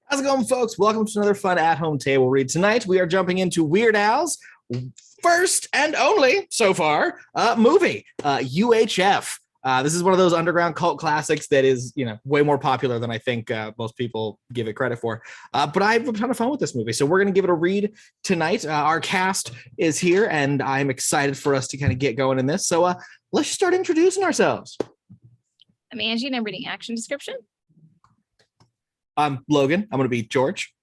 How's it going, folks? Welcome to another fun at-home table read. Tonight, we are jumping into Weird Al's first and only, so far, movie, UHF. This is one of those underground cult classics that is, way more popular than I think most people give it credit for. But I have a ton of fun with this movie, so we're going to give it a read tonight. Our cast is here, and I'm excited for us to kind of get going in this. So let's start introducing ourselves. I'm Angi, and I'm reading action description. I'm Logan. I'm going to be George,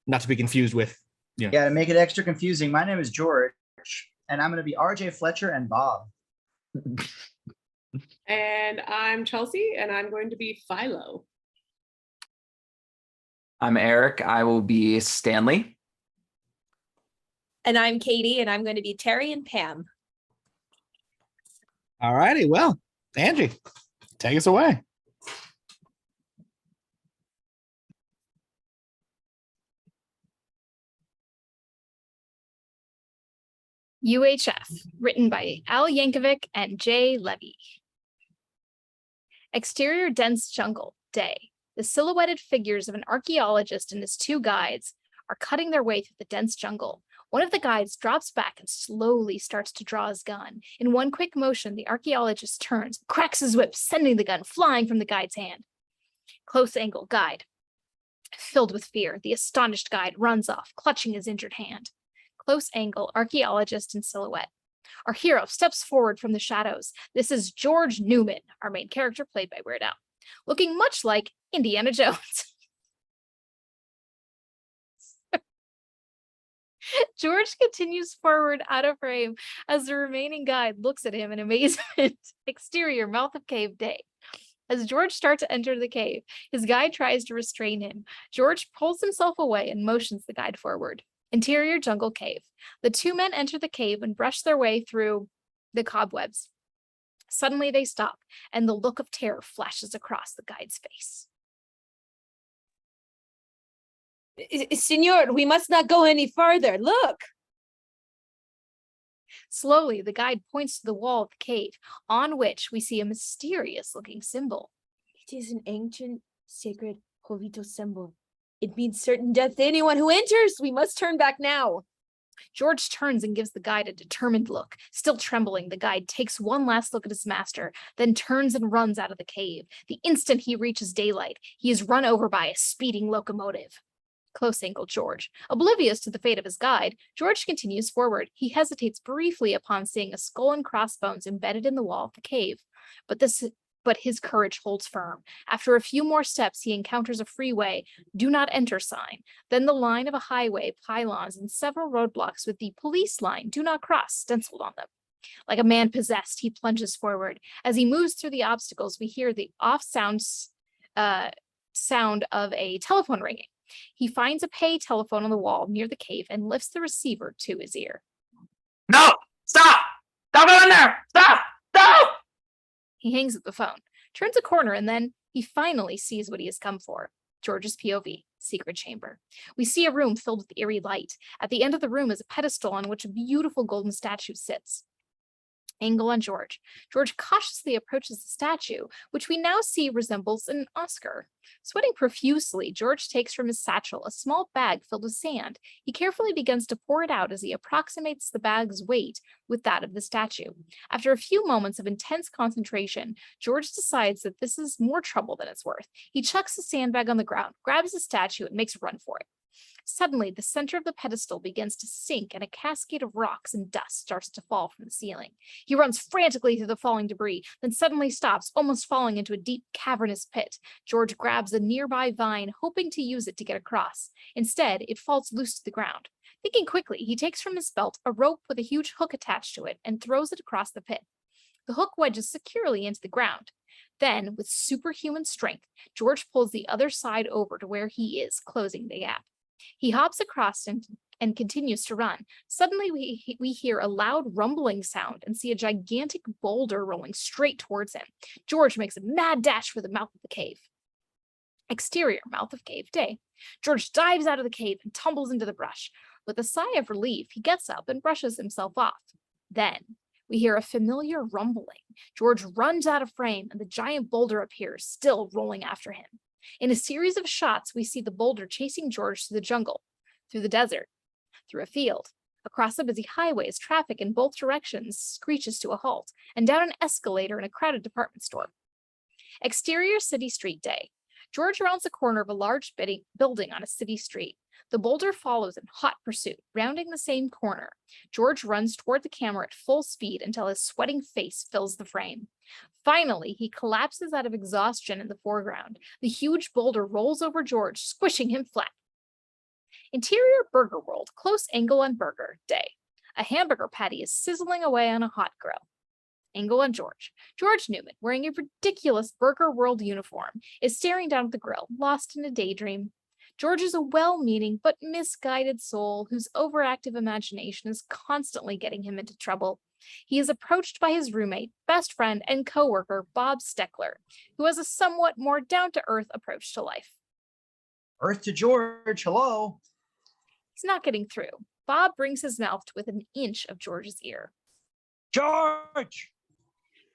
not to be confused with, Yeah, to make it extra confusing, my name is George, and I'm going to be RJ, Fletcher, and Bob. And I'm Chelsea, and I'm going to be Philo. I'm Eric. I will be Stanley. And I'm Katie, and I'm going to be Teri and Pam. All righty. Well, Angi, take us away. UHF, written by Al Yankovic and Jay Levy. Exterior dense jungle, day. The silhouetted figures of an archaeologist and his two guides are cutting their way through the dense jungle. One of the guides drops back and slowly starts to draw his gun. In one quick motion, the archaeologist turns, cracks his whip, sending the gun flying from the guide's hand. Close angle, guide. Filled with fear, the astonished guide runs off, clutching his injured hand. Close angle, archaeologist in silhouette. Our hero steps forward from the shadows. This is George Newman, our main character played by Weird Al, looking much like Indiana Jones. George continues forward out of frame as the remaining guide looks at him in amazement. Exterior, mouth of cave, day. As George starts to enter the cave, his guide tries to restrain him. George pulls himself away and motions the guide forward. Interior jungle cave. The two men enter the cave and brush their way through the cobwebs. Suddenly they stop, and the look of terror flashes across the guide's face. Senor, we must not go any farther. Look! Slowly, the guide points to the wall of the cave, on which we see a mysterious-looking symbol. It is an ancient, sacred, Jovito symbol. It means certain death to anyone who enters. We must turn back now. George turns and gives the guide a determined look. Still trembling, the guide takes one last look at his master, then turns and runs out of the cave. The instant he reaches daylight, he is run over by a speeding locomotive. Close angle, George. Oblivious to the fate of his guide, George continues forward. He hesitates briefly upon seeing a skull and crossbones embedded in the wall of the cave. But his courage holds firm. After a few more steps, he encounters a freeway, do not enter sign, then the line of a highway, pylons, and several roadblocks with the police line, do not cross, stenciled on them. Like a man possessed, he plunges forward. As he moves through the obstacles, we hear the off sound of a telephone ringing. He finds a pay telephone on the wall near the cave and lifts the receiver to his ear. No! Stop! Don't go in there! Stop! Stop! He hangs up the phone, turns a corner, and then he finally sees what he has come for. George's POV, secret chamber. We see a room filled with eerie light. At the end of the room is a pedestal on which a beautiful golden statue sits. Angle on George. George cautiously approaches the statue, which we now see resembles an Oscar. Sweating profusely, George takes from his satchel a small bag filled with sand. He carefully begins to pour it out as he approximates the bag's weight with that of the statue. After a few moments of intense concentration, George decides that this is more trouble than it's worth. He chucks the sandbag on the ground, grabs the statue, and makes a run for it. Suddenly, the center of the pedestal begins to sink and a cascade of rocks and dust starts to fall from the ceiling. He runs frantically through the falling debris, then suddenly stops, almost falling into a deep, cavernous pit. George grabs a nearby vine, hoping to use it to get across. Instead, it falls loose to the ground. Thinking quickly, he takes from his belt a rope with a huge hook attached to it and throws it across the pit. The hook wedges securely into the ground. Then, with superhuman strength, George pulls the other side over to where he is, closing the gap. He hops across and continues to run. Suddenly, we hear a loud rumbling sound and see a gigantic boulder rolling straight towards him. George makes a mad dash for the mouth of the cave. Exterior, mouth of cave, day. George dives out of the cave and tumbles into the brush. With a sigh of relief, he gets up and brushes himself off. Then, we hear a familiar rumbling. George runs out of frame and the giant boulder appears, still rolling after him. In a series of shots, we see the boulder chasing George through the jungle, through the desert, through a field, across a busy highway as traffic in both directions screeches to a halt, and down an escalator in a crowded department store. Exterior city street day. George rounds the corner of a large building on a city street. The boulder follows in hot pursuit, rounding the same corner. George runs toward the camera at full speed until his sweating face fills the frame. Finally, he collapses out of exhaustion in the foreground. The huge boulder rolls over George, squishing him flat. Interior burger world, close angle on burger day. A hamburger patty is sizzling away on a hot grill. Angle on George. George Newman, wearing a ridiculous Burger World uniform, is staring down at the grill, lost in a daydream. George is a well-meaning but misguided soul whose overactive imagination is constantly getting him into trouble. He is approached by his roommate, best friend, and co-worker, Bob Steckler, who has a somewhat more down-to-earth approach to life. Earth to George, hello. He's not getting through. Bob brings his mouth to within an inch of George's ear. George!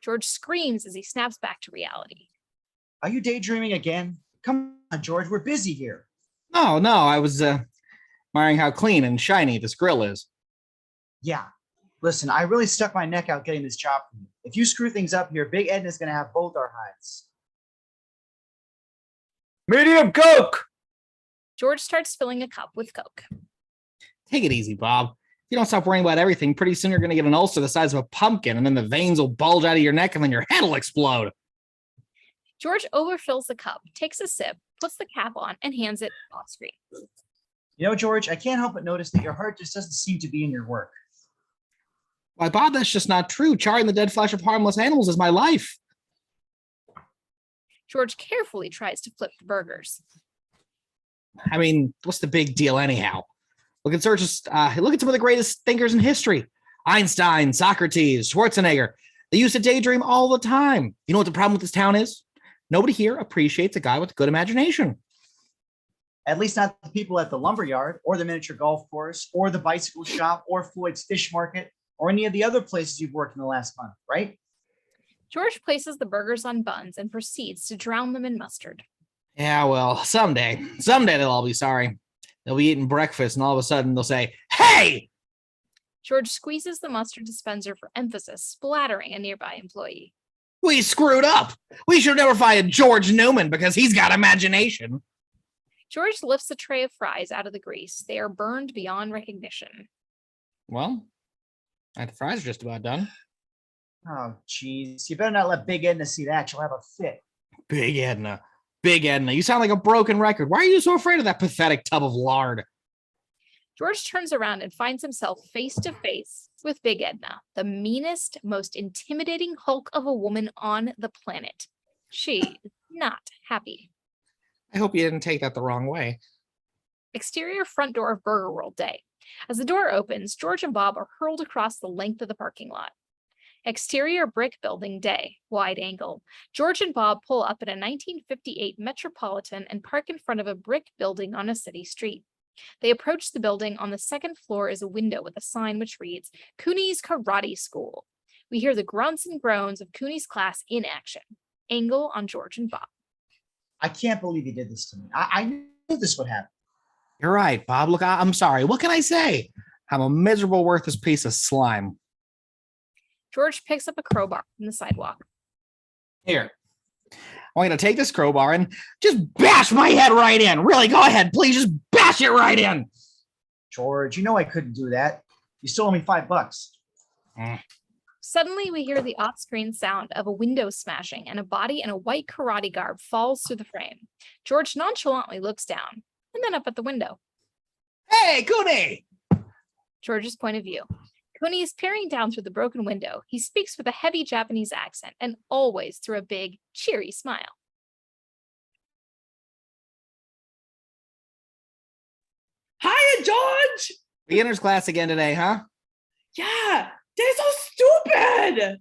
George screams as he snaps back to reality. Are you daydreaming again? Come on, George, we're busy here. Oh, no, I was admiring how clean and shiny this grill is. Yeah. Listen, I really stuck my neck out getting this job for you. If you screw things up here, Big Edna's going to have both our hides. Medium Coke! George starts filling a cup with Coke. Take it easy, Bob. If you don't stop worrying about everything, pretty soon you're going to get an ulcer the size of a pumpkin, and then the veins will bulge out of your neck, and then your head will explode. George overfills the cup, takes a sip, puts the cap on, and hands it off screen. You know, George, I can't help but notice that your heart just doesn't seem to be in your work. Why, Bob, that's just not true. Charring the dead flesh of harmless animals is my life. George carefully tries to flip the burgers. I mean, what's the big deal anyhow? Look at look at some of the greatest thinkers in history. Einstein, Socrates, Schwarzenegger. They used to daydream all the time. You know what the problem with this town is? Nobody here appreciates a guy with good imagination. At least not the people at the lumberyard or the miniature golf course or the bicycle shop or Floyd's fish market or any of the other places you've worked in the last month, right? George places the burgers on buns and proceeds to drown them in mustard. Yeah, well, someday they'll all be sorry. They'll be eating breakfast and all of a sudden they'll say, "Hey!" George squeezes the mustard dispenser for emphasis, splattering a nearby employee. We screwed up. We should never fired George Newman because he's got imagination. George lifts a tray of fries out of the grease. They are burned beyond recognition. Well, the fries are just about done. Oh, geez. You better not let Big Edna see that. She'll have a fit. Big Edna. Big Edna. You sound like a broken record. Why are you so afraid of that pathetic tub of lard? George turns around and finds himself face to face with Big Edna, the meanest, most intimidating hulk of a woman on the planet. She is not happy. I hope you didn't take that the wrong way. Exterior front door of Burger World Day. As the door opens, George and Bob are hurled across the length of the parking lot. Exterior brick building day, wide angle. George and Bob pull up in a 1958 Metropolitan and park in front of a brick building on a city street. They approach the building. On the second floor is a window with a sign which reads, Kuni's Karate School. We hear the grunts and groans of Kuni's class in action. Angle on George and Bob. I can't believe you did this to me. I knew this would happen. You're right, Bob. Look, I'm sorry. What can I say? I'm a miserable, worthless piece of slime. George picks up a crowbar from the sidewalk. Here. I want you to take this crowbar and just bash my head right in. Really, go ahead. Please just bash it right in. George, you know I couldn't do that. You still owe me $5. Suddenly, we hear the off-screen sound of a window smashing and a body in a white karate garb falls through the frame. George nonchalantly looks down and then up at the window. Hey, Kuni! George's point of view. Kuni is peering down through the broken window. He speaks with a heavy Japanese accent and always through a big, cheery smile. Hiya, George! Beginner's class again today, huh? Yeah, they're so stupid.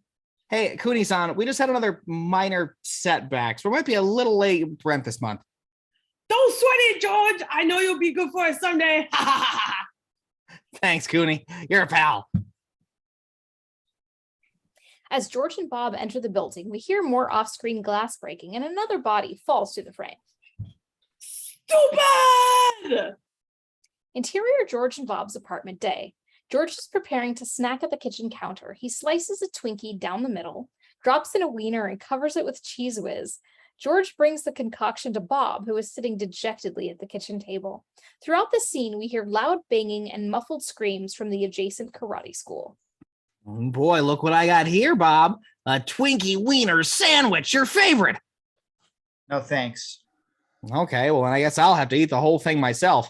Hey, Kuni-san, we just had another minor setback, so we might be a little late rent this month. Don't sweat it, George. I know you'll be good for it someday. Thanks, Kuni. You're a pal. As George and Bob enter the building, we hear more off-screen glass breaking and another body falls through the frame. Stupid! Interior George and Bob's apartment day. George is preparing to snack at the kitchen counter. He slices a Twinkie down the middle, drops in a wiener, and covers it with Cheese Whiz. George brings the concoction to Bob, who is sitting dejectedly at the kitchen table. Throughout the scene, we hear loud banging and muffled screams from the adjacent karate school. Oh boy, look what I got here, Bob. A Twinkie wiener sandwich, your favorite. No thanks. Okay, well, then I guess I'll have to eat the whole thing myself.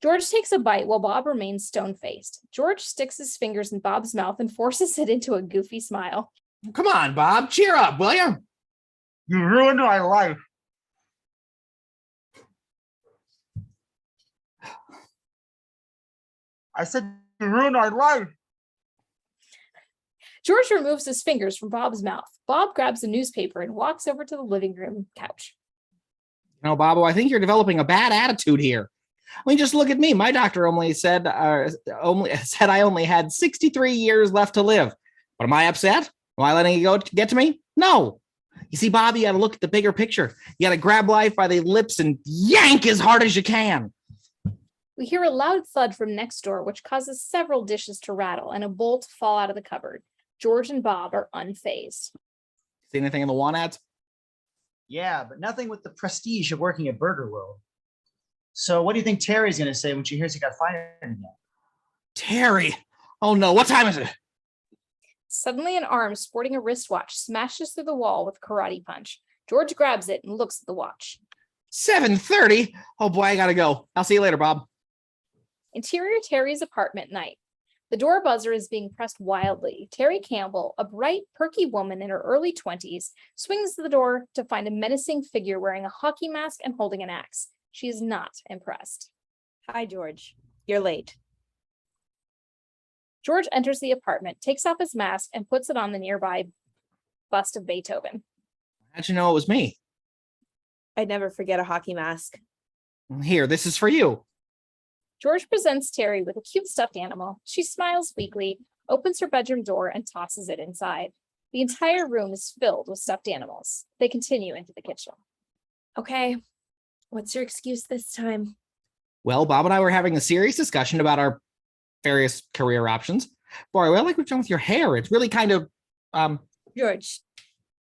George takes a bite while Bob remains stone-faced. George sticks his fingers in Bob's mouth and forces it into a goofy smile. Come on, Bob, cheer up, will you? You ruined my life. I said you ruined our life. George removes his fingers from Bob's mouth. Bob grabs a newspaper and walks over to the living room couch. You know, Bobo, I think you're developing a bad attitude here. I mean, just look at me. My doctor only said I only had 63 years left to live. But am I upset? Am I letting it get to me? No. You see, Bob, you got to look at the bigger picture. You got to grab life by the lips and yank as hard as you can. We hear a loud thud from next door, which causes several dishes to rattle and a bowl to fall out of the cupboard. George and Bob are unfazed. See anything in the want ads? Yeah, but nothing with the prestige of working at Burger World. So what do you think Teri's going to say when she hears he got fired again? Teri. Oh, no. What time is it? Suddenly, an arm sporting a wristwatch smashes through the wall with a karate punch. George grabs it and looks at the watch. 7:30. Oh, boy, I got to go. I'll see you later, Bob. Interior Teri's apartment night. The door buzzer is being pressed wildly. Teri Campbell, a bright, perky woman in her early 20s, swings to the door to find a menacing figure wearing a hockey mask and holding an axe. She is not impressed. Hi, George. You're late. George enters the apartment, takes off his mask, and puts it on the nearby bust of Beethoven. How'd you know it was me? I'd never forget a hockey mask. Here, this is for you. George presents Teri with a cute stuffed animal. She smiles weakly, opens her bedroom door, and tosses it inside. The entire room is filled with stuffed animals. They continue into the kitchen. Okay. What's your excuse this time? Well, Bob and I were having a serious discussion about our various career options. Boy, I like what's wrong with your hair. It's really kind of, George,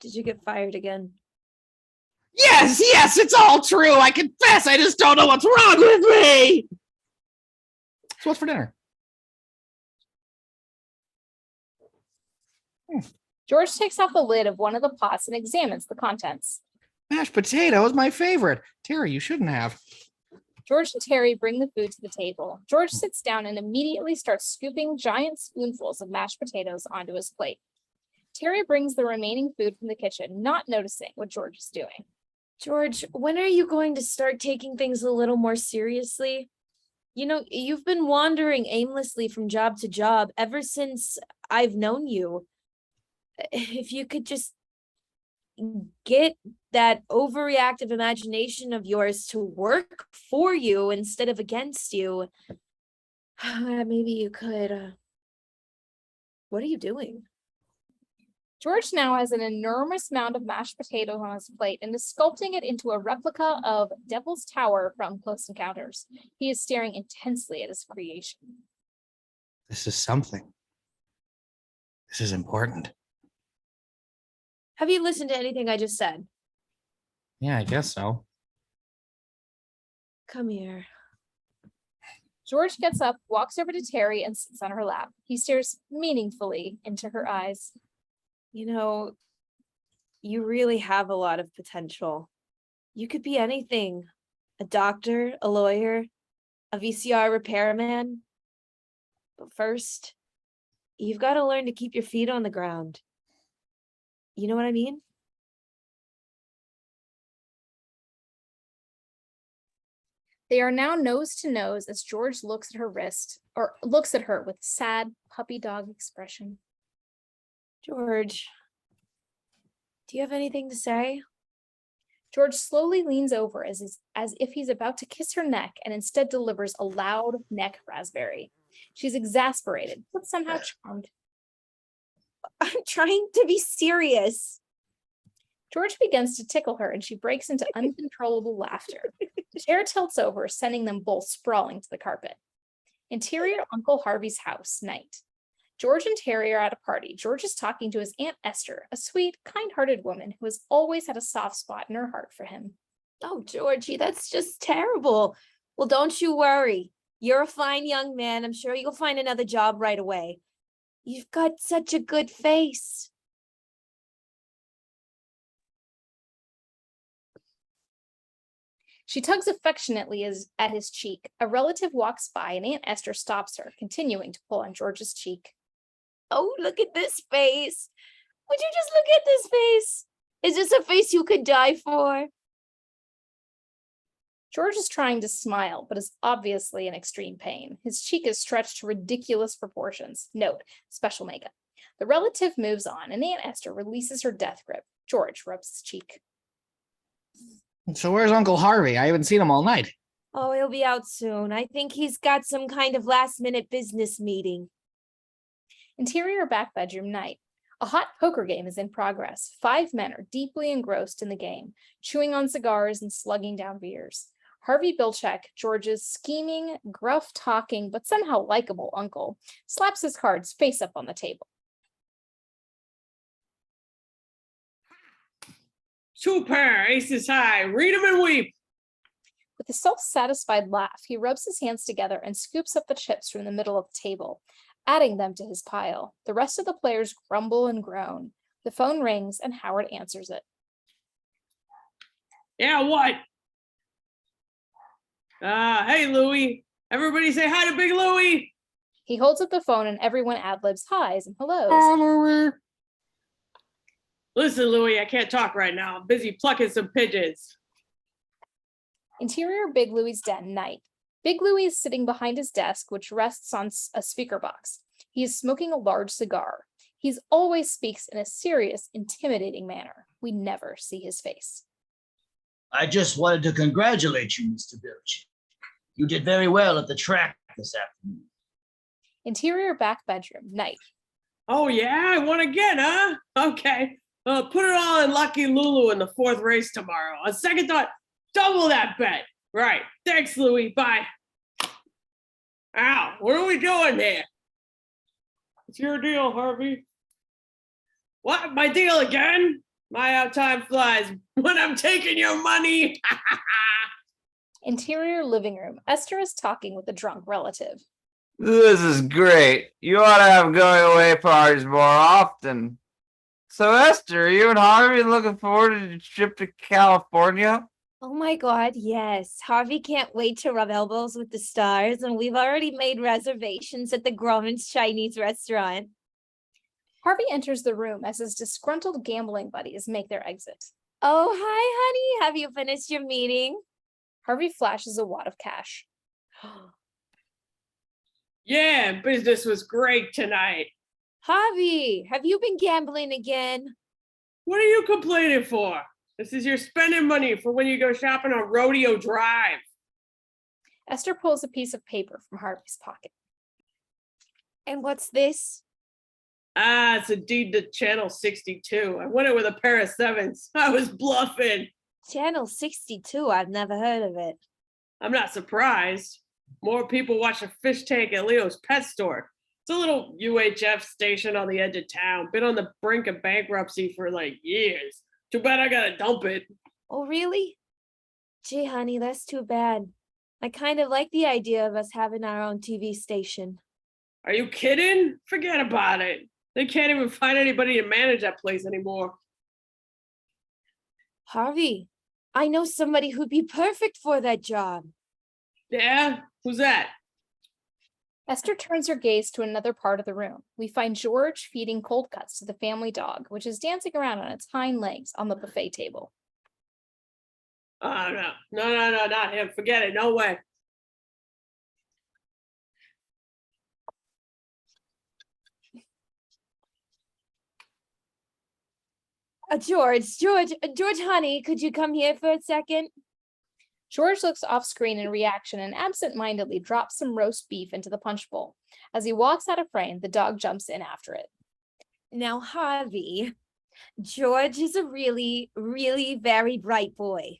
did you get fired again? Yes, it's all true. I confess. I just don't know what's wrong with me. So what's for dinner? George takes off the lid of one of the pots and examines the contents. Mashed potatoes, my favorite. Teri, you shouldn't have. George and Teri bring the food to the table. George sits down and immediately starts scooping giant spoonfuls of mashed potatoes onto his plate. Teri brings the remaining food from the kitchen, not noticing what George is doing. George, when are you going to start taking things a little more seriously? You know, you've been wandering aimlessly from job to job ever since I've known you. If you could just get that overreactive imagination of yours to work for you instead of against you, maybe you could. What are you doing? George now has an enormous mound of mashed potatoes on his plate and is sculpting it into a replica of Devil's Tower from Close Encounters. He is staring intensely at his creation. This is something. This is important. Have you listened to anything I just said? Yeah, I guess so. Come here. George gets up, walks over to Teri, and sits on her lap. He stares meaningfully into her eyes. You know, you really have a lot of potential. You could be anything. A doctor, a lawyer, a VCR repairman. But first, you've got to learn to keep your feet on the ground. You know what I mean? They are now nose to nose as George looks at her wrist, or looks at her with sad puppy dog expression. George, do you have anything to say? George slowly leans over as if he's about to kiss her neck and instead delivers a loud neck raspberry. She's exasperated, but somehow charmed. I'm trying to be serious. George begins to tickle her and she breaks into uncontrollable laughter. The chair tilts over, sending them both sprawling to the carpet. Interior Uncle Harvey's house, night. George and Teri are at a party. George is talking to his Aunt Esther, a sweet, kind-hearted woman who has always had a soft spot in her heart for him. Oh, Georgie, that's just terrible. Well, don't you worry. You're a fine young man. I'm sure you'll find another job right away. You've got such a good face. She tugs affectionately at his cheek. A relative walks by and Aunt Esther stops her, continuing to pull on George's cheek. Oh, look at this face. Would you just look at this face? Is this a face you could die for? George is trying to smile, but is obviously in extreme pain. His cheek is stretched to ridiculous proportions. Note, special makeup. The relative moves on, and Aunt Esther releases her death grip. George rubs his cheek. So where's Uncle Harvey? I haven't seen him all night. Oh, he'll be out soon. I think he's got some kind of last-minute business meeting. Interior back bedroom, night. A hot poker game is in progress. 5 men are deeply engrossed in the game, chewing on cigars and slugging down beers. Harvey Bilchek, George's scheming, gruff-talking, but somehow likable uncle, slaps his cards face up on the table. Two pair, aces high. Read 'em and weep. With a self-satisfied laugh, he rubs his hands together and scoops up the chips from the middle of the table, adding them to his pile. The rest of the players grumble and groan. The phone rings and Howard answers it. Yeah, what? Hey, Louie. Everybody say hi to Big Louie. He holds up the phone and everyone ad-libs highs and hellos. Listen, Louie, I can't talk right now. I'm busy plucking some pigeons. Interior Big Louie's den, night. Big Louie is sitting behind his desk, which rests on a speaker box. He is smoking a large cigar. He always speaks in a serious, intimidating manner. We never see his face. I just wanted to congratulate you, Mr. Bilch. You did very well at the track this afternoon. Interior back bedroom, night. Oh, yeah? I won again, huh? Okay. Put it all in Lucky Lulu in the 4th race tomorrow. On second thought, double that bet. Right. Thanks, Louie. Bye. Ow, what are we doing here? It's your deal, Harvey. What? My deal again? My how time flies when I'm taking your money. Interior living room. Esther is talking with a drunk relative. This is great. You ought to have going away parties more often. So, Esther, are you and Harvey looking forward to the trip to California? Oh my God, yes. Harvey can't wait to rub elbows with the stars, and we've already made reservations at the Grauman's Chinese restaurant. Harvey enters the room as his disgruntled gambling buddies make their exit. Oh, hi, honey. Have you finished your meeting? Harvey flashes a wad of cash. Yeah, business was great tonight. Harvey, have you been gambling again? What are you complaining for? This is your spending money for when you go shopping on Rodeo Drive. Esther pulls a piece of paper from Harvey's pocket. And what's this? It's a deed to Channel 62. I won it with a pair of 7s. I was bluffing. Channel 62, I've never heard of it. I'm not surprised. More people watch a fish tank at Leo's pet store. It's a little UHF station on the edge of town. Been on the brink of bankruptcy for like years. Too bad I gotta dump it. Oh, really? Gee, honey, that's too bad. I kind of like the idea of us having our own TV station. Are you kidding? Forget about it. They can't even find anybody to manage that place anymore. Harvey, I know somebody who'd be perfect for that job. Yeah? Who's that? Esther turns her gaze to another part of the room. We find George feeding cold cuts to the family dog, which is dancing around on its hind legs on the buffet table. Oh, no, not him. Forget it. No way. George, honey, could you come here for a second? George looks off screen in reaction and absent-mindedly drops some roast beef into the punch bowl. As he walks out of frame, the dog jumps in after it. Now, Harvey, George is a really, really very bright boy.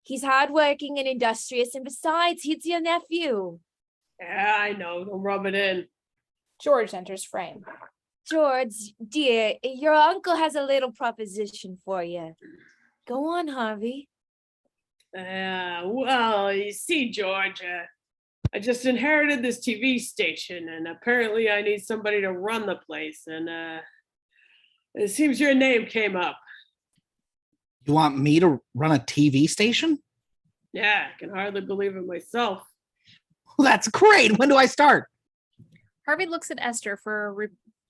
He's hardworking and industrious, and besides, he's your nephew. Yeah, I know. Don't rub it in. George enters frame. George, dear, your uncle has a little proposition for you. Go on, Harvey. Well, you see, George, I just inherited this TV station, and apparently I need somebody to run the place, and it seems your name came up. You want me to run a TV station? Yeah, I can hardly believe it myself. Well, that's great. When do I start? Harvey looks at Esther for a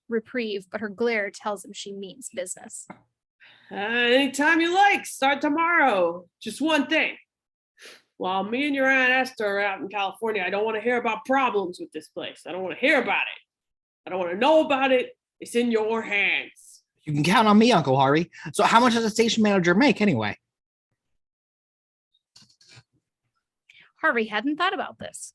reprieve, but her glare tells him she means business. Anytime you like, start tomorrow. Just one thing. While me and your Aunt Esther are out in California, I don't want to hear about problems with this place. I don't want to hear about it. I don't want to know about it. It's in your hands. You can count on me, Uncle Harvey. So how much does a station manager make anyway? Harvey hadn't thought about this.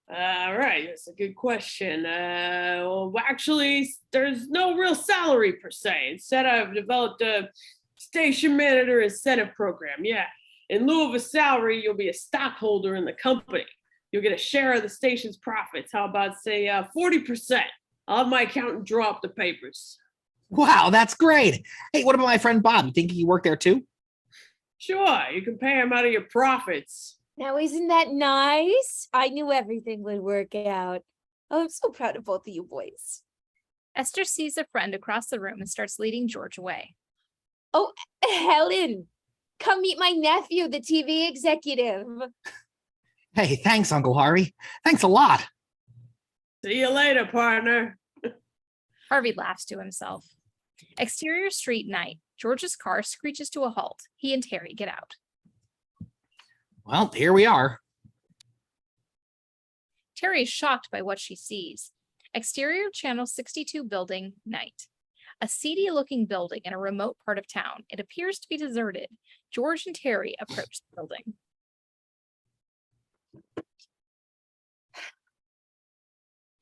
All right, that's a good question. Well, actually, there's no real salary per se. Instead, I've developed a station manager incentive program. Yeah, in lieu of a salary, you'll be a stockholder in the company. You'll get a share of the station's profits. How about, say, 40%? I'll have my accountant draw up the papers. Wow, that's great. Hey, what about my friend Bob? You think he worked there too? Sure, you can pay him out of your profits. Now, isn't that nice? I knew everything would work out. Oh, I'm so proud of both of you boys. Esther sees a friend across the room and starts leading George away. Oh, Helen, come meet my nephew, the TV executive. Hey, thanks, Uncle Harvey. Thanks a lot. See you later, partner. Harvey laughs to himself. Exterior street night. George's car screeches to a halt. He and Teri get out. Well, here we are. Teri is shocked by what she sees. Exterior Channel 62 building, night. A seedy-looking building in a remote part of town. It appears to be deserted. George and Teri approach the building.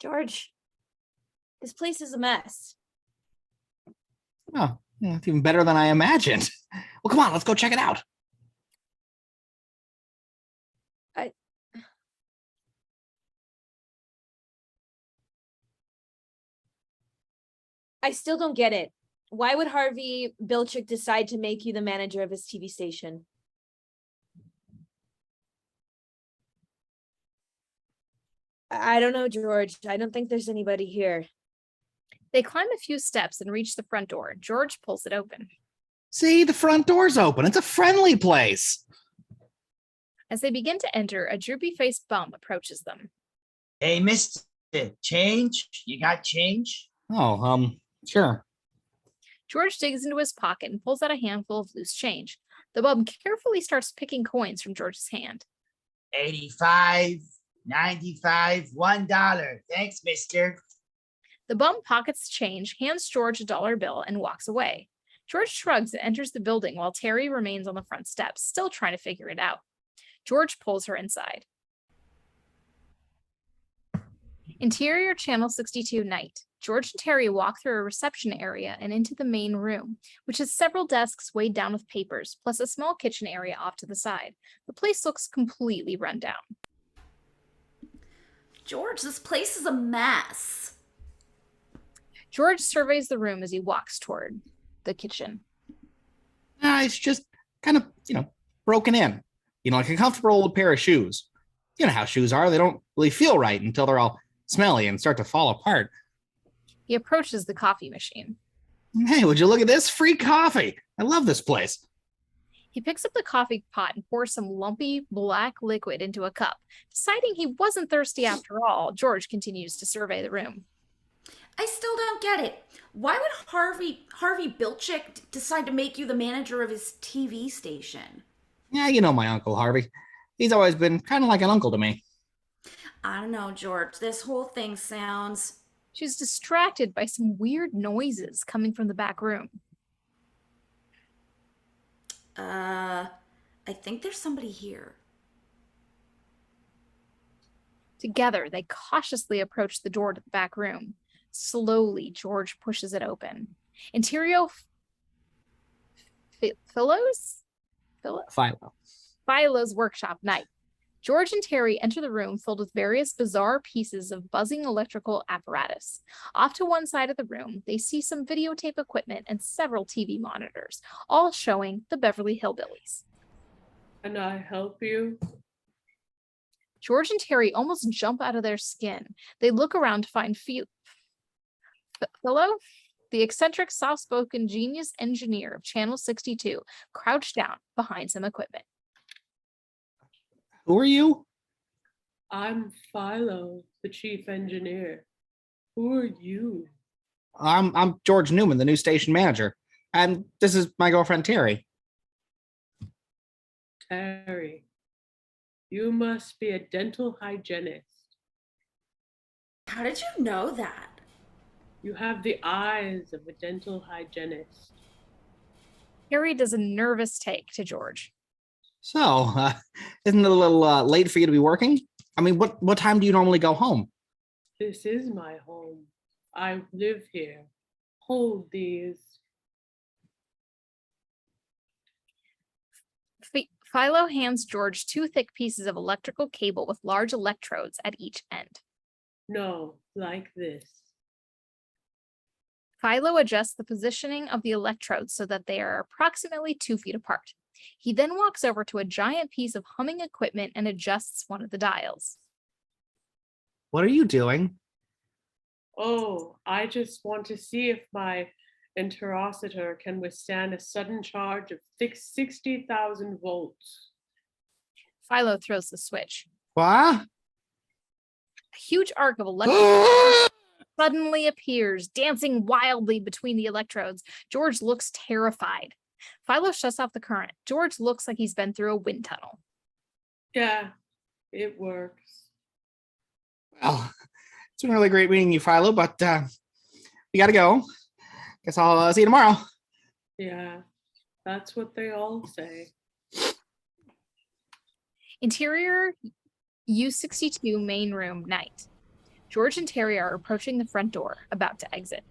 George, this place is a mess. Oh, yeah, it's even better than I imagined. Well, come on, let's go check it out. I still don't get it. Why would Harvey Bilchik decide to make you the manager of his TV station? I don't know, George. I don't think there's anybody here. They climb a few steps and reach the front door. George pulls it open. See, the front door's open. It's a friendly place. As they begin to enter, a droopy-faced bum approaches them. Hey, mister, change? You got change? Oh, sure. George digs into his pocket and pulls out a handful of loose change. The bum carefully starts picking coins from George's hand. 85, 95, $1. Thanks, mister. The bum pockets the change, hands George a dollar bill, and walks away. George shrugs and enters the building while Teri remains on the front steps, still trying to figure it out. George pulls her inside. Interior Channel 62 night. George and Teri walk through a reception area and into the main room, which has several desks weighed down with papers, plus a small kitchen area off to the side. The place looks completely run down. George, this place is a mess. George surveys the room as he walks toward the kitchen. It's just kind of, broken in. Like a comfortable old pair of shoes. You know how shoes are. They don't really feel right until they're all smelly and start to fall apart. He approaches the coffee machine. Hey, would you look at this? Free coffee. I love this place. He picks up the coffee pot and pours some lumpy black liquid into a cup. Deciding he wasn't thirsty after all, George continues to survey the room. I still don't get it. Why would Harvey Bilchik decide to make you the manager of his TV station? Yeah, you know my Uncle Harvey. He's always been kind of like an uncle to me. I don't know, George. This whole thing sounds... She's distracted by some weird noises coming from the back room. I think there's somebody here. Together, they cautiously approach the door to the back room. Slowly, George pushes it open. Interior Philo's workshop night. George and Teri enter the room filled with various bizarre pieces of buzzing electrical apparatus. Off to one side of the room, they see some videotape equipment and several TV monitors, all showing the Beverly Hillbillies. Can I help you? George and Teri almost jump out of their skin. They look around to find Philo, the eccentric, soft-spoken genius engineer of Channel 62, crouched down behind some equipment. Who are you? I'm Philo, the chief engineer. Who are you? I'm George Newman, the new station manager. And this is my girlfriend, Teri. Teri. You must be a dental hygienist. How did you know that? You have the eyes of a dental hygienist. Teri does a nervous take to George. So, isn't it a little late for you to be working? I mean, what time do you normally go home? This is my home. I live here. Hold these. Philo hands George 2 thick pieces of electrical cable with large electrodes at each end. No, like this. Philo adjusts the positioning of the electrodes so that they are approximately 2 feet apart. He then walks over to a giant piece of humming equipment and adjusts one of the dials. What are you doing? Oh, I just want to see if my interocitor can withstand a sudden charge of 60,000 volts. Philo throws the switch. What? A huge arc of electric suddenly appears, dancing wildly between the electrodes. George looks terrified. Philo shuts off the current. George looks like he's been through a wind tunnel. Yeah, it works. Well, it's been really great meeting you, Philo, but we gotta go. Guess I'll see you tomorrow. Yeah, that's what they all say. Interior U62 main room night. George and Teri are approaching the front door, about to exit.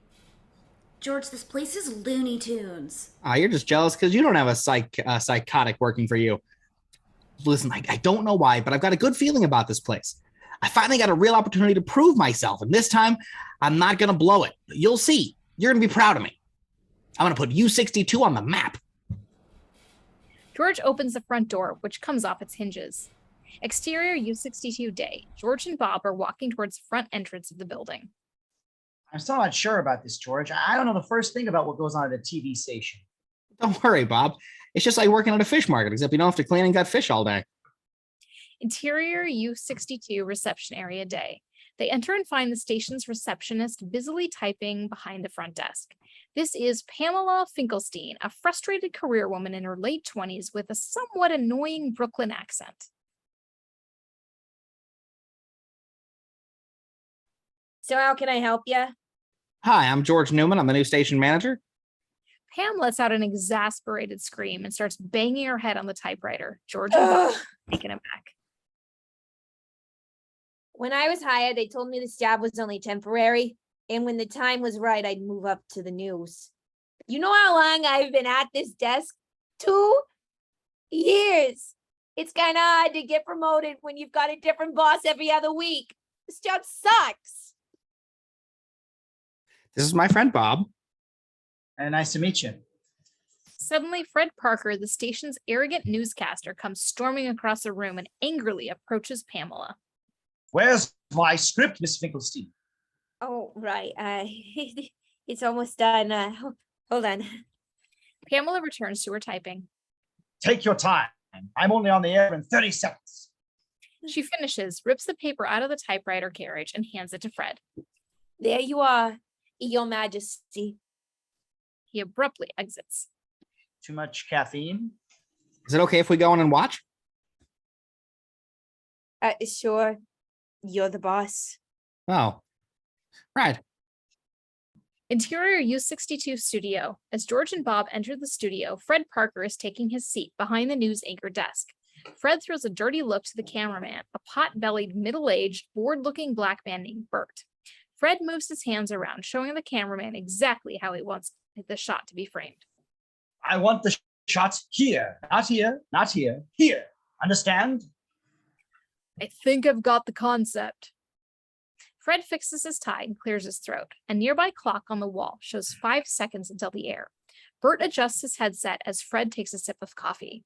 George, this place is Looney Tunes. You're just jealous because you don't have a psychotic working for you. Listen, I don't know why, but I've got a good feeling about this place. I finally got a real opportunity to prove myself, and this time I'm not going to blow it. You'll see. You're going to be proud of me. I'm going to put U62 on the map. George opens the front door, which comes off its hinges. Exterior U62 day. George and Bob are walking towards the front entrance of the building. I'm still not sure about this, George. I don't know the first thing about what goes on at a TV station. Don't worry, Bob. It's just like working at a fish market, except you don't have to clean and gut fish all day. Interior U62 reception area day. They enter and find the station's receptionist busily typing behind the front desk. This is Pamela Finkelstein, a frustrated career woman in her late 20s with a somewhat annoying Brooklyn accent. So how can I help you? Hi, I'm George Newman. I'm the new station manager. Pam lets out an exasperated scream and starts banging her head on the typewriter. George and Bob are taken aback. When I was hired, they told me this job was only temporary, and when the time was right, I'd move up to the news. You know how long I've been at this desk? 2 years. It's kind of hard to get promoted when you've got a different boss every other week. This job sucks. This is my friend, Bob. And nice to meet you. Suddenly, Fred Parker, the station's arrogant newscaster, comes storming across the room and angrily approaches Pamela. Where's my script, Miss Finkelstein? Oh, right. It's almost done. Hold on. Pamela returns to her typing. Take your time. I'm only on the air in 30 seconds. She finishes, rips the paper out of the typewriter carriage, and hands it to Fred. There you are, Your Majesty. He abruptly exits. Too much caffeine? Is it okay if we go in and watch? Sure. You're the boss. Oh, right. Interior U62 studio. As George and Bob enter the studio, Fred Parker is taking his seat behind the news anchor desk. Fred throws a dirty look to the cameraman, a pot-bellied, middle-aged, bored-looking black man named Bert. Fred moves his hands around, showing the cameraman exactly how he wants the shot to be framed. I want the shot here, not here, not here, here. Understand? I think I've got the concept. Fred fixes his tie and clears his throat. A nearby clock on the wall shows 5 seconds until the air. Bert adjusts his headset as Fred takes a sip of coffee.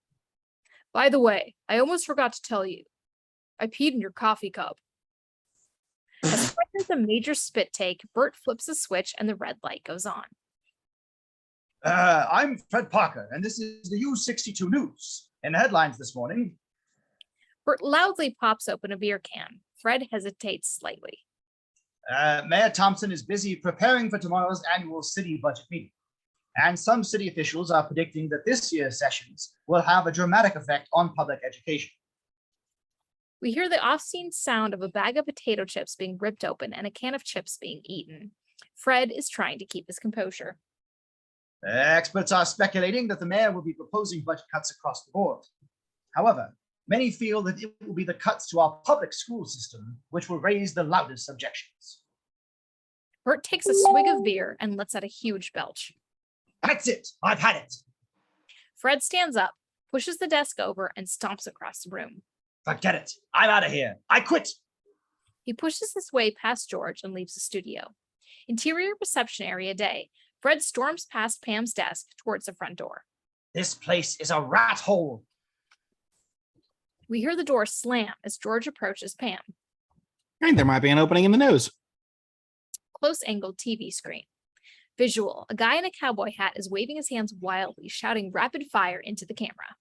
By the way, I almost forgot to tell you. I peed in your coffee cup. As Fred does a major spit take, Bert flips a switch and the red light goes on. I'm Fred Parker, and this is the U62 News. In the headlines this morning, Bert loudly pops open a beer can. Fred hesitates slightly. Mayor Thompson is busy preparing for tomorrow's annual city budget meeting. And some city officials are predicting that this year's sessions will have a dramatic effect on public education. We hear the off-scene sound of a bag of potato chips being ripped open and a can of chips being eaten. Fred is trying to keep his composure. Experts are speculating that the mayor will be proposing budget cuts across the board. However, many feel that it will be the cuts to our public school system which will raise the loudest objections. Bert takes a swig of beer and lets out a huge belch. That's it. I've had it. Fred stands up, pushes the desk over, and stomps across the room. Forget it. I'm out of here. I quit. He pushes his way past George and leaves the studio. Interior reception area day. Fred storms past Pam's desk towards the front door. This place is a rat hole. We hear the door slam as George approaches Pam. I think there might be an opening in the news. Close-angled TV screen. Visual. A guy in a cowboy hat is waving his hands wildly, shouting rapid fire into the camera.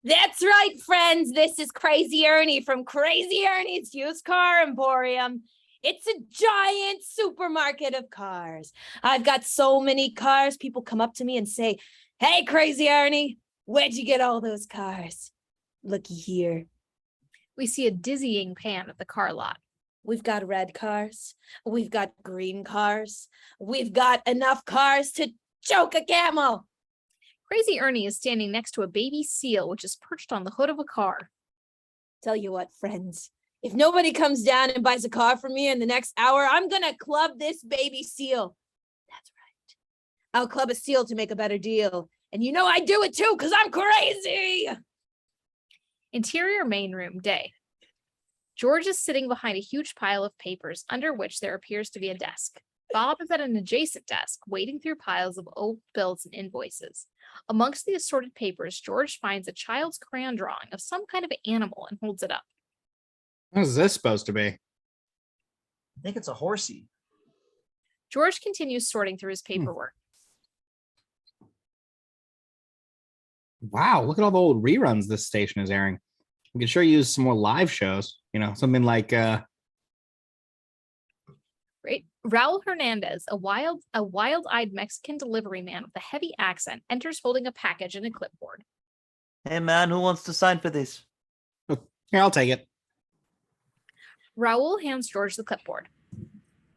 That's right, friends. This is Crazy Ernie from Crazy Ernie's Used Car Emporium. It's a giant supermarket of cars. I've got so many cars. People come up to me and say, "Hey, Crazy Ernie, where'd you get all those cars?" Looky here. We see a dizzying pan of the car lot. We've got red cars. We've got green cars. We've got enough cars to choke a camel. Crazy Ernie is standing next to a baby seal, which is perched on the hood of a car. Tell you what, friends, if nobody comes down and buys a car from me in the next hour, I'm gonna club this baby seal. That's right. I'll club a seal to make a better deal. And you know I do it too, because I'm crazy. Interior main room day. George is sitting behind a huge pile of papers, under which there appears to be a desk. Bob is at an adjacent desk, wading through piles of old bills and invoices. Amongst the assorted papers, George finds a child's crayon drawing of some kind of animal and holds it up. What is this supposed to be? I think it's a horsey. George continues sorting through his paperwork. Wow, look at all the old reruns this station is airing. We could sure use some more live shows, something like Right? Raul Hernandez, a wild-eyed Mexican delivery man with a heavy accent, enters holding a package and a clipboard. Hey man, who wants to sign for this? Here, I'll take it. Raul hands George the clipboard.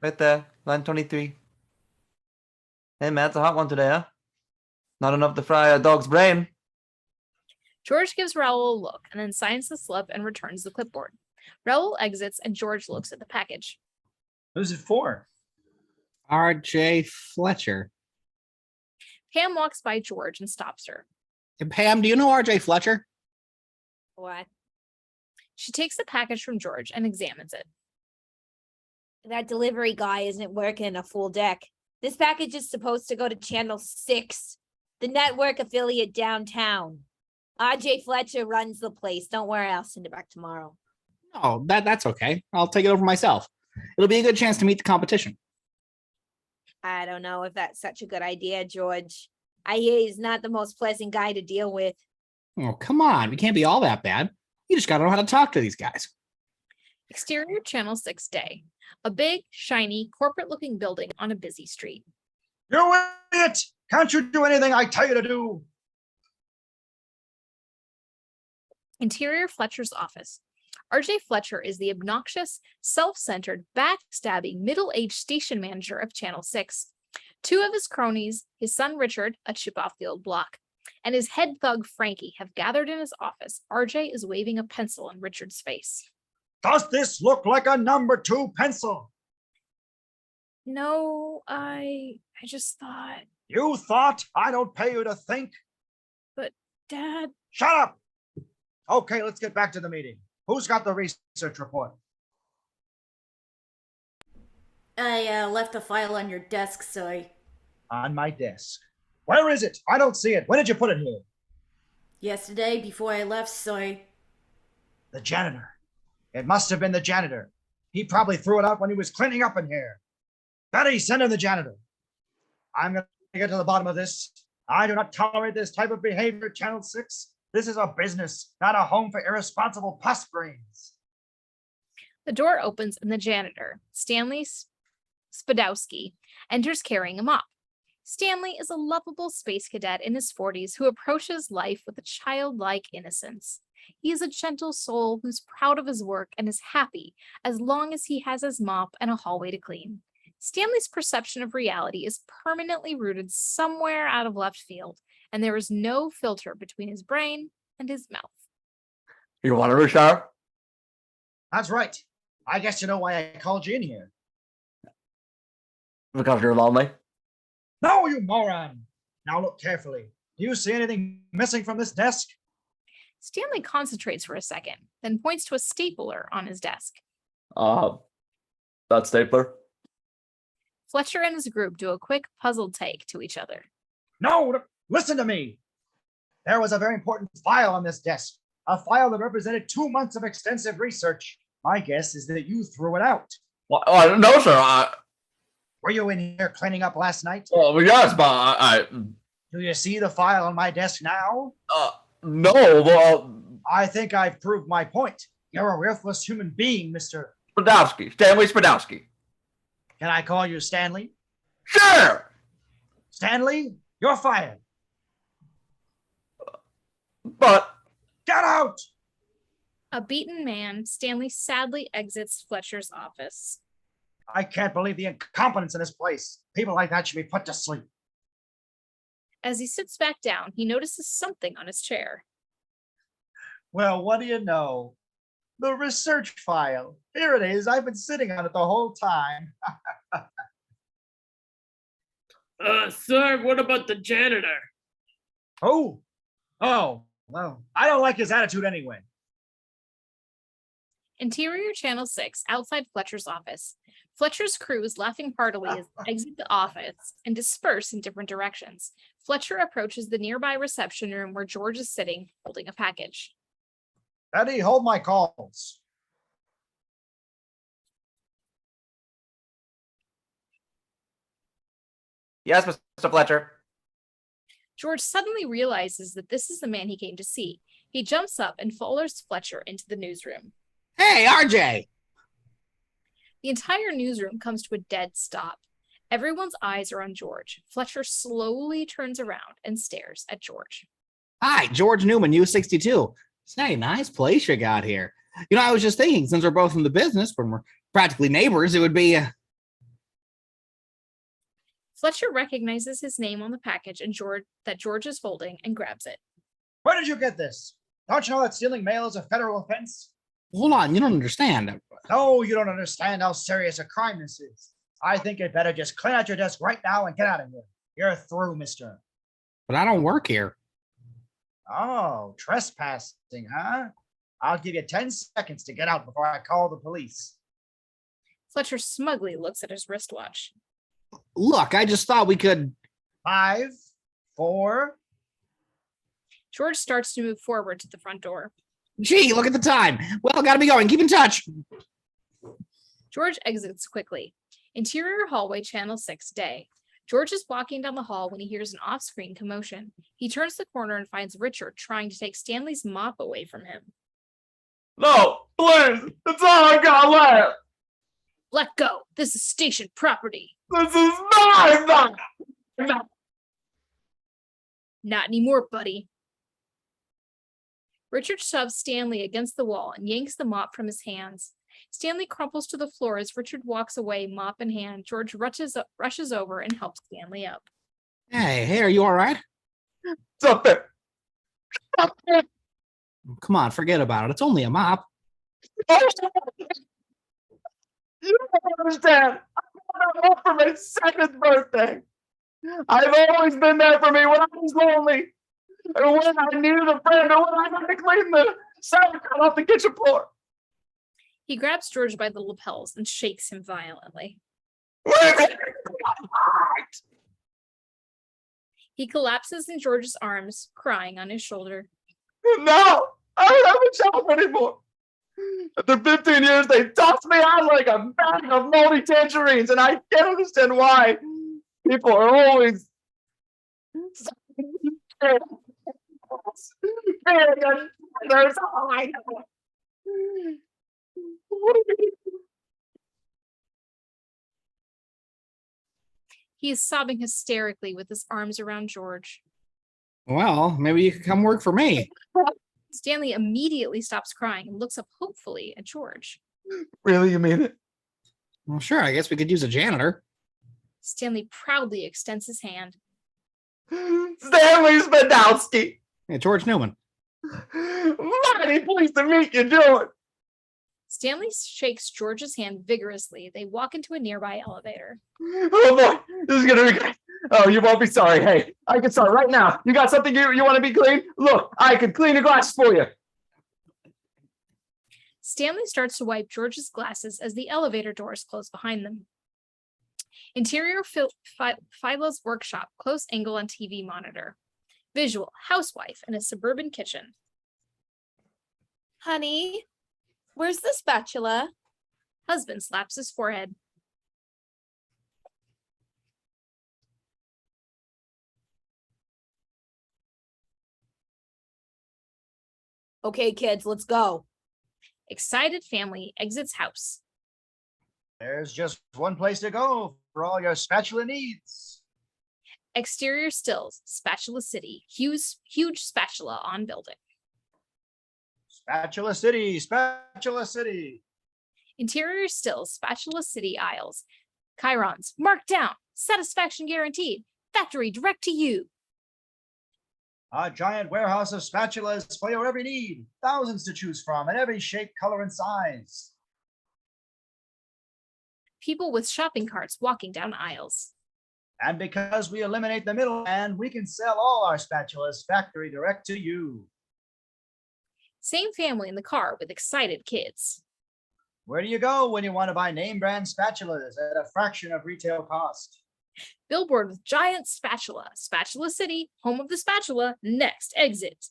Right there, line 23. Hey man, it's a hot one today, huh? Not enough to fry a dog's brain. George gives Raul a look and then signs the slip and returns the clipboard. Raul exits and George looks at the package. Who's it for? R.J. Fletcher. Pam walks by George and stops her. Hey, Pam, do you know R.J. Fletcher? What? She takes the package from George and examines it. That delivery guy isn't working a full deck. This package is supposed to go to Channel 6, the network affiliate downtown. RJ Fletcher runs the place. Don't worry, I'll send it back tomorrow. Oh, that's okay. I'll take it over myself. It'll be a good chance to meet the competition. I don't know if that's such a good idea, George. I hear he's not the most pleasant guy to deal with. Oh, come on. We can't be all that bad. You just got to know how to talk to these guys. Exterior Channel 6 day. A big, shiny, corporate-looking building on a busy street. You idiot! Can't you do anything I tell you to do? Interior Fletcher's office. RJ Fletcher is the obnoxious, self-centered, backstabbing, middle-aged station manager of Channel 6. Two of his cronies, his son Richard, a chip off the old block, and his head thug Frankie have gathered in his office. RJ is waving a pencil in Richard's face. Does this look like a number 2 pencil? No, I just thought, You thought? I don't pay you to think. Dad. Shut up! Okay, let's get back to the meeting. Who's got the research report? I left a file on your desk, so On my desk. Where is it? I don't see it. When did you put it here? yesterday before I left, so The janitor. It must have been the janitor. He probably threw it out when he was cleaning up in here. Betty, send in the janitor. I'm going to get to the bottom of this. I do not tolerate this type of behavior at Channel 6. This is a business, not a home for irresponsible pus brains. The door opens and the janitor, Stanley Spadowski, enters carrying a mop. Stanley is a lovable space cadet in his 40s who approaches life with a childlike innocence. He is a gentle soul who's proud of his work and is happy as long as he has his mop and a hallway to clean. Stanley's perception of reality is permanently rooted somewhere out of left field, and there is no filter between his brain and his mouth. You want to shower? That's right. I guess you know why I called you in here. Because you're lonely. No, you moron. Now look carefully. Do you see anything missing from this desk? Stanley concentrates for a second, then points to a stapler on his desk. That stapler. Fletcher and his group do a quick puzzled take to each other. No, listen to me. There was a very important file on this desk, a file that represented 2 months of extensive research. My guess is that you threw it out. Well, no, sir. Were you in here cleaning up last night? Well, yes, but I Do you see the file on my desk now? no. Well, I think I've proved my point. You're a worthless human being, Mr. Spadowski, Stanley Spadowski. Can I call you Stanley? Sure. Stanley, you're fired. But Get out! A beaten man, Stanley sadly exits Fletcher's office. I can't believe the incompetence in this place. People like that should be put to sleep. As he sits back down, he notices something on his chair. Well, what do you know? The research file. Here it is. I've been sitting on it the whole time. Sir, what about the janitor? Oh, well, I don't like his attitude anyway. Interior Channel 6, outside Fletcher's office. Fletcher's crew is laughing heartily as they exit the office and disperse in different directions. Fletcher approaches the nearby reception room where George is sitting, holding a package. Eddie, hold my calls. yes, Mr. Fletcher. George suddenly realizes that this is the man he came to see. He jumps up and follows Fletcher into the newsroom. Hey, RJ! The entire newsroom comes to a dead stop. Everyone's eyes are on George. Fletcher slowly turns around and stares at George. Hi, George Newman, U62. Say, nice place you got here. You know, I was just thinking, since we're both in the business, when we're practically neighbors, it would be... Fletcher recognizes his name on the package and George is holding and grabs it. Where did you get this? Don't you know that stealing mail is a federal offense? Hold on, you don't understand. No, you don't understand how serious a crime this is. I think you'd better just clean out your desk right now and get out of here. You're through, mister. But I don't work here. Oh, trespassing, huh? I'll give you 10 seconds to get out before I call the police. Fletcher smugly looks at his wristwatch. Look, I just thought we could... 5, 4. George starts to move forward to the front door. Gee, look at the time. Well, gotta be going. Keep in touch. George exits quickly. Interior hallway, Channel 6, day. George is walking down the hall when he hears an off-screen commotion. He turns the corner and finds Richard trying to take Stanley's mop away from him. No, please. It's all I got left. Let go. This is station property. This is mine. Not anymore, buddy. Richard shoves Stanley against the wall and yanks the mop from his hands. Stanley crumples to the floor as Richard walks away, mop in hand. George rushes over and helps Stanley up. Hey, are you all right? Stop it. Come on, forget about it. It's only a mop. You don't understand. home for my 2nd birthday. I've always been there for me when I was lonely, or when I needed a friend, or when I had to clean the sauerkraut off the kitchen floor. He grabs George by the lapels and shakes him violently. He collapses in George's arms, crying on his shoulder. No, I don't have a job anymore. After 15 years, they tossed me out like a bag of moldy tangerines, and I can't understand why people are always there's all I know. He is sobbing hysterically with his arms around George. Well, maybe you could come work for me. Stanley immediately stops crying and looks up hopefully at George. Really, you mean it? Well, sure, I guess we could use a janitor. Stanley proudly extends his hand. Stanley Spadowski. Hey, George Newman. Mighty pleased to meet you, George. Stanley shakes George's hand vigorously. They walk into a nearby elevator. Oh boy, this is gonna be great. Oh, you won't be sorry. Hey, I can start right now. You got something you want to be clean? Look, I can clean your glasses for you. Stanley starts to wipe George's glasses as the elevator doors close behind them. Interior Philo's workshop, close angle on TV monitor. Visual, housewife in a suburban kitchen. Honey, where's the spatula? Husband slaps his forehead. Okay, kids, let's go. Excited family exits house. There's just one place to go for all your spatula needs. Exterior stills, Spatula City. Huge spatula on building. Spatula City, Spatula City. Interior stills, Spatula City aisles. Chirons, marked down. Satisfaction guaranteed. Factory direct to you. A giant warehouse of spatulas for your every need. Thousands to choose from in every shape, color, and size. People with shopping carts walking down aisles. And because we eliminate the middleman, we can sell all our spatulas factory direct to you. Same family in the car with excited kids. Where do you go when you want to buy name brand spatulas at a fraction of retail cost? Billboard with giant spatula. Spatula City, home of the spatula. Next exit.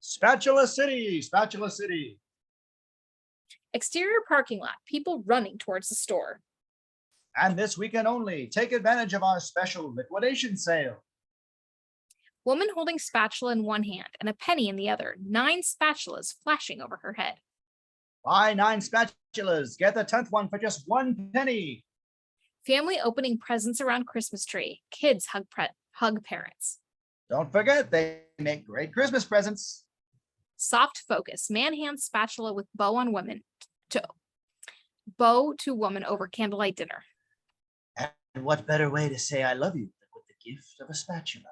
Spatula City, Spatula City. Exterior parking lot. People running towards the store. And this weekend only, take advantage of our special liquidation sale. Woman holding spatula in one hand and a penny in the other. 9 spatulas flashing over her head. Buy 9 spatulas, get the 10th one for just 1 penny. Family opening presents around Christmas tree. Kids hug parents. Don't forget, they make great Christmas presents. Soft focus. Man hands spatula with bow on woman. Bow to woman over candlelight dinner. And what better way to say I love you than with the gift of a spatula?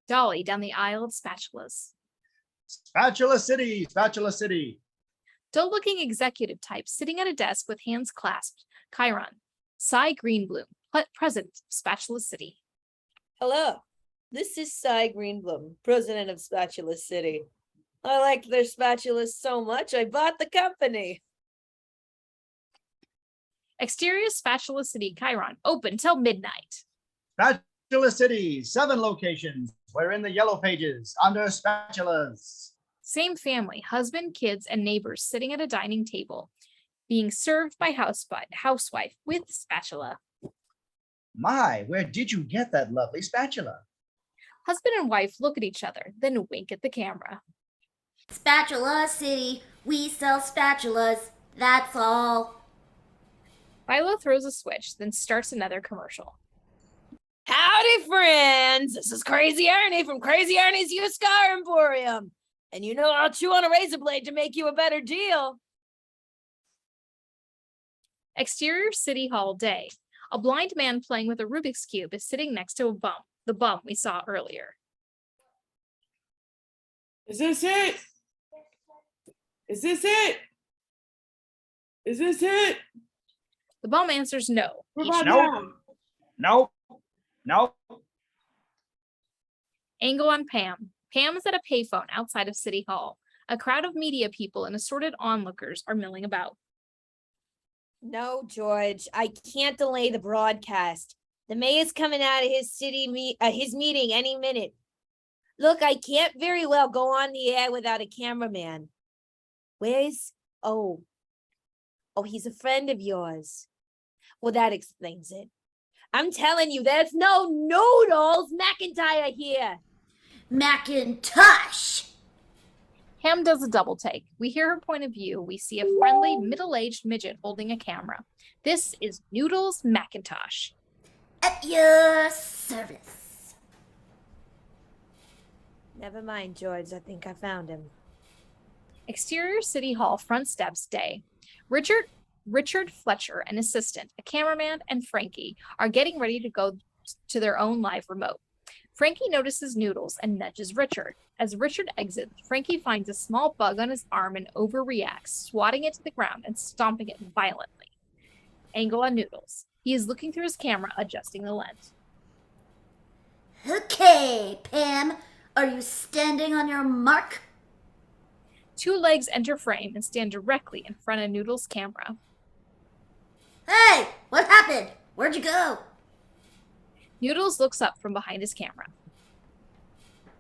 Dolly down the aisle of spatulas. Spatula City, Spatula City. Dull-looking executive type sitting at a desk with hands clasped. Chiron. Cy Greenbloom, president of Spatula City. Hello, this is Cy Greenbloom, president of Spatula City. I liked their spatulas so much, I bought the company. Exterior Spatula City, Chiron, open till midnight. Spatula City, 7 locations. We're in the yellow pages under spatulas. Same family, husband, kids, and neighbors sitting at a dining table, being served by housewife with spatula. My, where did you get that lovely spatula? Husband and wife look at each other, then wink at the camera. Spatula City, we sell spatulas, that's all. Philo throws a switch, then starts another commercial. Howdy, friends. This is Crazy Ernie from Crazy Ernie's Used Car Emporium. And you know I'll chew on a razor blade to make you a better deal. Exterior City Hall day. A blind man playing with a Rubik's Cube is sitting next to a bum, the bum we saw earlier. Is this it? Is this it? Is this it? The bum answers no. What He about No. now? No. Angle on Pam. Pam is at a payphone outside of City Hall. A crowd of media people and assorted onlookers are milling about. No, George, I can't delay the broadcast. The mayor's coming out of his his meeting any minute. Look, I can't very well go on the air without a cameraman. Oh, he's a friend of yours. Well, that explains it. I'm telling you, there's no Noodles McIntyre here. Macintosh! Pam does a double take. We hear her point of view. We see a friendly, middle-aged midget holding a camera. This is Noodles McIntosh. At your service. Never mind, George. I think I found him. Exterior City Hall front steps day. Richard Fletcher, an assistant, a cameraman, and Frankie are getting ready to go to their own live remote. Frankie notices Noodles and nudges Richard. As Richard exits, Frankie finds a small bug on his arm and overreacts, swatting it to the ground and stomping it violently. Angle on Noodles. He is looking through his camera, adjusting the lens. Okay, Pam. Are you standing on your mark? Two legs enter frame and stand directly in front of Noodles' camera. Hey, what happened? Where'd you go? Noodles looks up from behind his camera.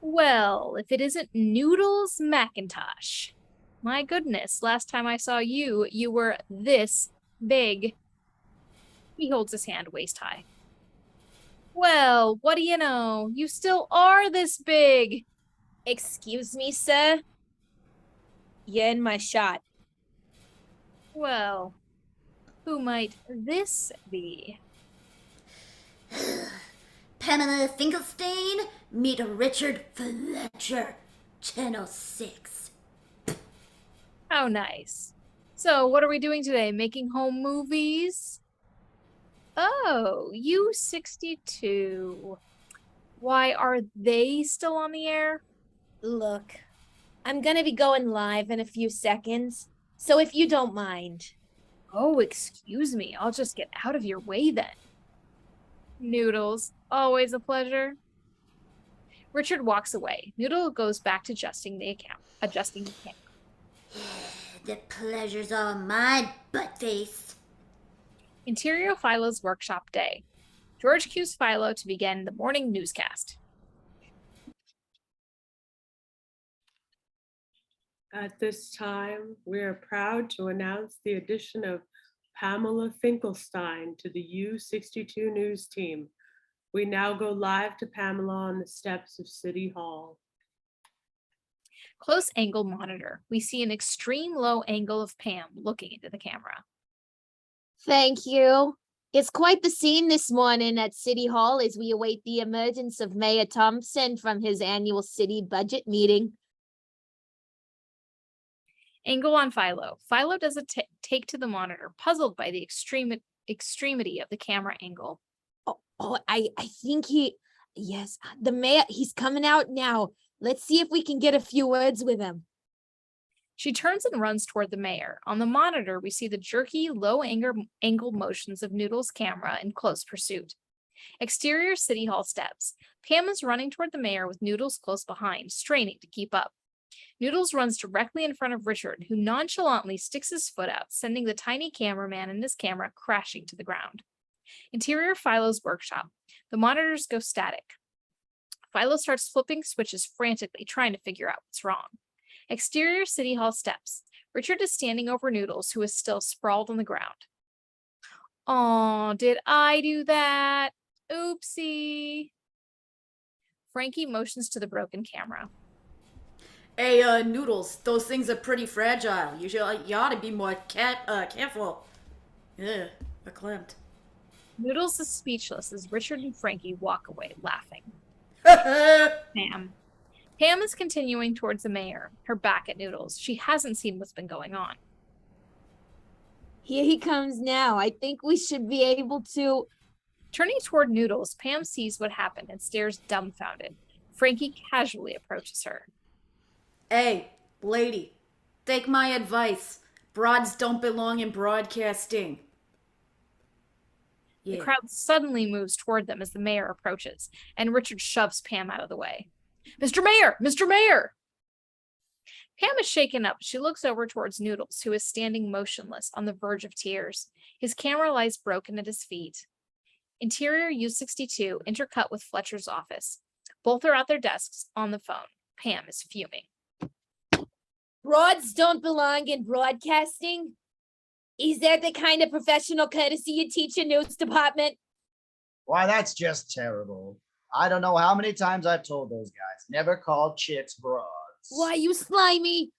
Well, if it isn't Noodles McIntosh. My goodness, last time I saw you, you were this big. He holds his hand waist high. Well, what do you know? You still are this big. Excuse me, sir? You're in my shot. Well, who might this be? Pamela Finkelstein, meet Richard Fletcher, Channel 6. How nice. So, what are we doing today? Making home movies? Oh, U62. Why are they still on the air? Look, I'm gonna be going live in a few seconds, so if you don't mind. Oh, excuse me. I'll just get out of your way then. Noodles, always a pleasure. Richard walks away. Noodle goes back to adjusting the camera. The pleasure's all mine, buttface. Interior Philo's workshop day. George cues Philo to begin the morning newscast. At this time, we are proud to announce the addition of Pamela Finkelstein to the U62 news team. We now go live to Pamela on the steps of City Hall. Close angle monitor. We see an extreme low angle of Pam looking into the camera. Thank you. It's quite the scene this morning at City Hall as we await the emergence of Mayor Thompson from his annual city budget meeting. Angle on Philo. Philo does a take to the monitor, puzzled by the extremity of the camera angle. I think yes, the mayor, he's coming out now. Let's see if we can get a few words with him. She turns and runs toward the mayor. On the monitor, we see the jerky, low angle motions of Noodles' camera in close pursuit. Exterior City Hall steps. Pam is running toward the mayor with Noodles close behind, straining to keep up. Noodles runs directly in front of Richard, who nonchalantly sticks his foot out, sending the tiny cameraman and his camera crashing to the ground. Interior Philo's workshop. The monitors go static. Philo starts flipping switches frantically, trying to figure out what's wrong. Exterior City Hall steps. Richard is standing over Noodles, who is still sprawled on the ground. Oh, did I do that? Oopsie. Frankie motions to the broken camera. Hey, Noodles, those things are pretty fragile. You ought to be more careful. Yeah, verklempt. Noodles is speechless as Richard and Frankie walk away, laughing. Pam is continuing towards the mayor, her back at Noodles. She hasn't seen what's been going on. Here he comes now. I think we should be able to... Turning toward Noodles, Pam sees what happened and stares dumbfounded. Frankie casually approaches her. Hey, lady, take my advice. Broads don't belong in broadcasting. The crowd suddenly moves toward them as the mayor approaches, and Richard shoves Pam out of the way. Mr. Mayor! Mr. Mayor! Pam is shaken up. She looks over towards Noodles, who is standing motionless on the verge of tears. His camera lies broken at his feet. Interior U62 intercut with Fletcher's office. Both are at their desks on the phone. Pam is fuming. Broads don't belong in broadcasting? Is that the kind of professional courtesy you teach in news department? Why, that's just terrible. I don't know how many times I've told those guys, never call chicks broads. Why, you slimy?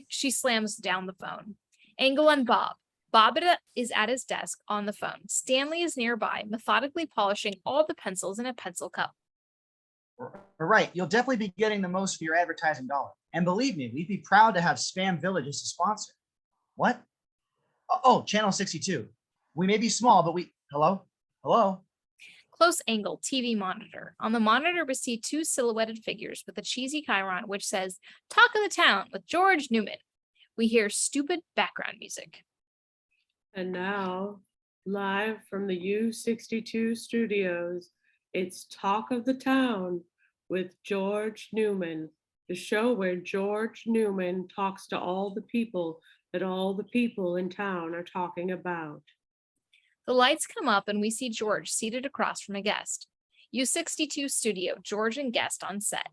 She slams down the phone. Angle and Bob. Bob is at his desk on the phone. Stanley is nearby, methodically polishing all the pencils in a pencil cup. Right, you'll definitely be getting the most for your advertising dollar. And believe me, we'd be proud to have Spam Village as a sponsor. What? Oh, Channel 62. We may be small, but we... Hello? Hello? Close angle TV monitor. On the monitor, we see two silhouetted figures with a cheesy chyron which says, Talk of the Town with George Newman. We hear stupid background music. And now, live from the U62 studios, it's Talk of the Town with George Newman, the show where George Newman talks to all the people that all the people in town are talking about. The lights come up and we see George seated across from a guest. U62 studio, George and guest on set.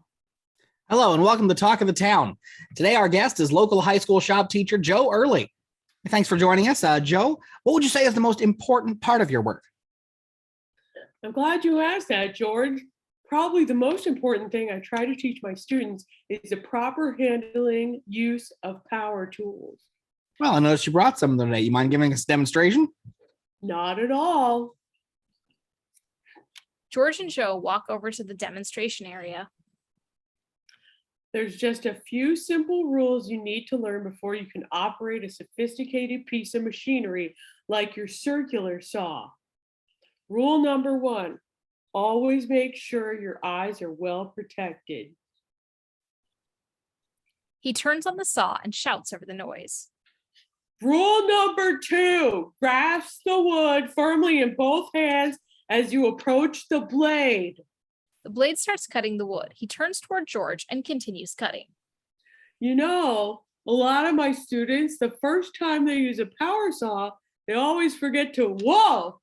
Hello and welcome to Talk of the Town. Today our guest is local high school shop teacher Joe Early. Thanks for joining us. Joe, what would you say is the most important part of your work? I'm glad you asked that, George. Probably the most important thing I try to teach my students is the proper handling use of power tools. Well, I noticed you brought some today. You mind giving us a demonstration? Not at all. George and Joe walk over to the demonstration area. There's just a few simple rules you need to learn before you can operate a sophisticated piece of machinery like your circular saw. Rule number 1, always make sure your eyes are well protected. He turns on the saw and shouts over the noise. Rule number 2, grasp the wood firmly in both hands as you approach the blade. The blade starts cutting the wood. He turns toward George and continues cutting. You know, a lot of my students, the first time they use a power saw, they always forget to, whoa!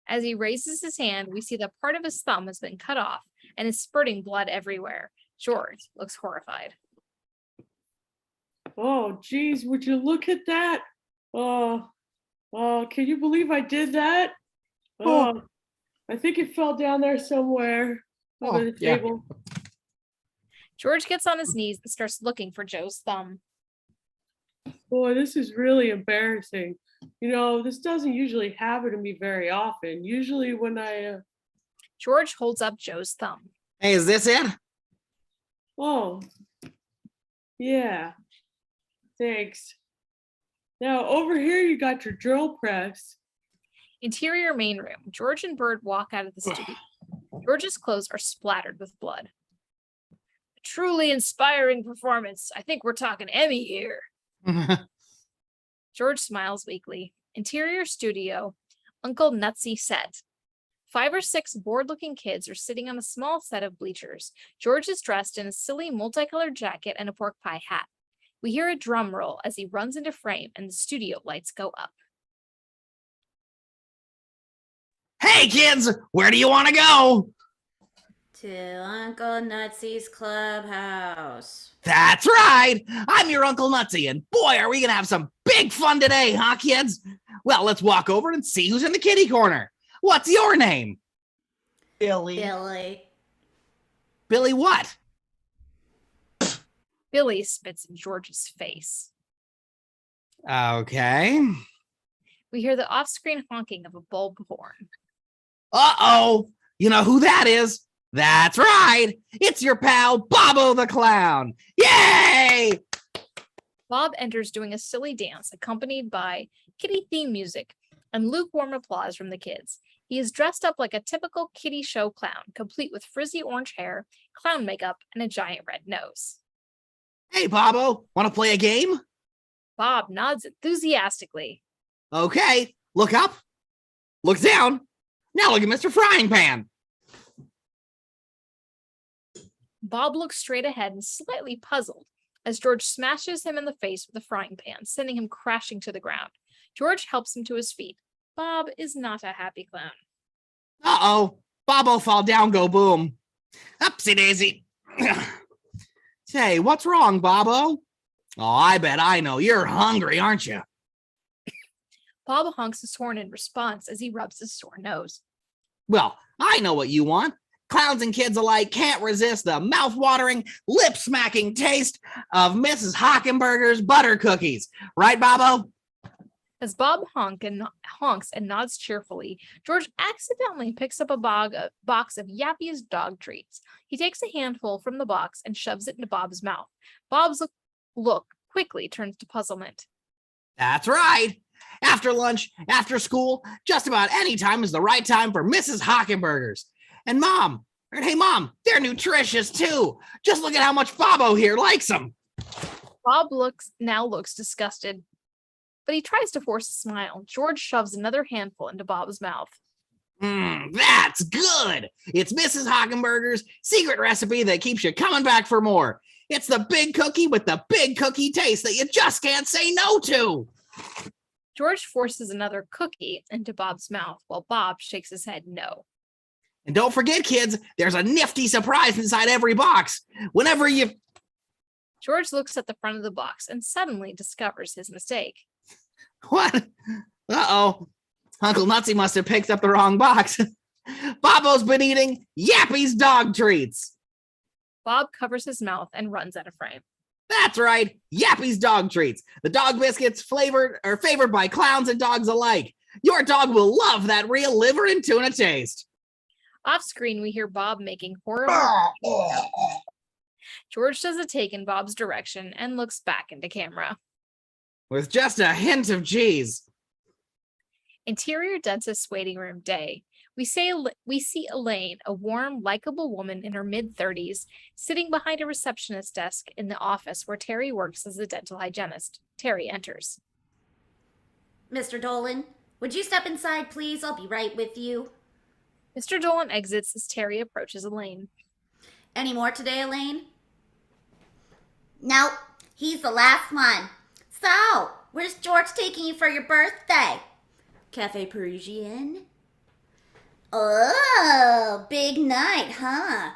As he raises his hand, we see that part of his thumb has been cut off and is spurting blood everywhere. George looks horrified. Oh, geez, would you look at that? Oh, can you believe I did that? Oh, I think it fell down there somewhere under the table. George gets on his knees and starts looking for Joe's thumb. Boy, this is really embarrassing. You know, this doesn't usually happen to me very often. Usually when I... George holds up Joe's thumb. Hey, is this it? Oh, yeah. Thanks. Now, over here you got your drill press. Interior main room. George and Bert walk out of the studio. George's clothes are splattered with blood. A truly inspiring performance. I think we're talking Emmy here. George smiles weakly. Interior studio. Uncle Nutsy set. 5 or 6 bored-looking kids are sitting on a small set of bleachers. George is dressed in a silly multicolored jacket and a pork pie hat. We hear a drum roll as he runs into frame and the studio lights go up. Hey kids, where do you want to go? To Uncle Nutsy's clubhouse. That's right. I'm your Uncle Nutsy, and boy, are we going to have some big fun today, huh, kids? Well, let's walk over and see who's in the kitty corner. What's your name? Billy. Billy what? Billy spits in George's face. Okay. We hear the off-screen honking of a bulb horn. Uh-oh. You know who that is? That's right. It's your pal, Bobo the Clown. Yay! Bob enters doing a silly dance accompanied by Kiddie theme music and lukewarm applause from the kids. He is dressed up like a typical kiddie show clown, complete with frizzy orange hair, clown makeup, and a giant red nose. Hey, Bobo, want to play a game? Bob nods enthusiastically. Okay, look up. looks down. Now look at Mr. Frying Pan. Bob looks straight ahead and slightly puzzled as George smashes him in the face with a frying pan, sending him crashing to the ground. George helps him to his feet. Bob is not a happy clown. Uh-oh. Bob'll fall down, go boom. Upsy daisy. Say, what's wrong, Bobo? Oh, I bet I know. You're hungry, aren't you? Bob honks his horn in response as he rubs his sore nose. Well, I know what you want. Clowns and kids alike can't resist the mouth-watering, lip-smacking taste of Mrs. Hockenberger's butter cookies. Right, Bobo? As Bob honks and nods cheerfully, George accidentally picks up a box of Yappy's dog treats. He takes a handful from the box and shoves it into Bob's mouth. Bob's look quickly turns to puzzlement. That's right. After lunch, after school, just about any time is the right time for Mrs. Hockenberger's. And hey, Mom, they're nutritious too. Just look at how much Bobo here likes them. Bob now looks disgusted, but he tries to force a smile. George shoves another handful into Bob's mouth. That's good. It's Mrs. Hockenberger's secret recipe that keeps you coming back for more. It's the big cookie with the big cookie taste that you just can't say no to. George forces another cookie into Bob's mouth while Bob shakes his head no. And don't forget, kids, there's a nifty surprise inside every box. George looks at the front of the box and suddenly discovers his mistake. What? Uh-oh. Uncle Nutsy must have picked up the wrong box. Bobo's been eating Yappy's dog treats. Bob covers his mouth and runs out of frame. That's right, Yappy's dog treats. The dog biscuits favored by clowns and dogs alike. Your dog will love that real liver and tuna taste. Off screen, we hear Bob making horrible. George does a take in Bob's direction and looks back into camera. With just a hint of cheese. Interior dentist's waiting room day. We see Elaine, a warm, likable woman in her mid-30s, sitting behind a receptionist desk in the office where Teri works as a dental hygienist. Teri enters. Mr. Dolan, would you step inside, please? I'll be right with you. Mr. Dolan exits as Teri approaches Elaine. Any more today, Elaine? Nope, he's the last one. So, where's George taking you for your birthday? Cafe Parisienne? Oh, big night, huh?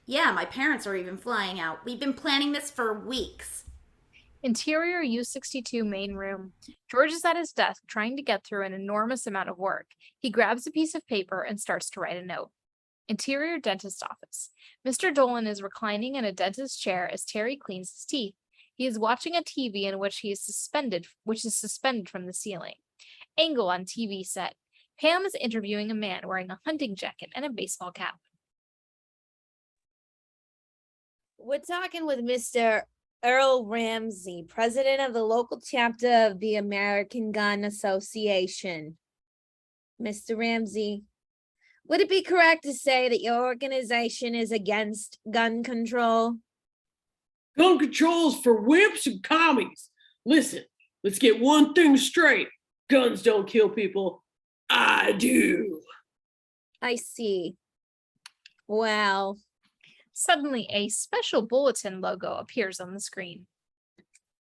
Yeah, my parents are even flying out. We've been planning this for weeks. Interior U62 main room. George is at his desk trying to get through an enormous amount of work. He grabs a piece of paper and starts to write a note. Interior dentist office. Mr. Dolan is reclining in a dentist's chair as Teri cleans his teeth. He is watching a TV in which is suspended from the ceiling. Angle on TV set. Pam is interviewing a man wearing a hunting jacket and a baseball cap. We're talking with Mr. Earl Ramsey, president of the local chapter of the American Gun Association. Mr. Ramsey, would it be correct to say that your organization is against gun control? Gun control's for wimps and commies. Listen, let's get one thing straight. Guns don't kill people. I do. I see. Well. Suddenly, a special bulletin logo appears on the screen.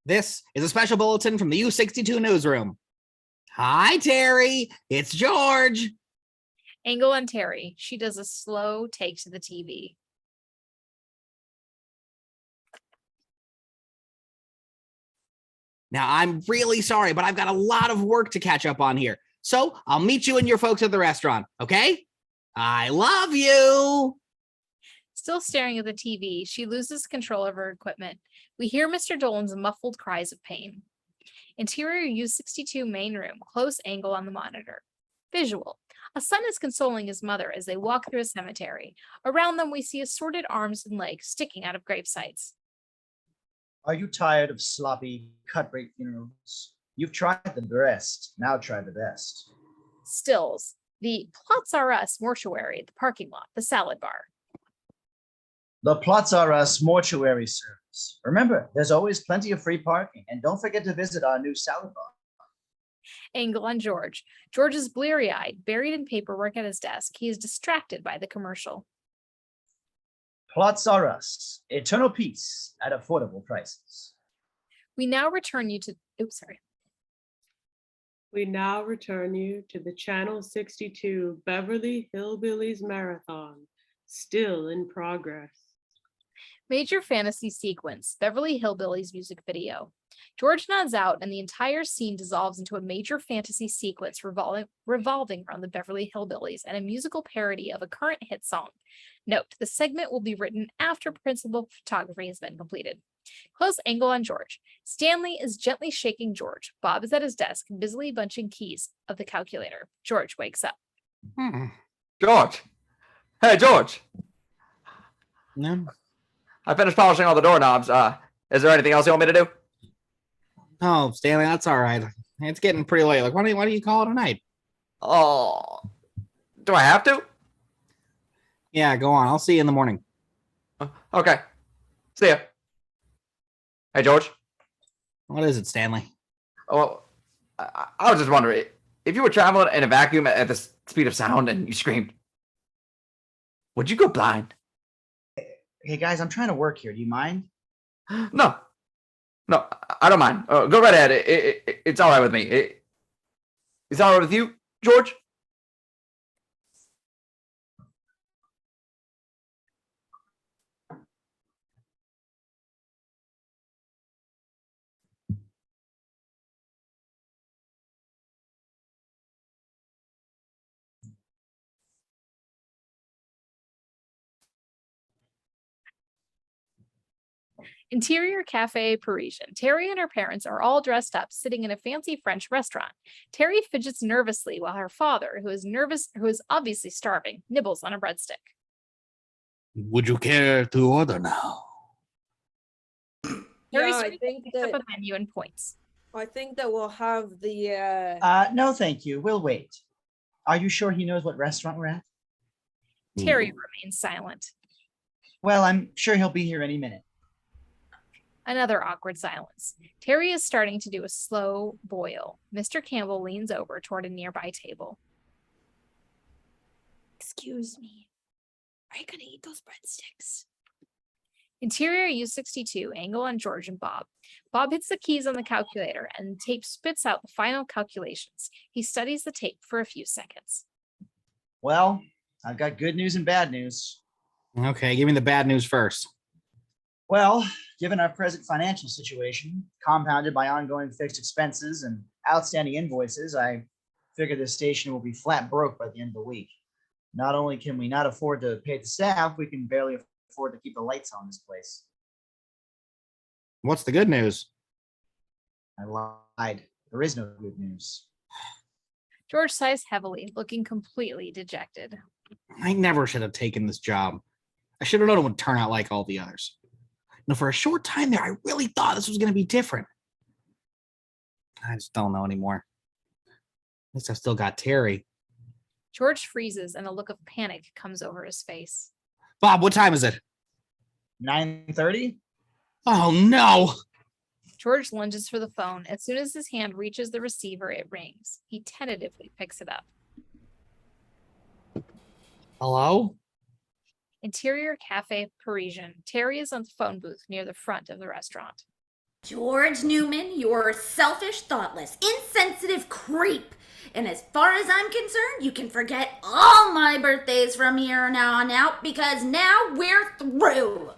This is a special bulletin from the U62 newsroom. Hi, Teri. It's George. Angle on Teri. She does a slow take to the TV. Now, I'm really sorry, but I've got a lot of work to catch up on here. So I'll meet you and your folks at the restaurant, okay? I love you. Still staring at the TV, she loses control of her equipment. We hear Mr. Dolan's muffled cries of pain. Interior U62 main room, close angle on the monitor. Visual. A son is consoling his mother as they walk through a cemetery. Around them, we see assorted arms and legs sticking out of grave sites. Are you tired of sloppy, cut-rate funerals? You've tried the best, now try the best. Stills. The Plots R Us mortuary, the parking lot, the salad bar. The Plots R Us mortuary service. Remember, there's always plenty of free parking, and don't forget to visit our new salad bar. Angle on George. George is bleary-eyed, buried in paperwork at his desk. He is distracted by the commercial. Plots are us. Eternal peace at affordable prices. We now return you to... Oops, sorry. We now return you to the Channel 62 Beverly Hillbillies Marathon, still in progress. Major fantasy sequence, Beverly Hillbillies music video. George nods out and the entire scene dissolves into a major fantasy sequence revolving around the Beverly Hillbillies and a musical parody of a current hit song. Note, the segment will be written after principal photography has been completed. Close angle on George. Stanley is gently shaking George. Bob is at his desk, busily bunching keys of the calculator. George wakes up. George. Hey, George. No. I finished polishing all the doorknobs. Is there anything else you want me to do? Oh, Stanley, that's all right. It's getting pretty late. Like, why don't you call it a night? Oh, do I have to? Yeah, go on. I'll see you in the morning. Okay. See ya. Hey, George. What is it, Stanley? Oh, I was just wondering, if you were traveling in a vacuum at the speed of sound and you screamed, would you go blind? Hey guys, I'm trying to work here. Do you mind? No, I don't mind. Go right ahead. It's all right with me. It's all right with you, George? Interior Cafe Parisian. Teri and her parents are all dressed up, sitting in a fancy French restaurant. Teri fidgets nervously while her father, who is obviously starving, nibbles on a breadstick. Would you care to order now? Teri's I think picks up that a menu and points. we'll have the No, thank you. We'll wait. Are you sure he knows what restaurant we're at? Teri remains silent. Well, I'm sure he'll be here any minute. Another awkward silence. Teri is starting to do a slow boil. Mr. Campbell leans over toward a nearby table. Excuse me. Are you gonna eat those breadsticks? Interior U62, angle on George and Bob. Bob hits the keys on the calculator and the tape spits out the final calculations. He studies the tape for a few seconds. Well, I've got good news and bad news. Okay, give me the bad news first. Well, given our present financial situation, compounded by ongoing fixed expenses and outstanding invoices, I figure this station will be flat broke by the end of the week. Not only can we not afford to pay the staff, we can barely afford to keep the lights on this place. What's the good news? I lied. There is no good news. George sighs heavily, looking completely dejected. I never should have taken this job. I should have known it would turn out like all the others. For a short time there, I really thought this was going to be different. I just don't know anymore. At least I've still got Teri. George freezes and a look of panic comes over his face. Bob, what time is it? 9:30? Oh, no. George lunges for the phone. As soon as his hand reaches the receiver, it rings. He tentatively picks it up. Hello? Interior Cafe Parisian. Teri is on the phone booth near the front of the restaurant. George Newman, you're a selfish, thoughtless, insensitive creep. And as far as I'm concerned, you can forget all my birthdays from here on out because now we're through.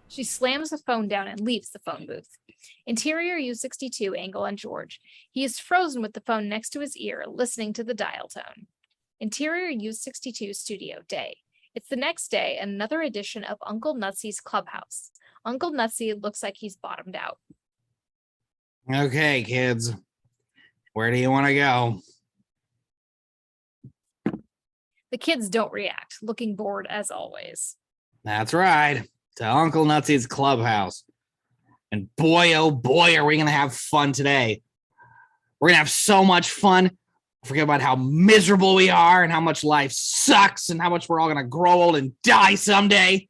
She slams the phone down and leaves the phone booth. Interior U62, angle on George. He is frozen with the phone next to his ear, listening to the dial tone. Interior U62 studio, day. It's the next day, and another edition of Uncle Nutsy's clubhouse. Uncle Nutsy looks like he's bottomed out. Okay, kids. Where do you want to go? The kids don't react, looking bored as always. That's right. To Uncle Nutsy's clubhouse. And boy, oh boy, are we going to have fun today. We're going to have so much fun. Forget about how miserable we are and how much life sucks and how much we're all going to grow old and die someday.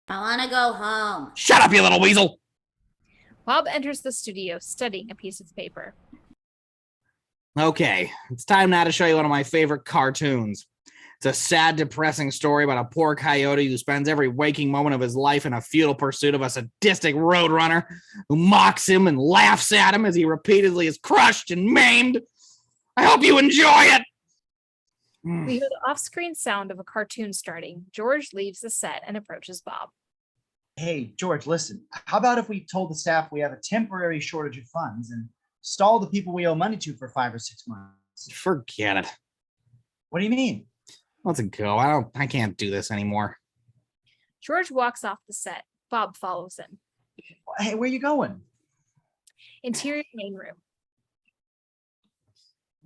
I want to go home. Shut up, you little weasel. Bob enters the studio, studying a piece of paper. Okay, it's time now to show you one of my favorite cartoons. It's a sad, depressing story about a poor coyote who spends every waking moment of his life in a futile pursuit of a sadistic roadrunner who mocks him and laughs at him as he repeatedly is crushed and maimed. I hope you enjoy it. We hear the off-screen sound of a cartoon starting. George leaves the set and approaches Bob. Hey, George, listen. How about if we told the staff we have a temporary shortage of funds and stall the people we owe money to for 5 or 6 months? Forget it. What do you mean? Let's go. I can't do this anymore. George walks off the set. Bob follows him. Hey, where you going? Interior main room.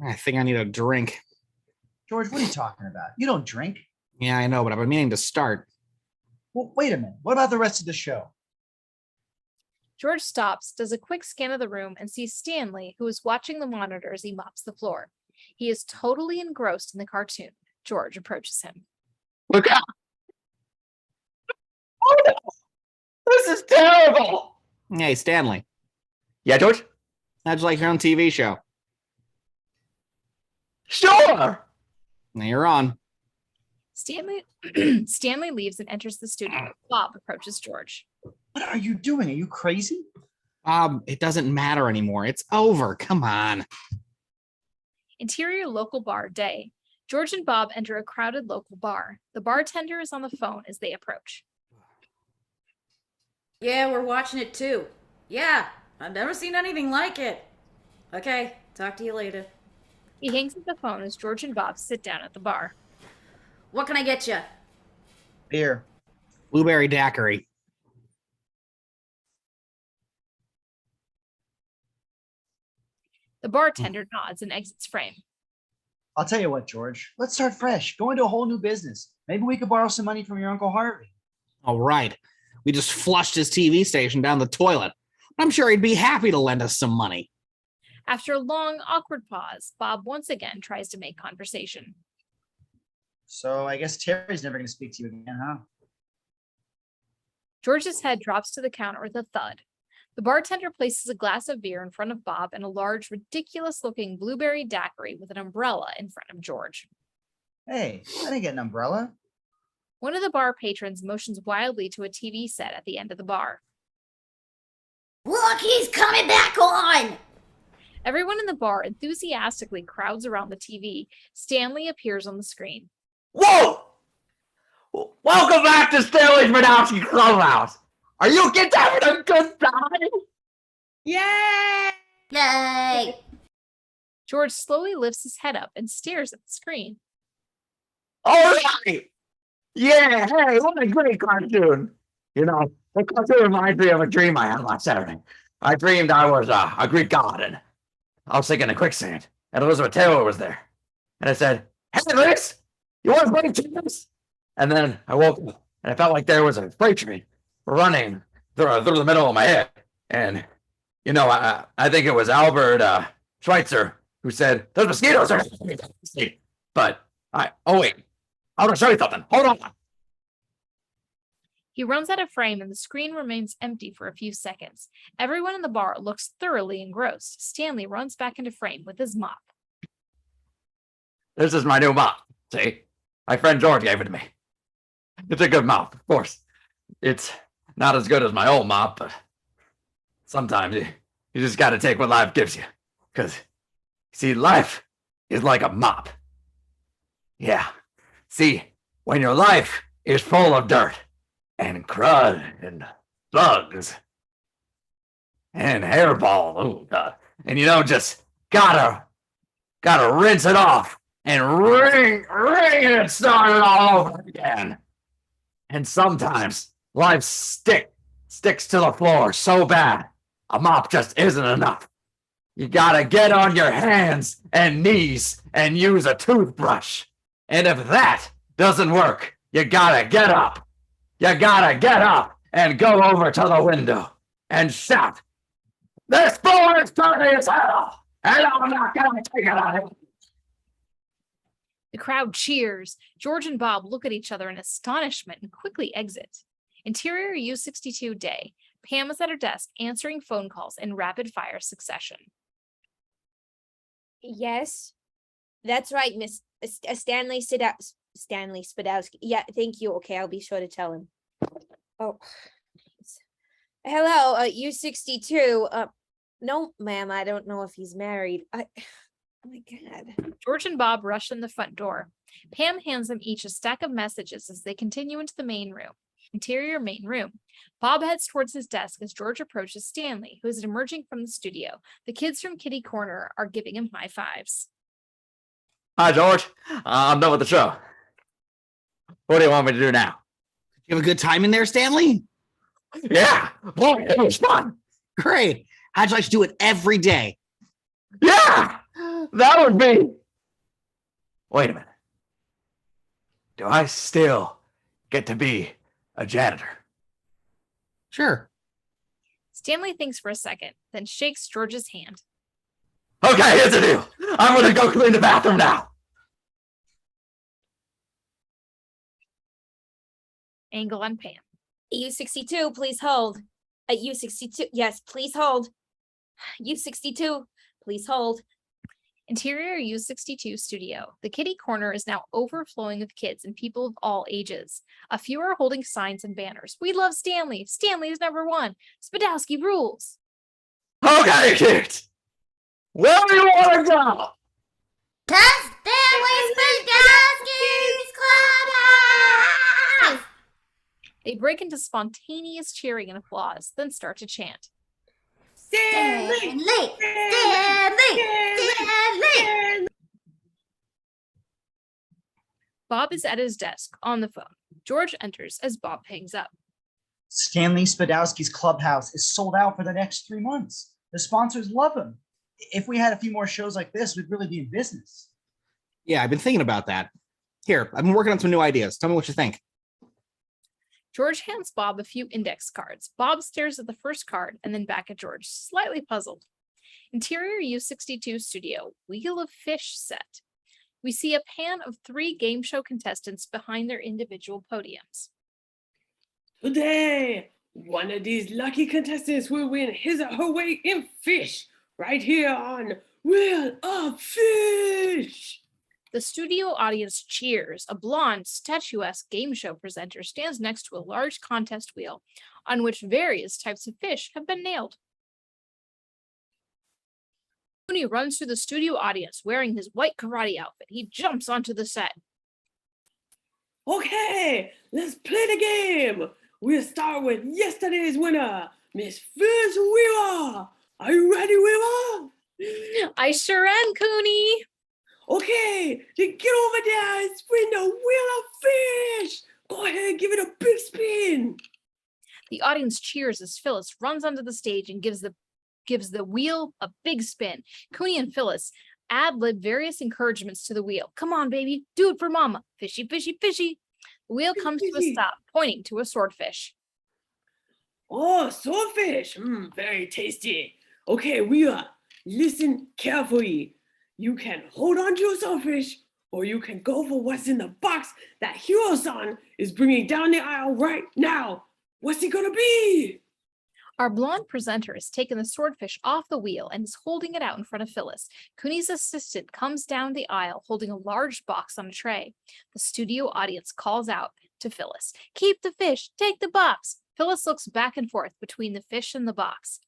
I think I need a drink. George, what are you talking about? You don't drink. Yeah, I know, but I've been meaning to start. Well, wait a minute. What about the rest of the show? George stops, does a quick scan of the room, and sees Stanley, who is watching the monitor as he mops the floor. He is totally engrossed in the cartoon. George approaches him. Look out! Oh no! This is terrible! Hey, Stanley, Yeah, George? how'd you like your own TV show? Sure! Now you're on. Stanley leaves and enters the studio. Bob approaches George. What are you doing? Are you crazy? It doesn't matter anymore. It's over. Come on. Interior local bar day. George and Bob enter a crowded local bar. The bartender is on the phone as they approach. Yeah, we're watching it too. Yeah, I've never seen anything like it. Okay, talk to you later. He hangs up the phone as George and Bob sit down at the bar. What can I get you? Beer. Blueberry daiquiri. The bartender nods and exits frame. I'll tell you what, George. Let's start fresh. Go into a whole new business. Maybe we could borrow some money from your Uncle Harvey. All right. We just flushed his TV station down the toilet. I'm sure he'd be happy to lend us some money. After a long, awkward pause, Bob once again tries to make conversation. So I guess Teri's never going to speak to you again, huh? George's head drops to the counter with a thud. The bartender places a glass of beer in front of Bob and a large, ridiculous-looking blueberry daiquiri with an umbrella in front of George. Hey, I didn't get an umbrella. One of the bar patrons motions wildly to a TV set at the end of the bar. Look, he's coming back on! Everyone in the bar enthusiastically crowds around the TV. Stanley appears on the screen. Whoa! Welcome back to Stanley's Radowski Clubhouse. Are you kids having a good time? Yay! Yay! George slowly lifts his head up and stares at the screen. All right! Yeah, hey, what a great cartoon. You know, the cartoon reminds me of a dream I had last Saturday. I dreamed I was a Greek god, and I was sinking in quicksand, and Elizabeth Taylor was there. And I said, hey, Liz, you want to play tennis? And then I woke up, and I felt like there was a freight train running through the middle of my head. And, you know, I think it was Albert Schweitzer who said, those mosquitoes are... But oh, wait. I want to show you something. Hold on. He runs out of frame and the screen remains empty for a few seconds. Everyone in the bar looks thoroughly engrossed. Stanley runs back into frame with his mop. This is my new mop. See? My friend George gave it to me. It's a good mop, of course. It's not as good as my old mop, but sometimes you just got to take what life gives you. Because, see, life is like a mop. Yeah. See, when your life is full of dirt and crud and bugs and hairball, oh God, and you know, just gotta rinse it off and wring it and start it all over again. And sometimes life sticks to the floor so bad, a mop just isn't enough. You gotta get on your hands and knees and use a toothbrush. And if that doesn't work, you gotta get up. You gotta get up and go over to the window and shout, this floor is dirty as hell, and I'm not gonna take it out of here. The crowd cheers. George and Bob look at each other in astonishment and quickly exit. Interior U62 day. Pam is at her desk answering phone calls in rapid fire succession. Yes, that's right, Miss Stanley Spadowski. Yeah, thank you. Okay, I'll be sure to tell him. Oh, hello, U62. No, ma'am, I don't know if he's married. Oh my God. George and Bob rush in the front door. Pam hands them each a stack of messages as they continue into the main room. Interior main room. Bob heads towards his desk as George approaches Stanley, who is emerging from the studio. The kids from Kiddie Korner are giving him high fives. Hi, George. I'm done with the show. What do you want me to do now? You have a good time in there, Stanley? Yeah, boy, it was fun. Great. How'd you like to do it every day? Yeah, that would be. Wait a minute. Do I still get to be a janitor? Sure. Stanley thinks for a second, then shakes George's hand. Okay, here's the deal. I'm gonna go clean the bathroom now. Angle on Pam. U62, please hold. At U62, yes, please hold. U62, please hold. Interior U62 studio. The Kiddie Korner is now overflowing with kids and people of all ages. A few are holding signs and banners. We love Stanley. Stanley is #1. Spadowski rules. Okay, kids. Where do you want to go? To Stanley Spadowski's Clubhouse! They break into spontaneous cheering and applause, then start to chant. Stanley! Stanley! Stanley! Bob is at his desk on the phone. George enters as Bob hangs up. Stanley Spadowski's Clubhouse is sold out for the next 3 months. The sponsors love him. If we had a few more shows like this, we'd really be in business. Yeah, I've been thinking about that. Here, I've been working on some new ideas. Tell me what you think. George hands Bob a few index cards. Bob stares at the first card and then back at George, slightly puzzled. Interior U62 studio, Wheel of Fish set. We see a pan of 3 game show contestants behind their individual podiums. Today, one of these lucky contestants will win his or her way in fish right here on Wheel of Fish. The studio audience cheers. A blonde, statuesque game show presenter stands next to a large contest wheel on which various types of fish have been nailed. Kuni runs through the studio audience wearing his white karate outfit. He jumps onto the set. Okay, let's play the game. We'll start with yesterday's winner, Miss Phyllis Weaver. Are you ready, Weaver? I sure am, Kuni. Okay, then get over there and spin the Wheel of Fish. Go ahead, give it a big spin. The audience cheers as Phyllis runs onto the stage and gives the wheel a big spin. Kuni and Phyllis ad-lib various encouragements to the wheel. Come on, baby, do it for mama. Fishy, fishy, fishy. The wheel comes to a stop, pointing to a swordfish. Oh, swordfish. Very tasty. Okay, Weaver, listen carefully. You can hold on to your swordfish, or you can go for what's in the box that Hiro-san is bringing down the aisle right now. What's it gonna be? Our blonde presenter has taken the swordfish off the wheel and is holding it out in front of Phyllis. Kuni's assistant comes down the aisle holding a large box on a tray. The studio audience calls out to Phyllis, "Keep the fish, take the box." Phyllis looks back and forth between the fish and the box.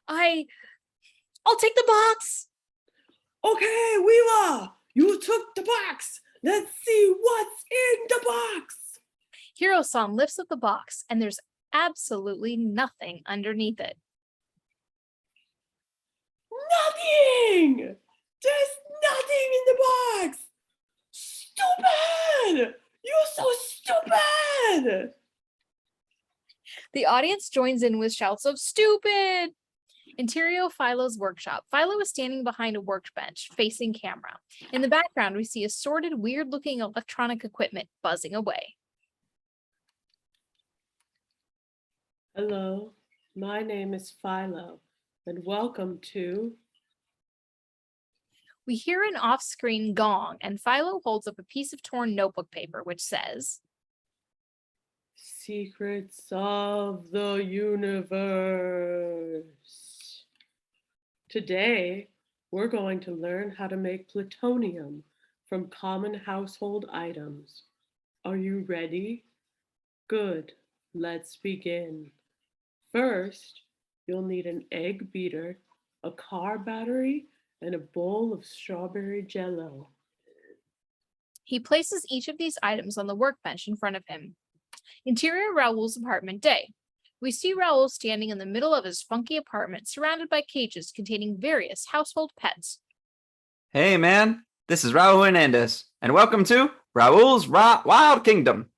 I'll take the box. Okay, Weaver, you took the box. Let's see what's in the box. Hiro-san lifts up the box and there's absolutely nothing underneath it. Nothing! There's nothing in the box! Stupid! You're so stupid! The audience joins in with shouts of "Stupid!" Interior Philo's workshop. Philo is standing behind a workbench, facing camera. In the background, we see assorted, weird-looking electronic equipment buzzing away. Hello, my name is Philo, and welcome to... We hear an off-screen gong, and Philo holds up a piece of torn notebook paper, which says, Secrets of the universe. Today, we're going to learn how to make plutonium from common household items. Are you ready? Good. Let's begin. First, you'll need an egg beater, a car battery, and a bowl of strawberry jello. He places each of these items on the workbench in front of him. Interior Raoul's apartment day. We see Raoul standing in the middle of his funky apartment, surrounded by cages containing various household pets. Hey, man, this is Raul Hernandez, and welcome to Raul's Wild Kingdom.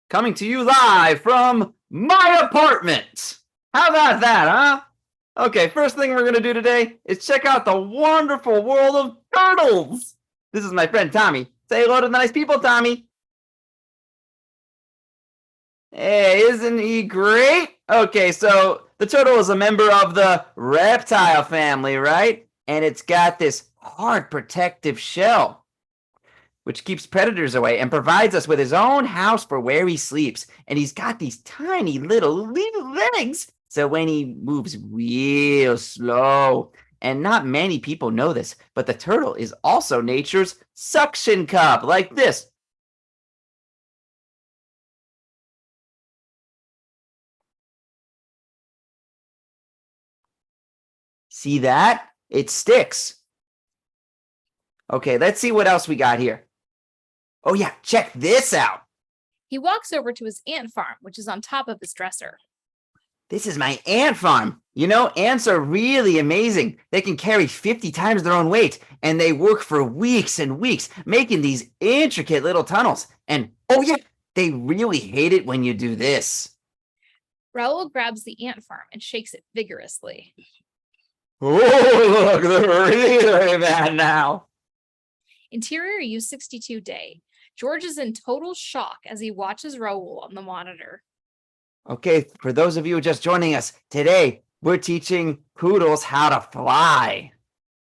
Coming to you live from my apartment. How about that, huh? Okay, first thing we're going to do today is check out the wonderful world of turtles. This is my friend Tommy. Say hello to the nice people, Tommy. Hey, isn't he great? Okay, so the turtle is a member of the reptile family, right? And it's got this hard protective shell, which keeps predators away and provides us with his own house for where he sleeps. And he's got these tiny little legs. So when he moves real slow, and not many people know this, but the turtle is also nature's suction cup, like this. See that? It sticks. Okay, let's see what else we got here. Oh yeah, check this out. He walks over to his ant farm, which is on top of his dresser. This is my ant farm. You know, ants are really amazing. They can carry 50 times their own weight, and they work for weeks and weeks, making these intricate little tunnels. And oh yeah, they really hate it when you do this. Raoul grabs the ant farm and shakes it vigorously. Oh, look, they're really mad now. Interior U62 day. George is in total shock as he watches Raoul on the monitor. Okay, for those of you just joining us, today we're teaching poodles how to fly.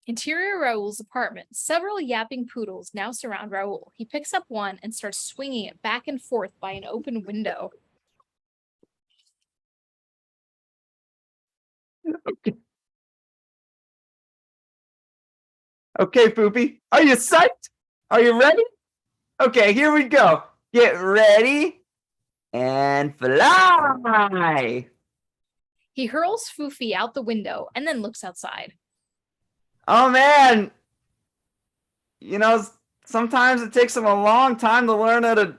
Interior Raoul's apartment. Several yapping poodles now surround Raoul. He picks up one and starts swinging it back and forth by an open window. Okay, Poopy, are you psyched? Are you ready? Okay, here we go. Get ready and fly. He hurls Foofy out the window and then looks outside. Oh man, you know, sometimes it takes them a long time to learn how to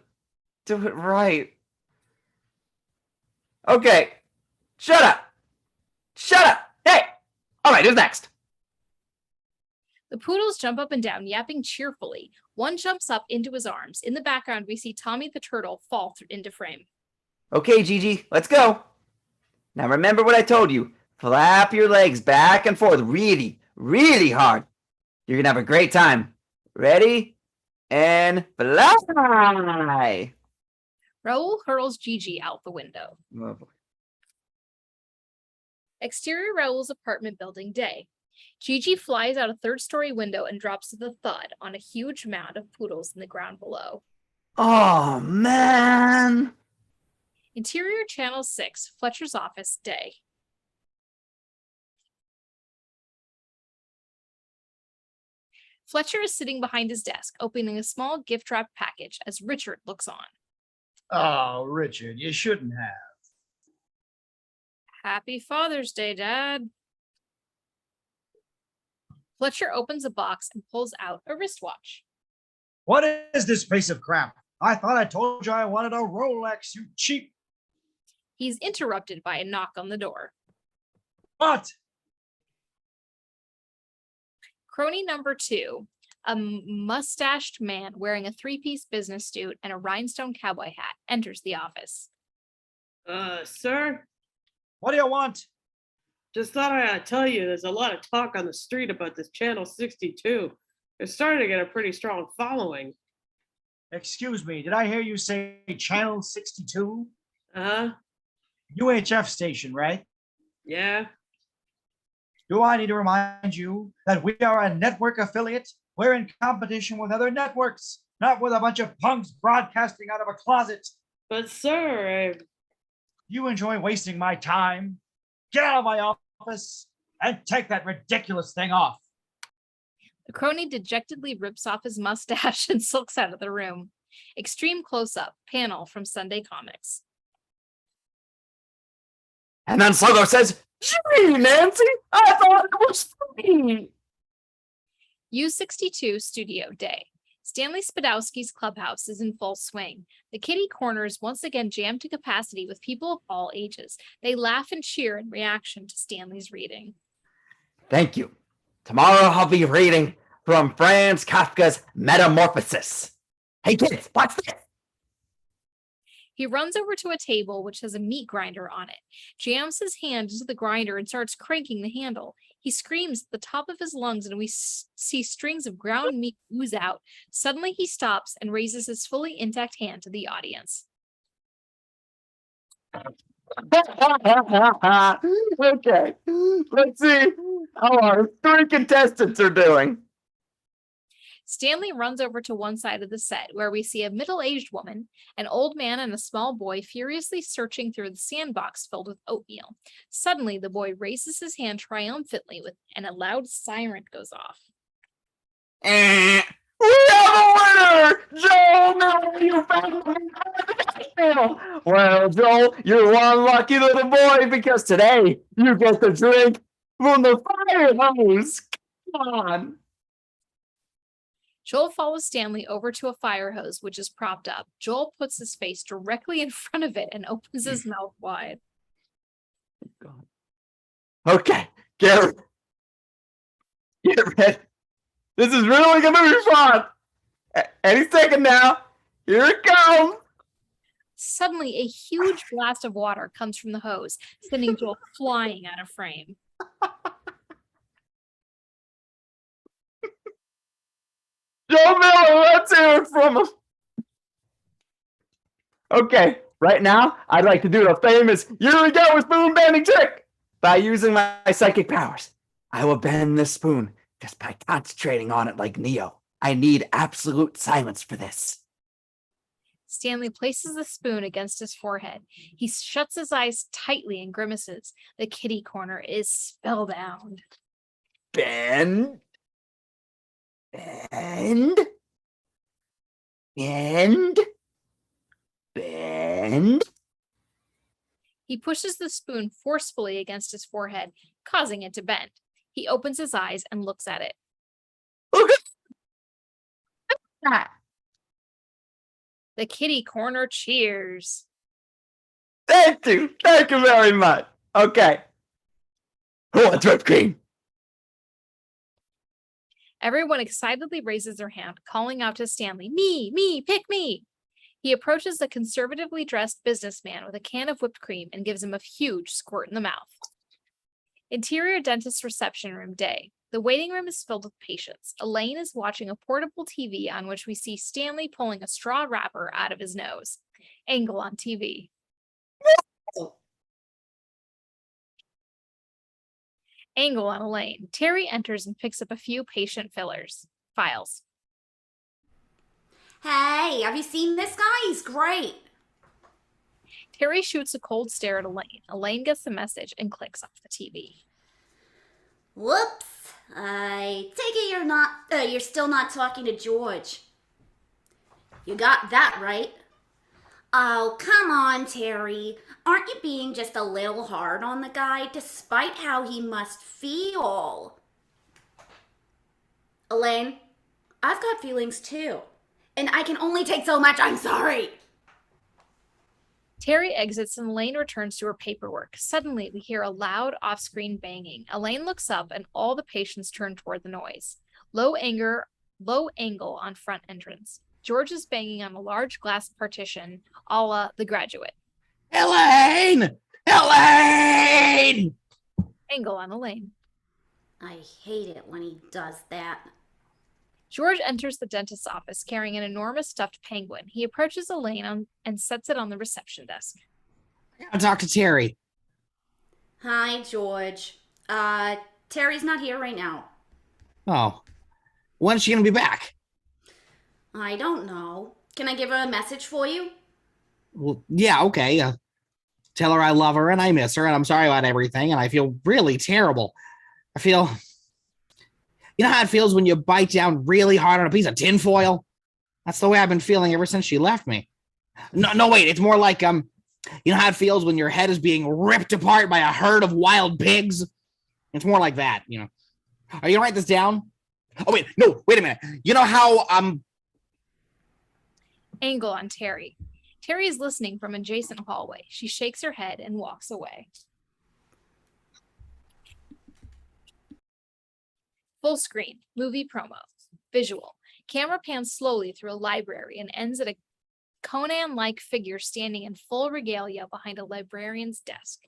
do it right. Okay, shut up. Shut up. Hey, all right, who's next? The poodles jump up and down, yapping cheerfully. One jumps up into his arms. In the background, we see Tommy the turtle fall into frame. Okay, Gigi, let's go. Now remember what I told you. Flap your legs back and forth really, really hard. You're gonna have a great time. Ready? And fly. Raoul hurls Gigi out the window. Oh, boy. Exterior Raoul's apartment building day. Gigi flies out a third-story window and drops with a thud on a huge mound of poodles in the ground below. Oh, man. Interior Channel 6, Fletcher's office, day. Fletcher is sitting behind his desk, opening a small gift-wrapped package as Richard looks on. Oh, Richard, you shouldn't have. Happy Father's Day, Dad. Fletcher opens a box and pulls out a wristwatch. What is this piece of crap? I thought I told you I wanted a Rolex, you cheap. He's interrupted by a knock on the door. What? Cronie number 2, a mustached man wearing a three-piece business suit and a rhinestone cowboy hat, enters the office. Sir? What do you want? Just thought I'd tell you there's a lot of talk on the street about this Channel 62. They're starting to get a pretty strong following. Excuse me, did I hear you say Channel 62? Uh-huh. UHF station, right? Yeah. Do I need to remind you that we are a network affiliate? We're in competition with other networks, not with a bunch of punks broadcasting out of a closet. But sir, You enjoy wasting my time? Get out of my office and take that ridiculous thing off. The Cronie dejectedly rips off his mustache and sulks out of the room. Extreme close-up panel from Sunday Comics. And then Sluggo says, "Gee, Nancy, I thought it was free." U62 Studio Day. Stanley Spadowski's clubhouse is in full swing. The Kiddie corner is once again jammed to capacity with people of all ages. They laugh and cheer in reaction to Stanley's reading. Thank you. Tomorrow I'll be reading from Franz Kafka's Metamorphosis. Hey kids, watch this. He runs over to a table which has a meat grinder on it, jams his hand into the grinder and starts cranking the handle. He screams at the top of his lungs and we see strings of ground meat ooze out. Suddenly he stops and raises his fully intact hand to the audience. Okay, let's see how our 3 contestants are doing. Stanley runs over to one side of the set where we see a middle-aged woman, an old man, and a small boy furiously searching through the sandbox filled with oatmeal. Suddenly, the boy raises his hand triumphantly and a loud siren goes off. We have a winner! Joel Miller, you found the Well, Joel, you're one lucky little boy because today you get to drink from the fire hose. Come on. Joel follows Stanley over to a fire hose, which is propped up. Joel puts his face directly in front of it and opens his mouth wide. Okay, get ready. This is really going to be fun. Any second now. Here it comes. Suddenly, a huge blast of water comes from the hose, sending Joel flying out of frame. Joe Miller, let's hear it from him. Okay, right now, I'd like to do the famous "here we go" spoon bending trick. By using my psychic powers, I will bend this spoon just by concentrating on it like Neo. I need absolute silence for this. Stanley places the spoon against his forehead. He shuts his eyes tightly and grimaces. The Kiddie corner is spellbound. Bend. Bend. Bend. Bend. He pushes the spoon forcefully against his forehead, causing it to bend. He opens his eyes and looks at it. Look at that. The Kiddie corner cheers. Thank you. Thank you very much. Okay. Who wants whipped cream? Everyone excitedly raises their hand, calling out to Stanley, me, pick me. He approaches the conservatively dressed businessman with a can of whipped cream and gives him a huge squirt in the mouth. Interior dentist reception room day. The waiting room is filled with patients. Elaine is watching a portable TV on which we see Stanley pulling a straw wrapper out of his nose. Angle on TV. Angle on Elaine. Teri enters and picks up a few patient files. Hey, have you seen this guy? He's great. Teri shoots a cold stare at Elaine. Elaine gets the message and clicks off the TV. Whoops. I take it you're still not talking to George. You got that right. Oh, come on, Teri. Aren't you being just a little hard on the guy, despite how he must feel? Elaine, I've got feelings too. And I can only take so much. I'm sorry. Teri exits and Elaine returns to her paperwork. Suddenly, we hear a loud off-screen banging. Elaine looks up and all the patients turn toward the noise. Low angle on front entrance. George is banging on a large glass partition, a la The Graduate. Elaine! Elaine! Angle on Elaine. I hate it when he does that. George enters the dentist's office carrying an enormous stuffed penguin. He approaches Elaine and sets it on the reception desk. I gotta talk to Teri. Hi, George. Teri's not here right now. Oh. When's she gonna be back? I don't know. Can I give her a message for you? Well, yeah, okay. Tell her I love her and I miss her and I'm sorry about everything and I feel really terrible. I feel, you know how it feels when you bite down really hard on a piece of tinfoil? That's the way I've been feeling ever since she left me. No, wait, it's more like, you know how it feels when your head is being ripped apart by a herd of wild pigs? It's more like that, you know. Are you gonna write this down? Oh, wait a minute. You know how, Angle on Teri. Teri is listening from adjacent hallway. She shakes her head and walks away. Full screen, movie promo, visual. Camera pans slowly through a library and ends at a Conan-like figure standing in full regalia behind a librarian's desk.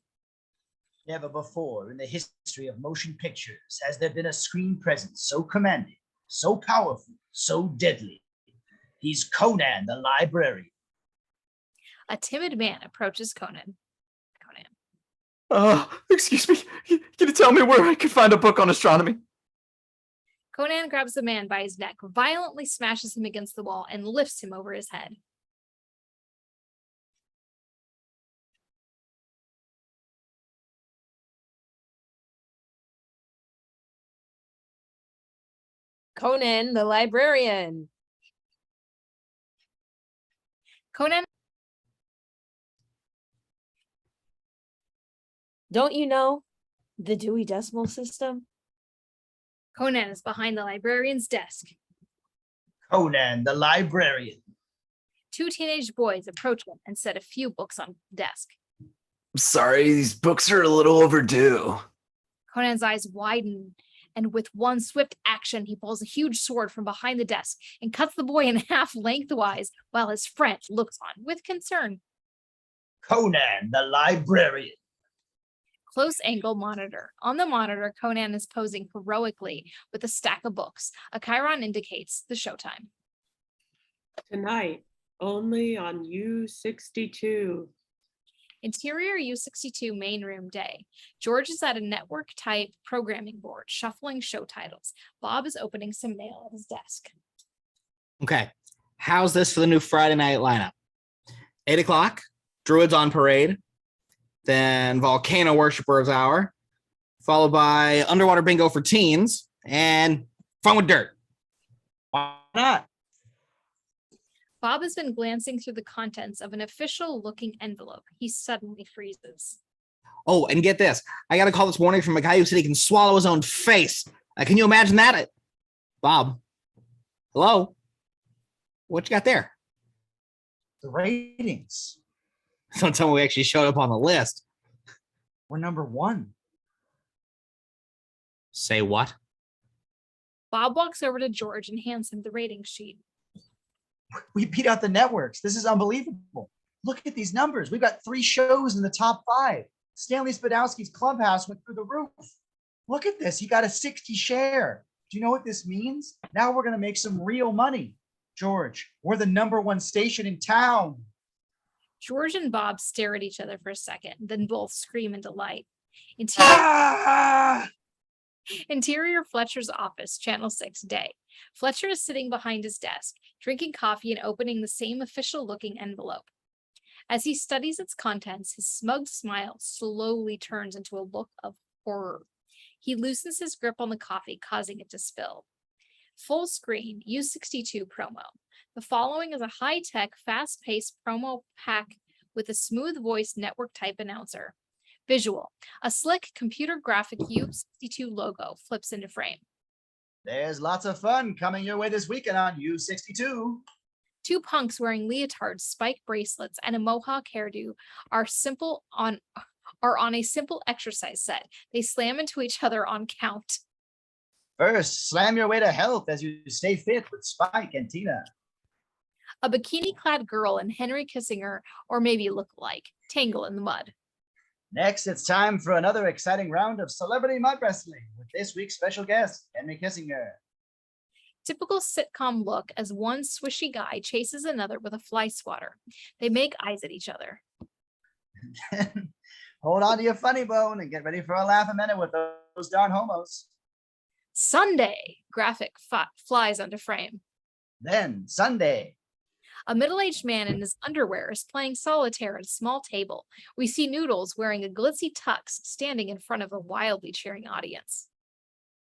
Never before in the history of motion pictures has there been a screen presence so commanding, so powerful, so deadly. He's Conan the librarian. A timid man approaches Conan. Excuse me. Can you tell me where I could find a book on astronomy? Conan grabs the man by his neck, violently smashes him against the wall, and lifts him over his head. Conan the librarian. Conan, Don't you know the Dewey Decimal System? Conan is behind the librarian's desk. Conan the librarian. Two teenage boys approach him and set a few books on the desk. I'm sorry, these books are a little overdue. Conan's eyes widen, and with one swift action, he pulls a huge sword from behind the desk and cuts the boy in half lengthwise while his friend looks on with concern. Conan the librarian. Close angle monitor. On the monitor, Conan is posing heroically with a stack of books. A chyron indicates the showtime. Tonight, only on U62. Interior U62 main room day. George is at a network type programming board, shuffling show titles. Bob is opening some mail at his desk. Okay, how's this for the new Friday night lineup? 8 o'clock, Druids on Parade, then Volcano Worshippers Hour, followed by Underwater Bingo for teens, and Fun with Dirt. Why not? Bob has been glancing through the contents of an official-looking envelope. He suddenly freezes. Oh, and get this. I got a call this morning from a guy who said he can swallow his own face. Can you imagine that? Bob, hello? What you got there? The ratings. Don't tell me we actually showed up on the list. We're number one. Say what? Bob walks over to George and hands him the rating sheet. We beat out the networks. This is unbelievable. Look at these numbers. We've got 3 shows in the top 5. Stanley Spadowski's Clubhouse went through the roof. Look at this. He got a 60 share. Do you know what this means? Now we're going to make some real money. George, we're the number 1 station in town. George and Bob stare at each other for a second, then both scream in delight. Interior Fletcher's office, Channel 6 day. Fletcher is sitting behind his desk, drinking coffee and opening the same official-looking envelope. As he studies its contents, his smug smile slowly turns into a look of horror. He loosens his grip on the coffee, causing it to spill. Full screen, U62 promo. The following is a high-tech, fast-paced promo pack with a smooth-voiced network-type announcer. Visual, a slick computer graphic U62 logo flips into frame. There's lots of fun coming your way this weekend on U62. Two punks wearing leotards, spike bracelets, and a mohawk hairdo are on a simple exercise set. They slam into each other on count. First, slam your way to health as you stay fit with Spike and Tina. A bikini-clad girl and Henry Kissinger, or maybe look-alike, tangle in the mud. Next, it's time for another exciting round of celebrity mud wrestling with this week's special guest, Henry Kissinger. Typical sitcom look as one swishy guy chases another with a fly swatter. They make eyes at each other. Hold on to your funny bone and get ready for a laugh a minute with those darn homos. Sunday, graphic flies onto frame. Then, Sunday. A middle-aged man in his underwear is playing solitaire at a small table. We see Noodles wearing a glitzy tux standing in front of a wildly cheering audience.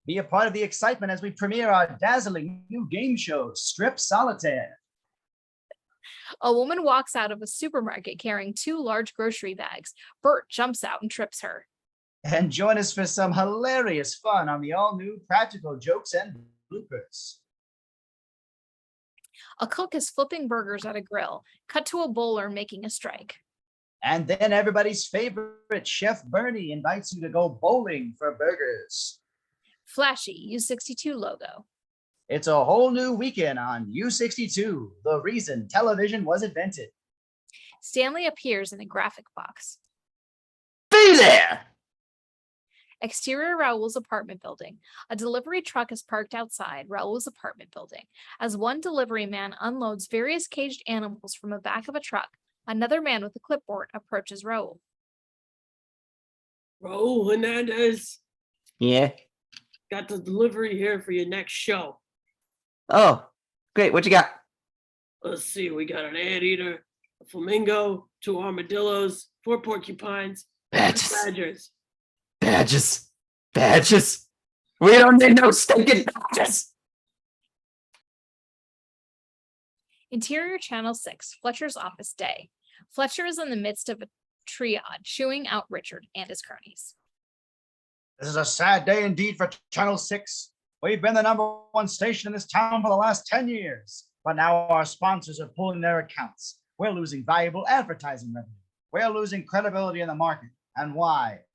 Be a part of the excitement as we premiere our dazzling new game show, Strip Solitaire. A woman walks out of a supermarket carrying 2 large grocery bags. Bert jumps out and trips her. And join us for some hilarious fun on the all-new practical jokes and bloopers. A cook is flipping burgers at a grill. Cut to a bowler making a strike. And then everybody's favorite Chef Bernie invites you to go bowling for burgers. Flashy U62 logo. It's a whole new weekend on U62, the reason television was invented. Stanley appears in a graphic box. Be there! Exterior Raoul's apartment building. A delivery truck is parked outside Raoul's apartment building. As one delivery man unloads various caged animals from the back of a truck, another man with a clipboard approaches Raoul. Raul Hernandez, Yeah. got the delivery here for your next show. Oh, great. What you got? Let's see, we got an anteater, a flamingo, 2 armadillos, 4 porcupines, 6 Badges. badgers. Badges. Badges. We don't need no stinking badges. Interior Channel 6, Fletcher's office day. Fletcher is in the midst of a triad, chewing out Richard and his cronies. This is a sad day indeed for Channel 6. We've been the #1 station in this town for the last 10 years, but now our sponsors are pulling their accounts. We're losing valuable advertising revenue. We're losing credibility in the market. And why?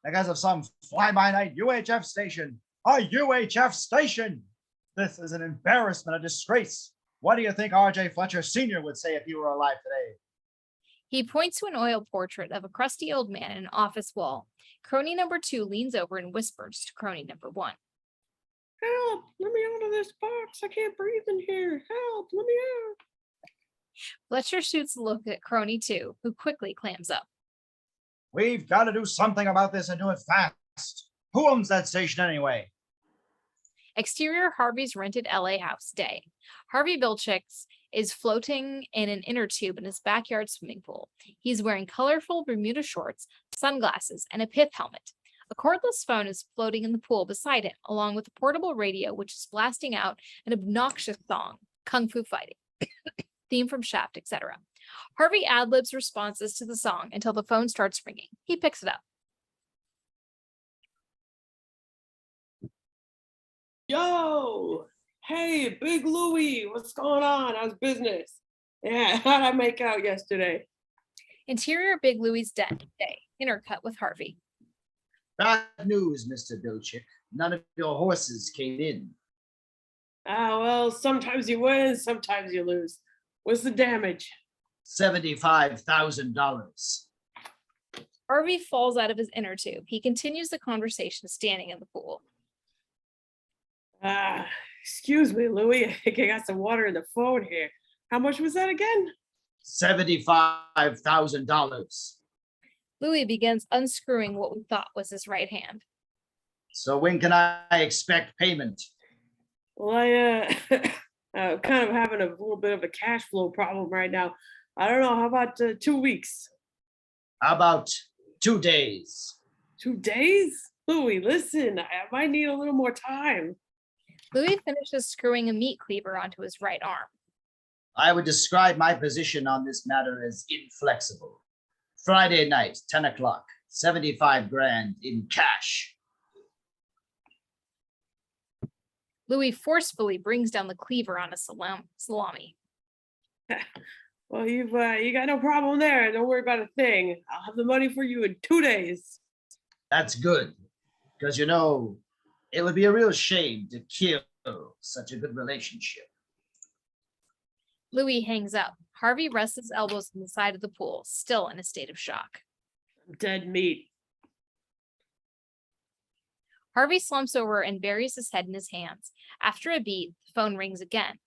Because of some fly-by-night UHF station. A UHF station! This is an embarrassment, a disgrace. What do you think R.J. Fletcher Sr. would say if he were alive today? He points to an oil portrait of a crusty old man in an office wall. Cronie number 2 leans over and whispers to Cronie number 1. Help, let me out of this box. I can't breathe in here. Help, let me out. Fletcher shoots a look at Cronie 2, who quickly clams up. We've got to do something about this and do it fast. Who owns that station anyway? Exterior Harvey's rented LA house day. Harvey Bilchicks is floating in an inner tube in his backyard swimming pool. He's wearing colorful Bermuda shorts, sunglasses, and a pith helmet. A cordless phone is floating in the pool beside him, along with a portable radio which is blasting out an obnoxious song, Kung Fu Fighting, theme from Shaft, etc. Harvey ad-libs responses to the song until the phone starts ringing. He picks it up. Yo, hey, Big Louie, what's going on? How's business? Yeah, how'd I make out yesterday? Interior Big Louie's day, intercut with Harvey. Bad news, Mr. Bilchick. None of your horses came in. Ah, well, sometimes you win, sometimes you lose. What's the damage? $75,000. Harvey falls out of his inner tube. He continues the conversation standing in the pool. Excuse me, Louie. I think I got some water in the phone here. How much was that again? $75,000. Louie begins unscrewing what we thought was his right hand. So when can I expect payment? Well, I kind of having a little bit of a cash flow problem right now. I don't know. How about 2 weeks? How about 2 days? 2 days? Louie, listen, I might need a little more time. Louie finishes screwing a meat cleaver onto his right arm. I would describe my position on this matter as inflexible. Friday night, 10 o'clock, 75 grand in cash. Louie forcefully brings down the cleaver on a salami. Well, you got no problem there. Don't worry about a thing. I'll have the money for you in 2 days. That's good, because you know, it would be a real shame to kill such a good relationship. Louie hangs up. Harvey rests his elbows on the side of the pool, still in a state of shock. Dead meat. Harvey slumps over and buries his head in his hands. After a beat, the phone rings again.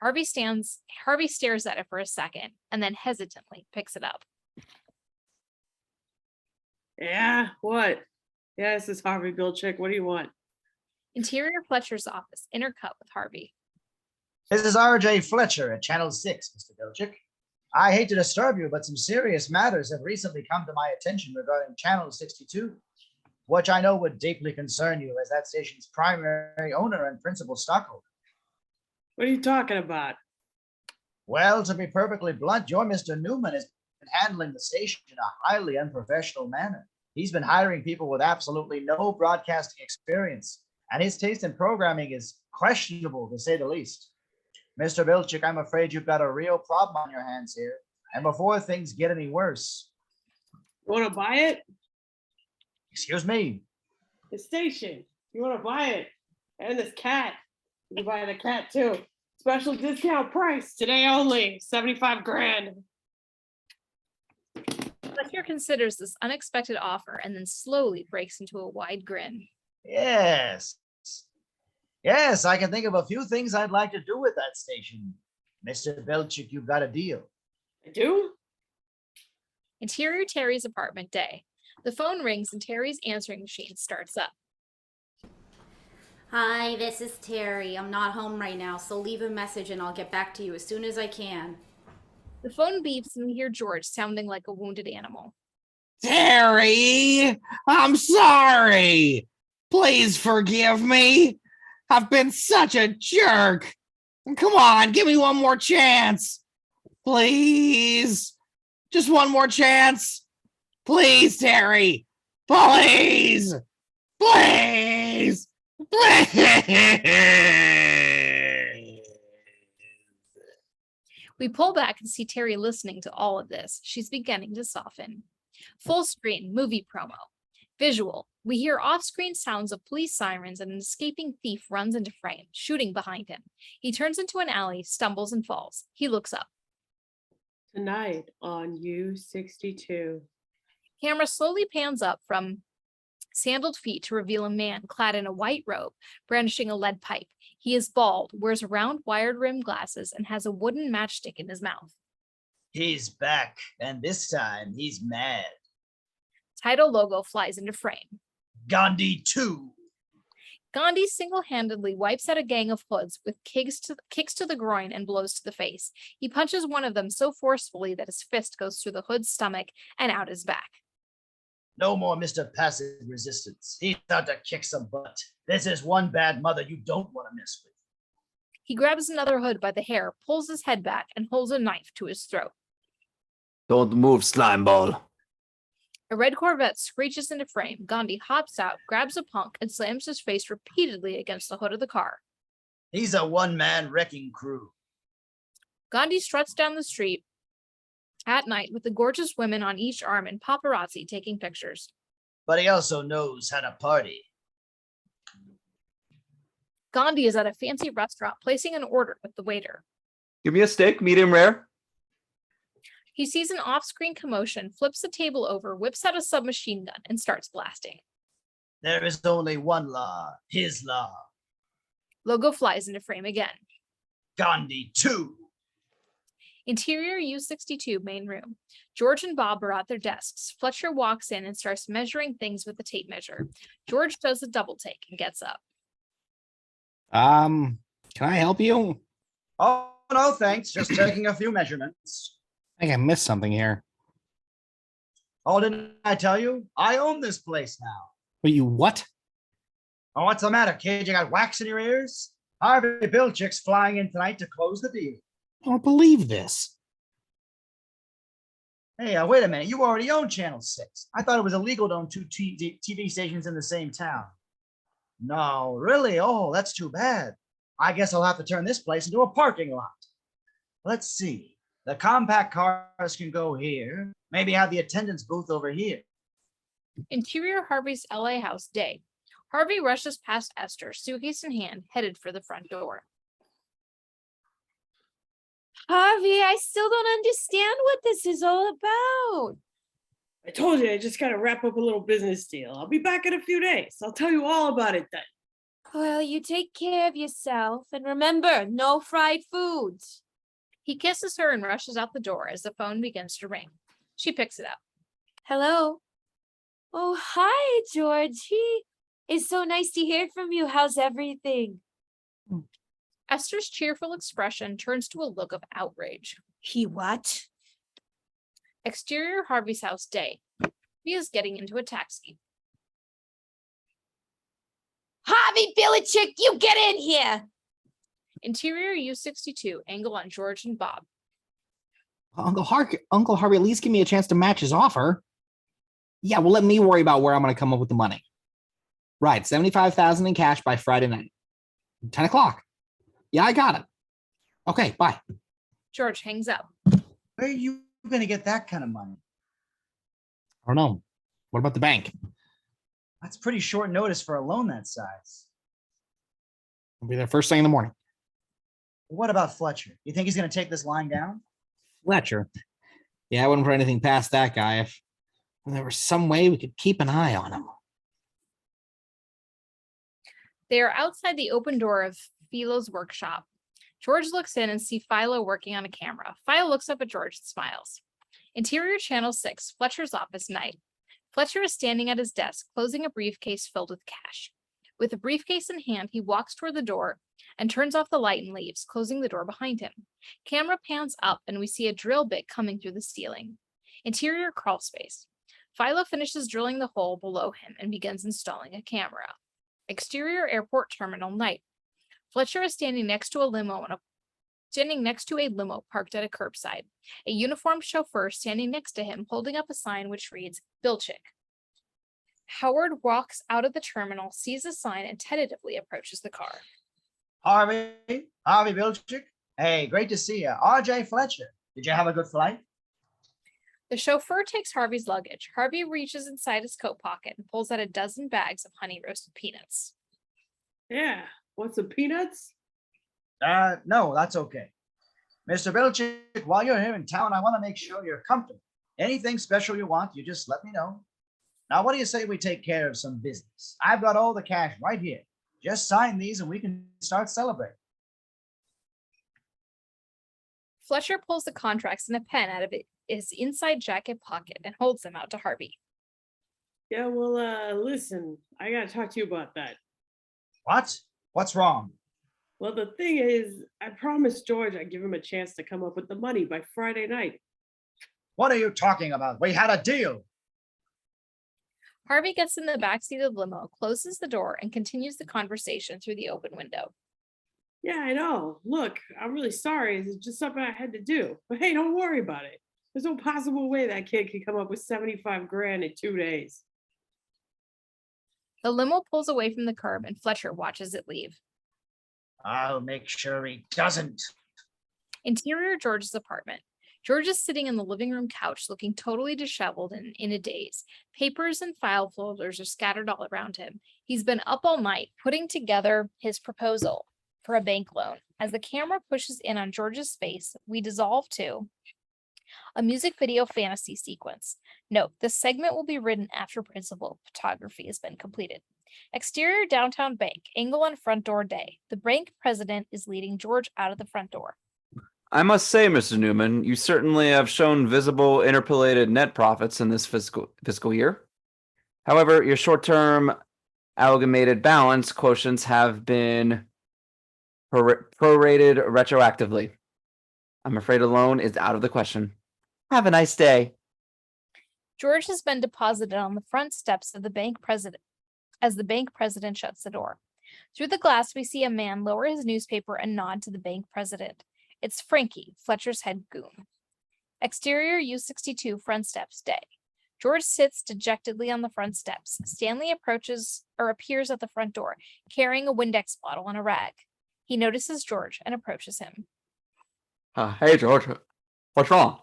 Harvey stares at it for a second and then hesitantly picks it up. Yeah, what? Yeah, this is Harvey Bilchick. What do you want? Interior Fletcher's office, intercut with Harvey. This is R.J. Fletcher at Channel 6, Mr. Belchick. I hate to disturb you, but some serious matters have recently come to my attention regarding Channel 62, which I know would deeply concern you as that station's primary owner and principal stockholder. What are you talking about? Well, to be perfectly blunt, your Mr. Newman has been handling the station in a highly unprofessional manner. He's been hiring people with absolutely no broadcasting experience, and his taste in programming is questionable, to say the least. Mr. Belchick, I'm afraid you've got a real problem on your hands here, and before things get any worse. You want to buy it? Excuse me. The station. You want to buy it? And this cat. You can buy the cat too. Special discount price today only. 75 grand. Fletcher considers this unexpected offer and then slowly breaks into a wide grin. Yes. Yes, I can think of a few things I'd like to do with that station. Mr. Belchick, you've got a deal. I do? Interior Teri's apartment day. The phone rings and Teri's answering machine starts up. Hi, this is Teri. I'm not home right now, so leave a message and I'll get back to you as soon as I can. The phone beeps and we hear George sounding like a wounded animal. Teri, I'm sorry. Please forgive me. I've been such a jerk. Come on, give me one more chance. Please. Just one more chance. Please, Teri. Please. Please. Please. We pull back and see Teri listening to all of this. She's beginning to soften. Full screen movie promo. Visual. We hear off-screen sounds of police sirens and an escaping thief runs into frame, shooting behind him. He turns into an alley, stumbles and falls. He looks up. Tonight on U62. Camera slowly pans up from sandaled feet to reveal a man clad in a white robe, brandishing a lead pipe. He is bald, wears round wired-rimmed glasses, and has a wooden matchstick in his mouth. He's back, and this time he's mad. Title logo flies into frame. Gandhi 2. Gandhi single-handedly wipes out a gang of hoods with kicks to the groin and blows to the face. He punches one of them so forcefully that his fist goes through the hood's stomach and out his back. No more Mr. Passive Resistance. He's out to kick some butt. This is one bad mother you don't want to mess with. He grabs another hood by the hair, pulls his head back, and holds a knife to his throat. Don't move, slime ball. A red Corvette screeches into frame. Gandhi hops out, grabs a punk, and slams his face repeatedly against the hood of the car. He's a one-man wrecking crew. Gandhi struts down the street at night with the gorgeous women on each arm and paparazzi taking pictures. But he also knows how to party. Gandhi is at a fancy restaurant placing an order with the waiter. Give me a steak, medium rare. He sees an off-screen commotion, flips the table over, whips out a submachine gun, and starts blasting. There is only one law, his law. Logo flies into frame again. Gandhi 2. Interior U62 main room. George and Bob are at their desks. Fletcher walks in and starts measuring things with a tape measure. George does a double take and gets up. Can I help you? Oh, no, thanks. Just taking a few measurements. I think I missed something here. Oh, didn't I tell you? I own this place now. Wait, you what? Oh, what's the matter, kid? You got wax in your ears? Harvey Belchick's flying in tonight to close the deal. I don't believe this. Hey, wait a minute. You already own Channel 6. I thought it was illegal to own two TV stations in the same town. No, really? Oh, that's too bad. I guess I'll have to turn this place into a parking lot. Let's see. The compact cars can go here. Maybe have the attendance booth over here. Interior Harvey's LA house day. Harvey rushes past Esther, suitcase in hand, headed for the front door. Harvey, I still don't understand what this is all about. I told you I just got to wrap up a little business deal. I'll be back in a few days. I'll tell you all about it then. Well, you take care of yourself. And remember, no fried foods. He kisses her and rushes out the door as the phone begins to ring. She picks it up. Hello? Oh, hi, Georgie. It's so nice to hear from you. How's everything? Esther's cheerful expression turns to a look of outrage. He what? Exterior Harvey's house day. He is getting into a taxi. Harvey Billichick, you get in here! Interior U62, angle on George and Bob. Uncle Harvey, at least give me a chance to match his offer. Yeah, well, let me worry about where I'm going to come up with the money. Right, $75,000 in cash by Friday night. 10 o'clock. Yeah, I got it. Okay, bye. George hangs up. Where are you going to get that kind of money? I don't know. What about the bank? That's pretty short notice for a loan that size. I'll be there first thing in the morning. What about Fletcher? You think he's going to take this lying down? Fletcher. Yeah, I wouldn't put anything past that guy if there was some way we could keep an eye on him. They are outside the open door of Philo's workshop. George looks in and sees Philo working on a camera. Philo looks up at George and smiles. Interior Channel 6, Fletcher's office night. Fletcher is standing at his desk, closing a briefcase filled with cash. With the briefcase in hand, he walks toward the door and turns off the light and leaves, closing the door behind him. Camera pans up and we see a drill bit coming through the ceiling. Interior crawl space. Philo finishes drilling the hole below him and begins installing a camera. Exterior airport terminal night. Fletcher is standing next to a limo parked at a curbside. A uniformed chauffeur standing next to him, holding up a sign which reads Bilchick. Howard walks out of the terminal, sees the sign, and tentatively approaches the car. Harvey Bilchick. Hey, great to see you. RJ Fletcher. Did you have a good flight? The chauffeur takes Harvey's luggage. Harvey reaches inside his coat pocket and pulls out a dozen bags of honey roasted peanuts. Yeah. Want some peanuts? No, that's okay. Mr. Bilchick, while you're here in town, I want to make sure you're comfortable. Anything special you want, you just let me know. Now, what do you say we take care of some business? I've got all the cash right here. Just sign these and we can start celebrating. Fletcher pulls the contracts and a pen out of his inside jacket pocket and holds them out to Harvey. Yeah, well, listen, I gotta talk to you about that. What? What's wrong? Well, the thing is, I promised George I'd give him a chance to come up with the money by Friday night. What are you talking about? We had a deal. Harvey gets in the backseat of the limo, closes the door, and continues the conversation through the open window. Yeah, I know. Look, I'm really sorry. It's just something I had to do. But hey, don't worry about it. There's no possible way that kid could come up with 75 grand in 2 days. The limo pulls away from the curb and Fletcher watches it leave. I'll make sure he doesn't. Interior George's apartment. George is sitting in the living room couch looking totally disheveled and in a daze. Papers and file folders are scattered all around him. He's been up all night putting together his proposal for a bank loan. As the camera pushes in on George's face, we dissolve to a music video fantasy sequence. Note, this segment will be written after principal photography has been completed. Exterior downtown bank, angle on front door day. The bank president is leading George out of the front door. I must say, Mr. Newman, you certainly have shown visible interpolated net profits in this fiscal year. However, your short-term amalgamated balance quotients have been prorated retroactively. I'm afraid a loan is out of the question. Have a nice day. George has been deposited on the front steps of the bank president as the bank president shuts the door. Through the glass, we see a man lower his newspaper and nod to the bank president. It's Frankie, Fletcher's head goon. Exterior U62 front steps day. George sits dejectedly on the front steps. Stanley appears at the front door, carrying a Windex bottle and a rag. He notices George and approaches him. Hey, George. What's wrong?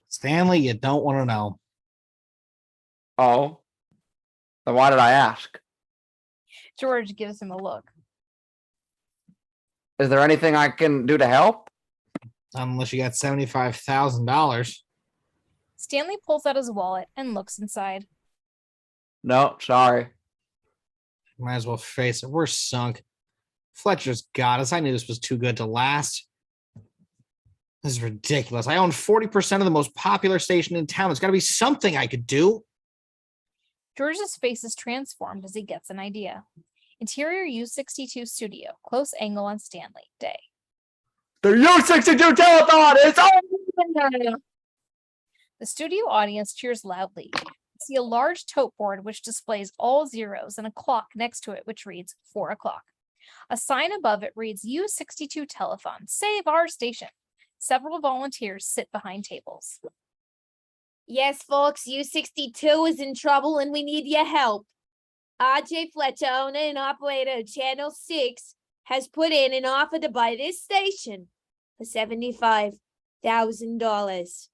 Stanley, you don't want to know. Oh, then why did I ask? George gives him a look. Is there anything I can do to help? Unless you got $75,000. Stanley pulls out his wallet and looks inside. No, sorry. Might as well face it. We're sunk. Fletcher's got us. I knew this was too good to last. This is ridiculous. I own 40% of the most popular station in town. There's got to be something I could do. George's face is transformed as he gets an idea. Interior U62 studio, close angle on Stanley, day. The U62 telethon is over! The studio audience cheers loudly. We see a large tote board which displays all zeros and a clock next to it which reads 4 o'clock. A sign above it reads U62 Telethon, save our station. Several volunteers sit behind tables. Yes, folks, U62 is in trouble and we need your help. RJ Fletcher, owner and operator of Channel 6, has put in an offer to buy this station for $75,000.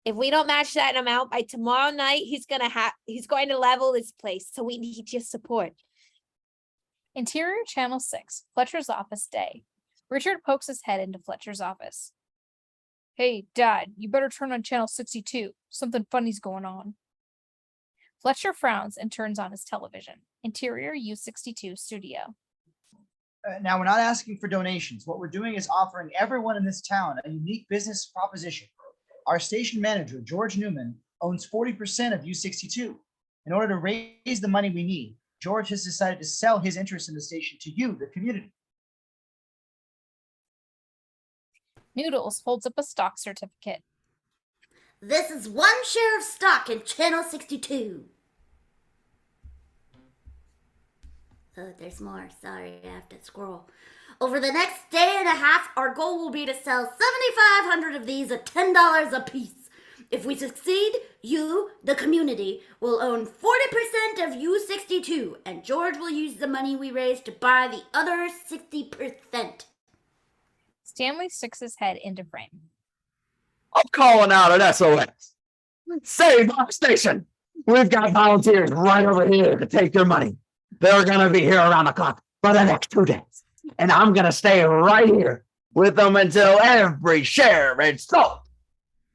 If we don't match that amount by tomorrow night, he's going to level this place. So we need your support. Interior Channel 6, Fletcher's office day. Richard pokes his head into Fletcher's office. Hey, Dad, you better turn on Channel 62. Something funny's going on. Fletcher frowns and turns on his television. Interior U62 studio. Now, we're not asking for donations. What we're doing is offering everyone in this town a unique business proposition. Our station manager, George Newman, owns 40% of U62. In order to raise the money we need, George has decided to sell his interest in the station to you, the community. Noodles holds up a stock certificate. This is 1 share of stock in Channel 62. Oh, there's more. Sorry, I have to scroll. Over the next day and a half, our goal will be to sell 7,500 of these at $10 a piece. If we succeed, you, the community, will own 40% of U62, and George will use the money we raise to buy the other 60%. Stanley sticks his head into frame. I'm calling out an SOS. Save our station. We've got volunteers right over here to take your money. They're going to be here around the clock for the next 2 days. And I'm going to stay right here with them until every share is sold.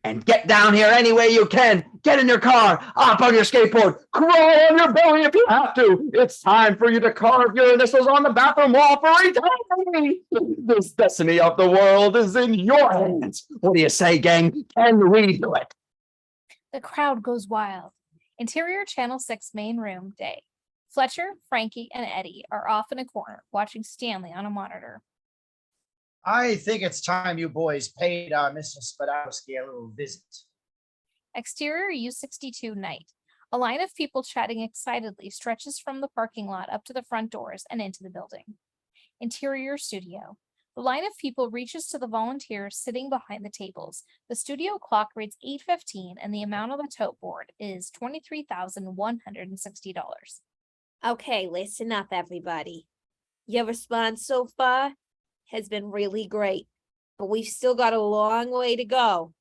And get down here any way you can. Get in your car, hop on your skateboard, crawl on your belly if you have to. It's time for you to carve your initials on the bathroom wall for eternity. This destiny of the world is in your hands. What do you say, gang? Can we do it? The crowd goes wild. Interior Channel 6 main room day. Fletcher, Frankie, and Eddie are off in a corner watching Stanley on a monitor. I think it's time you boys paid our Mr. Spadowski a little visit. Exterior U62 night. A line of people chatting excitedly stretches from the parking lot up to the front doors and into the building. Interior studio. The line of people reaches to the volunteers sitting behind the tables. The studio clock reads 8:15 and the amount on the tote board is $23,160. Okay, listen up, everybody. Your response so far has been really great, but we've still got a long way to go.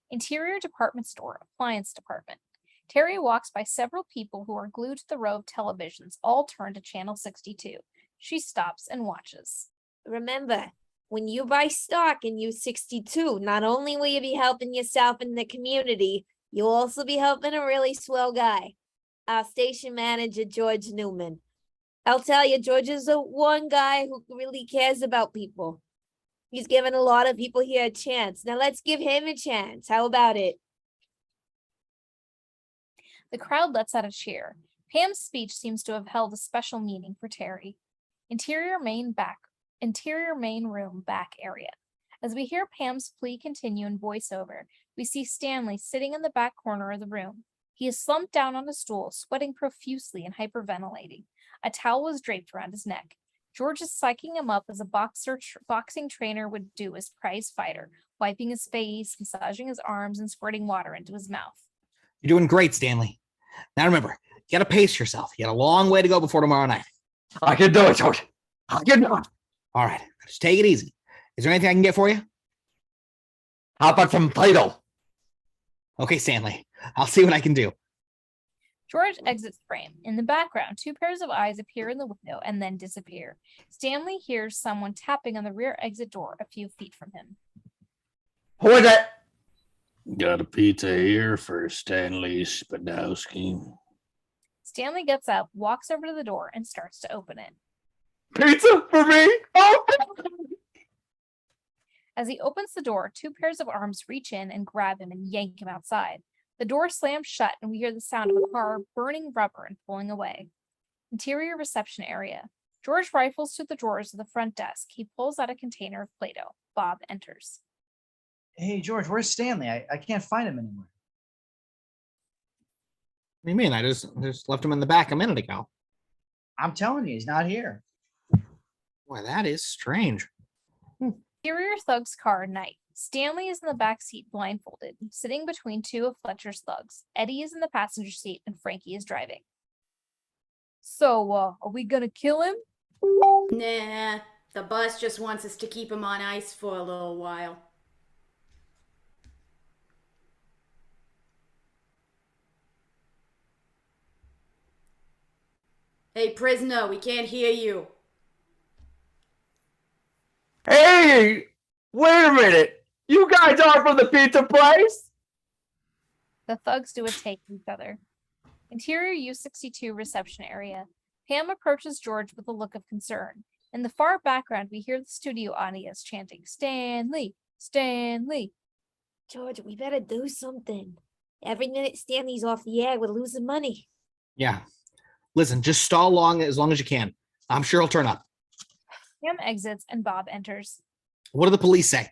Interior department store, appliance department. Teri walks by several people who are glued to the row of televisions, all turned to Channel 62. She stops and watches. Remember, when you buy stock in U62, not only will you be helping yourself and the community, you'll also be helping a really swell guy, our station manager, George Newman. I'll tell you, George is the one guy who really cares about people. He's given a lot of people here a chance. Now let's give him a chance. How about it? The crowd lets out a cheer. Pam's speech seems to have held a special meaning for Teri. Interior main room back area. As we hear Pam's plea continue in voiceover, we see Stanley sitting in the back corner of the room. He is slumped down on a stool, sweating profusely and hyperventilating. A towel was draped around his neck. George is psyching him up as a boxing trainer would do as prize fighter, wiping his face, massaging his arms, and squirting water into his mouth. You're doing great, Stanley. Now remember, you got to pace yourself. You got a long way to go before tomorrow night. I can do it, George. I can do it. All right, just take it easy. Is there anything I can get for you? How about some Play-Doh? Okay, Stanley. I'll see what I can do. George exits frame. In the background, 2 pairs of eyes appear in the window and then disappear. Stanley hears someone tapping on the rear exit door a few feet from him. Who is it? Got a pizza here for Stanley Spadowski. Stanley gets up, walks over to the door, and starts to open it. Pizza for me? Oh! As he opens the door, 2 pairs of arms reach in and grab him and yank him outside. The door slams shut and we hear the sound of a car burning rubber and pulling away. Interior reception area. George rifles through the drawers of the front desk. He pulls out a container of Play-Doh. Bob enters. Hey, George, where's Stanley? I can't find him anywhere. What do you mean? I just left him in the back a minute ago. I'm telling you, he's not here. Boy, that is strange. Interior Thug's car at night. Stanley is in the back seat blindfolded, sitting between two of Fletcher's thugs. Eddie is in the passenger seat and Frankie is driving. So, are we gonna kill him? Nah, the boss just wants us to keep him on ice for a little while. Hey, prisoner, we can't hear you. Hey, wait a minute. You guys aren't from the pizza place? The thugs do a take of each other. Interior U62 reception area. Pam approaches George with a look of concern. In the far background, we hear the studio audience chanting, Stanley, Stanley. George, we better do something. Every minute Stanley's off the air, we're losing money. Yeah. Listen, just stall long as you can. I'm sure he'll turn up. Pam exits and Bob enters. What do the police say?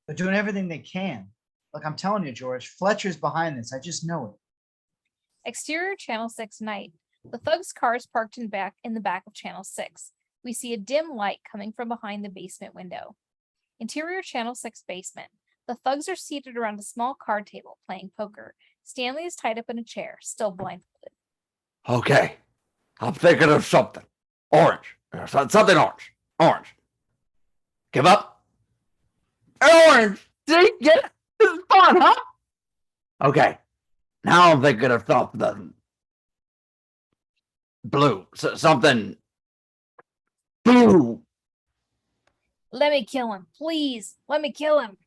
They're doing everything they can. Look, I'm telling you, George, Fletcher's behind this. I just know it. Exterior Channel 6 night. The thugs' car is parked in the back of Channel 6. We see a dim light coming from behind the basement window. Interior Channel 6 basement. The thugs are seated around a small card table playing poker. Stanley is tied up in a chair, still blindfolded. Okay, I'm thinking of something. Orange. Something orange. Orange. Give up? Orange! See? Get it? This is fun, huh? Okay, now I'm thinking of something blue. Something blue. Let me kill him, please. Let me kill him.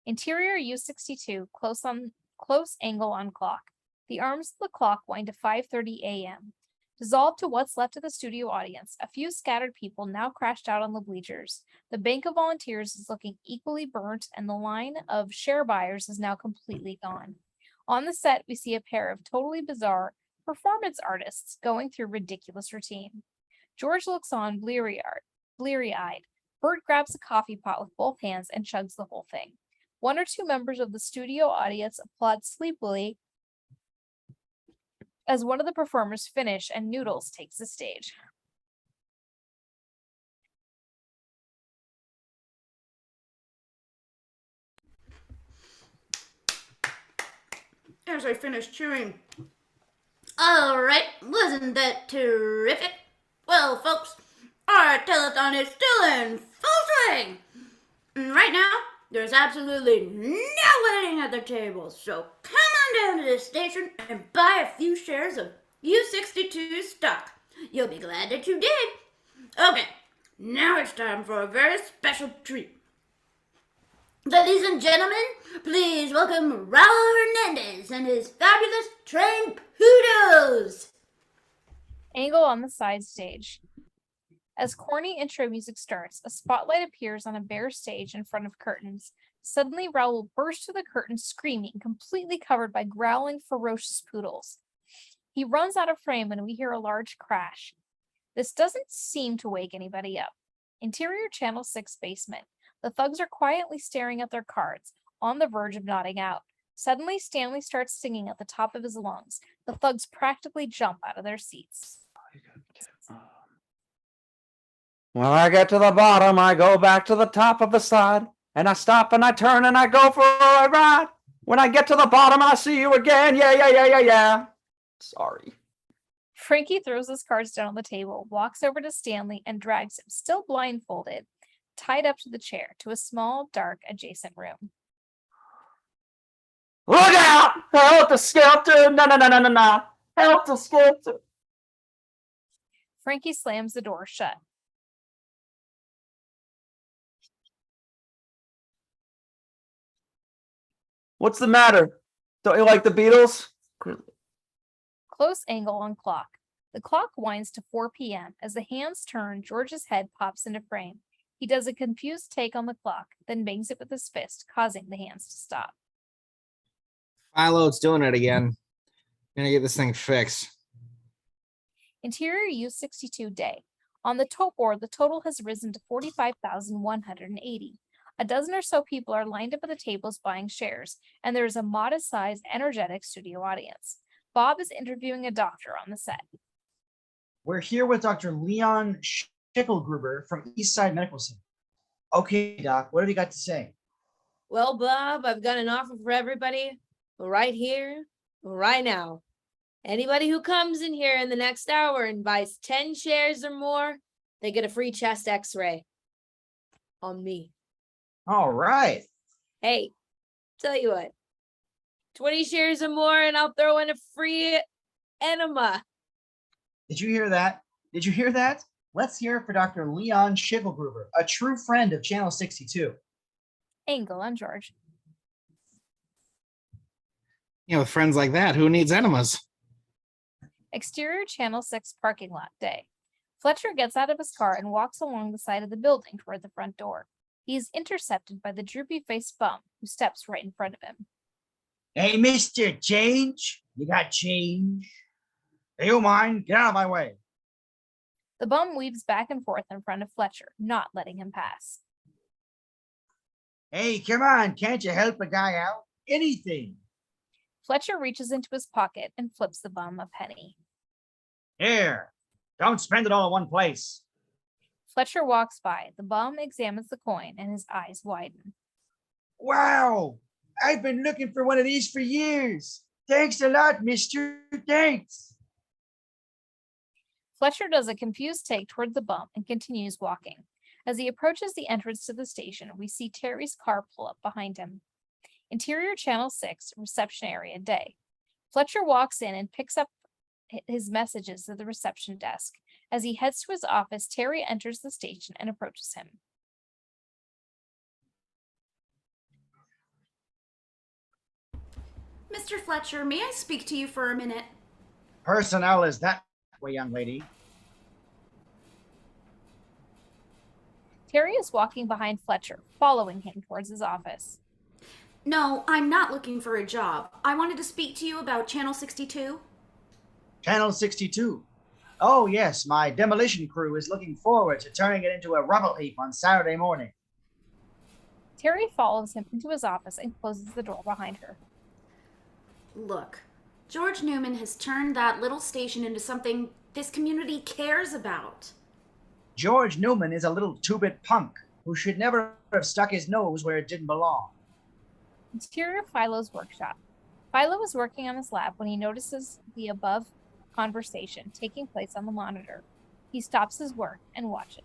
Interior U62, close angle on clock. The arms of the clock wind to 5:30 a.m. Dissolved to what's left of the studio audience, a few scattered people now crashed out on the bleachers. The bank of volunteers is looking equally burnt, and the line of share buyers is now completely gone. On the set, we see a pair of totally bizarre performance artists going through ridiculous routine. George looks on bleary-eyed. Bert grabs a coffee pot with both hands and chugs the whole thing. One or two members of the studio audience applaud sleepily as one of the performers finish and Noodles takes the stage. As I finish chewing. All right, wasn't that terrific? Well, folks, our telethon is still in full swing. Right now, there's absolutely no waiting at the table, so come on down to the station and buy a few shares of U62 stock. You'll be glad that you did. Okay, now it's time for a very special treat. Ladies and gentlemen, please welcome Raul Hernandez and his fabulous trained poodles. Angle on the side stage. As corny intro music starts, a spotlight appears on a bare stage in front of curtains. Suddenly, Raul bursts through the curtains screaming, completely covered by growling, ferocious poodles. He runs out of frame and we hear a large crash. This doesn't seem to wake anybody up. Interior Channel 6 basement. The thugs are quietly staring at their cards, on the verge of nodding out. Suddenly, Stanley starts singing at the top of his lungs. The thugs practically jump out of their seats. When I get to the bottom, I go back to the top of the slide. And I stop and I turn and I go for a ride. When I get to the bottom, I see you again. Yeah. Sorry. Frankie throws his cards down on the table, walks over to Stanley, and drags him, still blindfolded, tied up to the chair, to a small, dark, adjacent room. Look out! Helter Skelter! No. Helter Skelter! Frankie slams the door shut. What's the matter? Don't you like the Beatles? Close angle on clock. The clock winds to 4 p.m. As the hands turn, George's head pops into frame. He does a confused take on the clock, then bangs it with his fist, causing the hands to stop. Philo, it's doing it again. Gonna get this thing fixed. Interior U62 day. On the tote board, the total has risen to 45,180. A dozen or so people are lined up at the tables buying shares, and there is a modest-sized, energetic studio audience. Bob is interviewing a doctor on the set. We're here with Dr. Leon Schickelgruber from Eastside Medical Center. Okay, Doc, what have you got to say? Well, Bob, I've got an offer for everybody right here, right now. Anybody who comes in here in the next hour and buys 10 shares or more, they get a free chest x-ray on me. All right. Hey, tell you what, 20 shares or more and I'll throw in a free enema. Did you hear that? Did you hear that? Let's hear it for Dr. Leon Schickelgruber, a true friend of Channel 62. Angle on George. With friends like that, who needs enemas? Exterior Channel 6 parking lot day. Fletcher gets out of his car and walks along the side of the building toward the front door. He is intercepted by the droopy-faced bum who steps right in front of him. Hey, mister, change? You got change? Do you mind? Get out of my way. The bum weaves back and forth in front of Fletcher, not letting him pass. Hey, come on. Can't you help a guy out? Anything. Fletcher reaches into his pocket and flips the bum a penny. Here, don't spend it all in one place. Fletcher walks by. The bum examines the coin and his eyes widen. Wow. I've been looking for one of these for years. Thanks a lot, mister. Thanks. Fletcher does a confused take toward the bum and continues walking. As he approaches the entrance to the station, we see Teri's car pull up behind him. Interior Channel 6, reception area day. Fletcher walks in and picks up his messages at the reception desk. As he heads to his office, Teri enters the station and approaches him. Mr. Fletcher, may I speak to you for a minute? Personnel is that way, young lady. Teri is walking behind Fletcher, following him towards his office. No, I'm not looking for a job. I wanted to speak to you about Channel 62. Channel 62. Oh, yes, my demolition crew is looking forward to turning it into a rubble heap on Saturday morning. Teri follows him into his office and closes the door behind her. Look, George Newman has turned that little station into something this community cares about. George Newman is a little two-bit punk who should never have stuck his nose where it didn't belong. Interior Philo's workshop. Philo is working on his lab when he notices the above conversation taking place on the monitor. He stops his work and watches.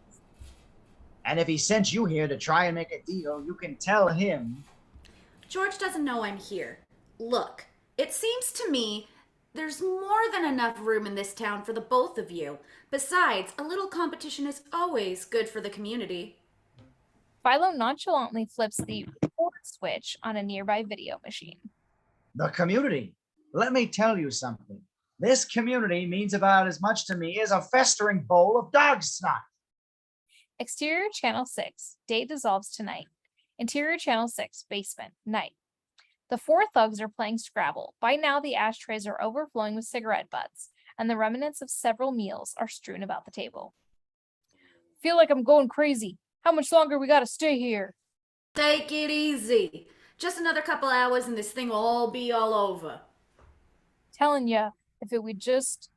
And if he sent you here to try and make a deal, you can tell him. George doesn't know I'm here. Look, it seems to me there's more than enough room in this town for the both of you. Besides, a little competition is always good for the community. Philo nonchalantly flips the record switch on a nearby video machine. The community. Let me tell you something. This community means about as much to me as a festering bowl of dog snot. Exterior Channel 6, day dissolves tonight. Interior Channel 6, basement, night. The four thugs are playing Scrabble. By now, the ashtrays are overflowing with cigarette butts, and the remnants of several meals are strewn about the table. Feel like I'm going crazy. How much longer we gotta stay here? Take it easy. Just another couple hours and this thing will all be all over. Telling ya, if you would just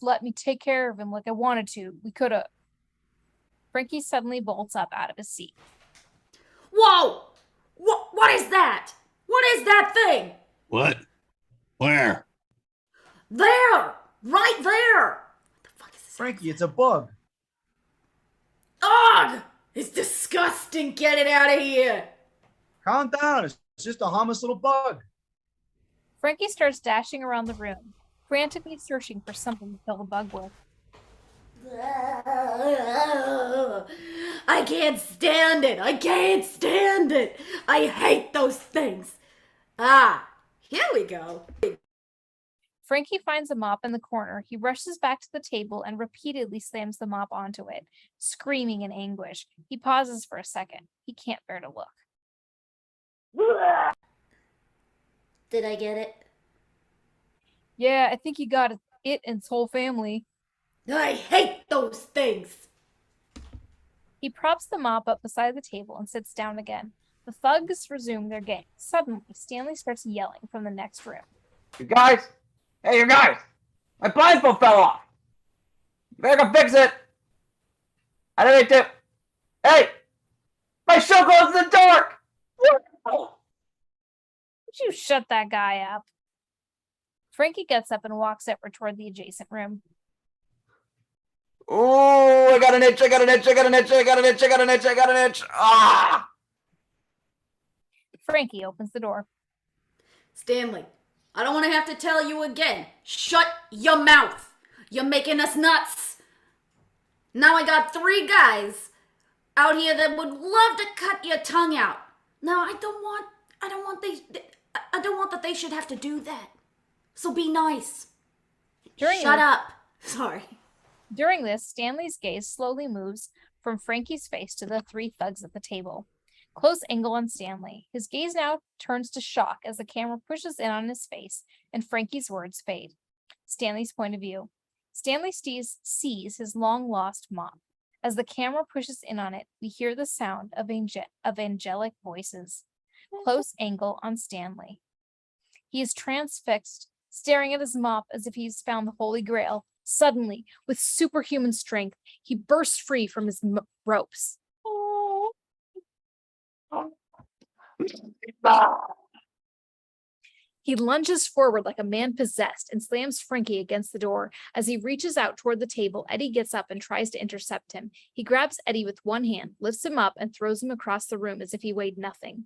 let me take care of him like I wanted to, we coulda. Frankie suddenly bolts up out of his seat. Whoa! What is that? What is that thing? What? Where? There! Right there! What the fuck is this? Frankie, it's a bug. Ugh! It's disgusting. Get it out of here. Calm down. It's just a harmless little bug. Frankie starts dashing around the room, frantically searching for something to kill the bug with. I can't stand it. I can't stand it. I hate those things. Ah, here we go. Frankie finds a mop in the corner. He rushes back to the table and repeatedly slams the mop onto it, screaming in anguish. He pauses for a second. He can't bear to look. Did I get it? Yeah, I think you got it and its whole family. I hate those things. He props the mop up beside the table and sits down again. The thugs resume their game. Suddenly, Stanley starts yelling from the next room. You guys? Hey, you guys! My blindfold fell off! You better go fix it! I don't need to. Hey! My show closed in the dark! Would you shut that guy up? Frankie gets up and walks over toward the adjacent room. Oh, I got an itch, I got an itch, I got an itch, I got an itch, I got an itch, I got an itch. Ah! Frankie opens the door. Stanley, I don't want to have to tell you again. Shut your mouth. You're making us nuts. Now I got 3 guys out here that would love to cut your tongue out. Now I don't want that they should have to do that. So be nice. Shut up. Sorry. During this, Stanley's gaze slowly moves from Frankie's face to the 3 thugs at the table. Close angle on Stanley. His gaze now turns to shock as the camera pushes in on his face and Frankie's words fade. Stanley's point of view. Stanley sees his long-lost mom. As the camera pushes in on it, we hear the sound of angelic voices. Close angle on Stanley. He is transfixed, staring at his mop as if he's found the Holy Grail. Suddenly, with superhuman strength, he bursts free from his ropes. He lunges forward like a man possessed and slams Frankie against the door. As he reaches out toward the table, Eddie gets up and tries to intercept him. He grabs Eddie with one hand, lifts him up, and throws him across the room as if he weighed nothing.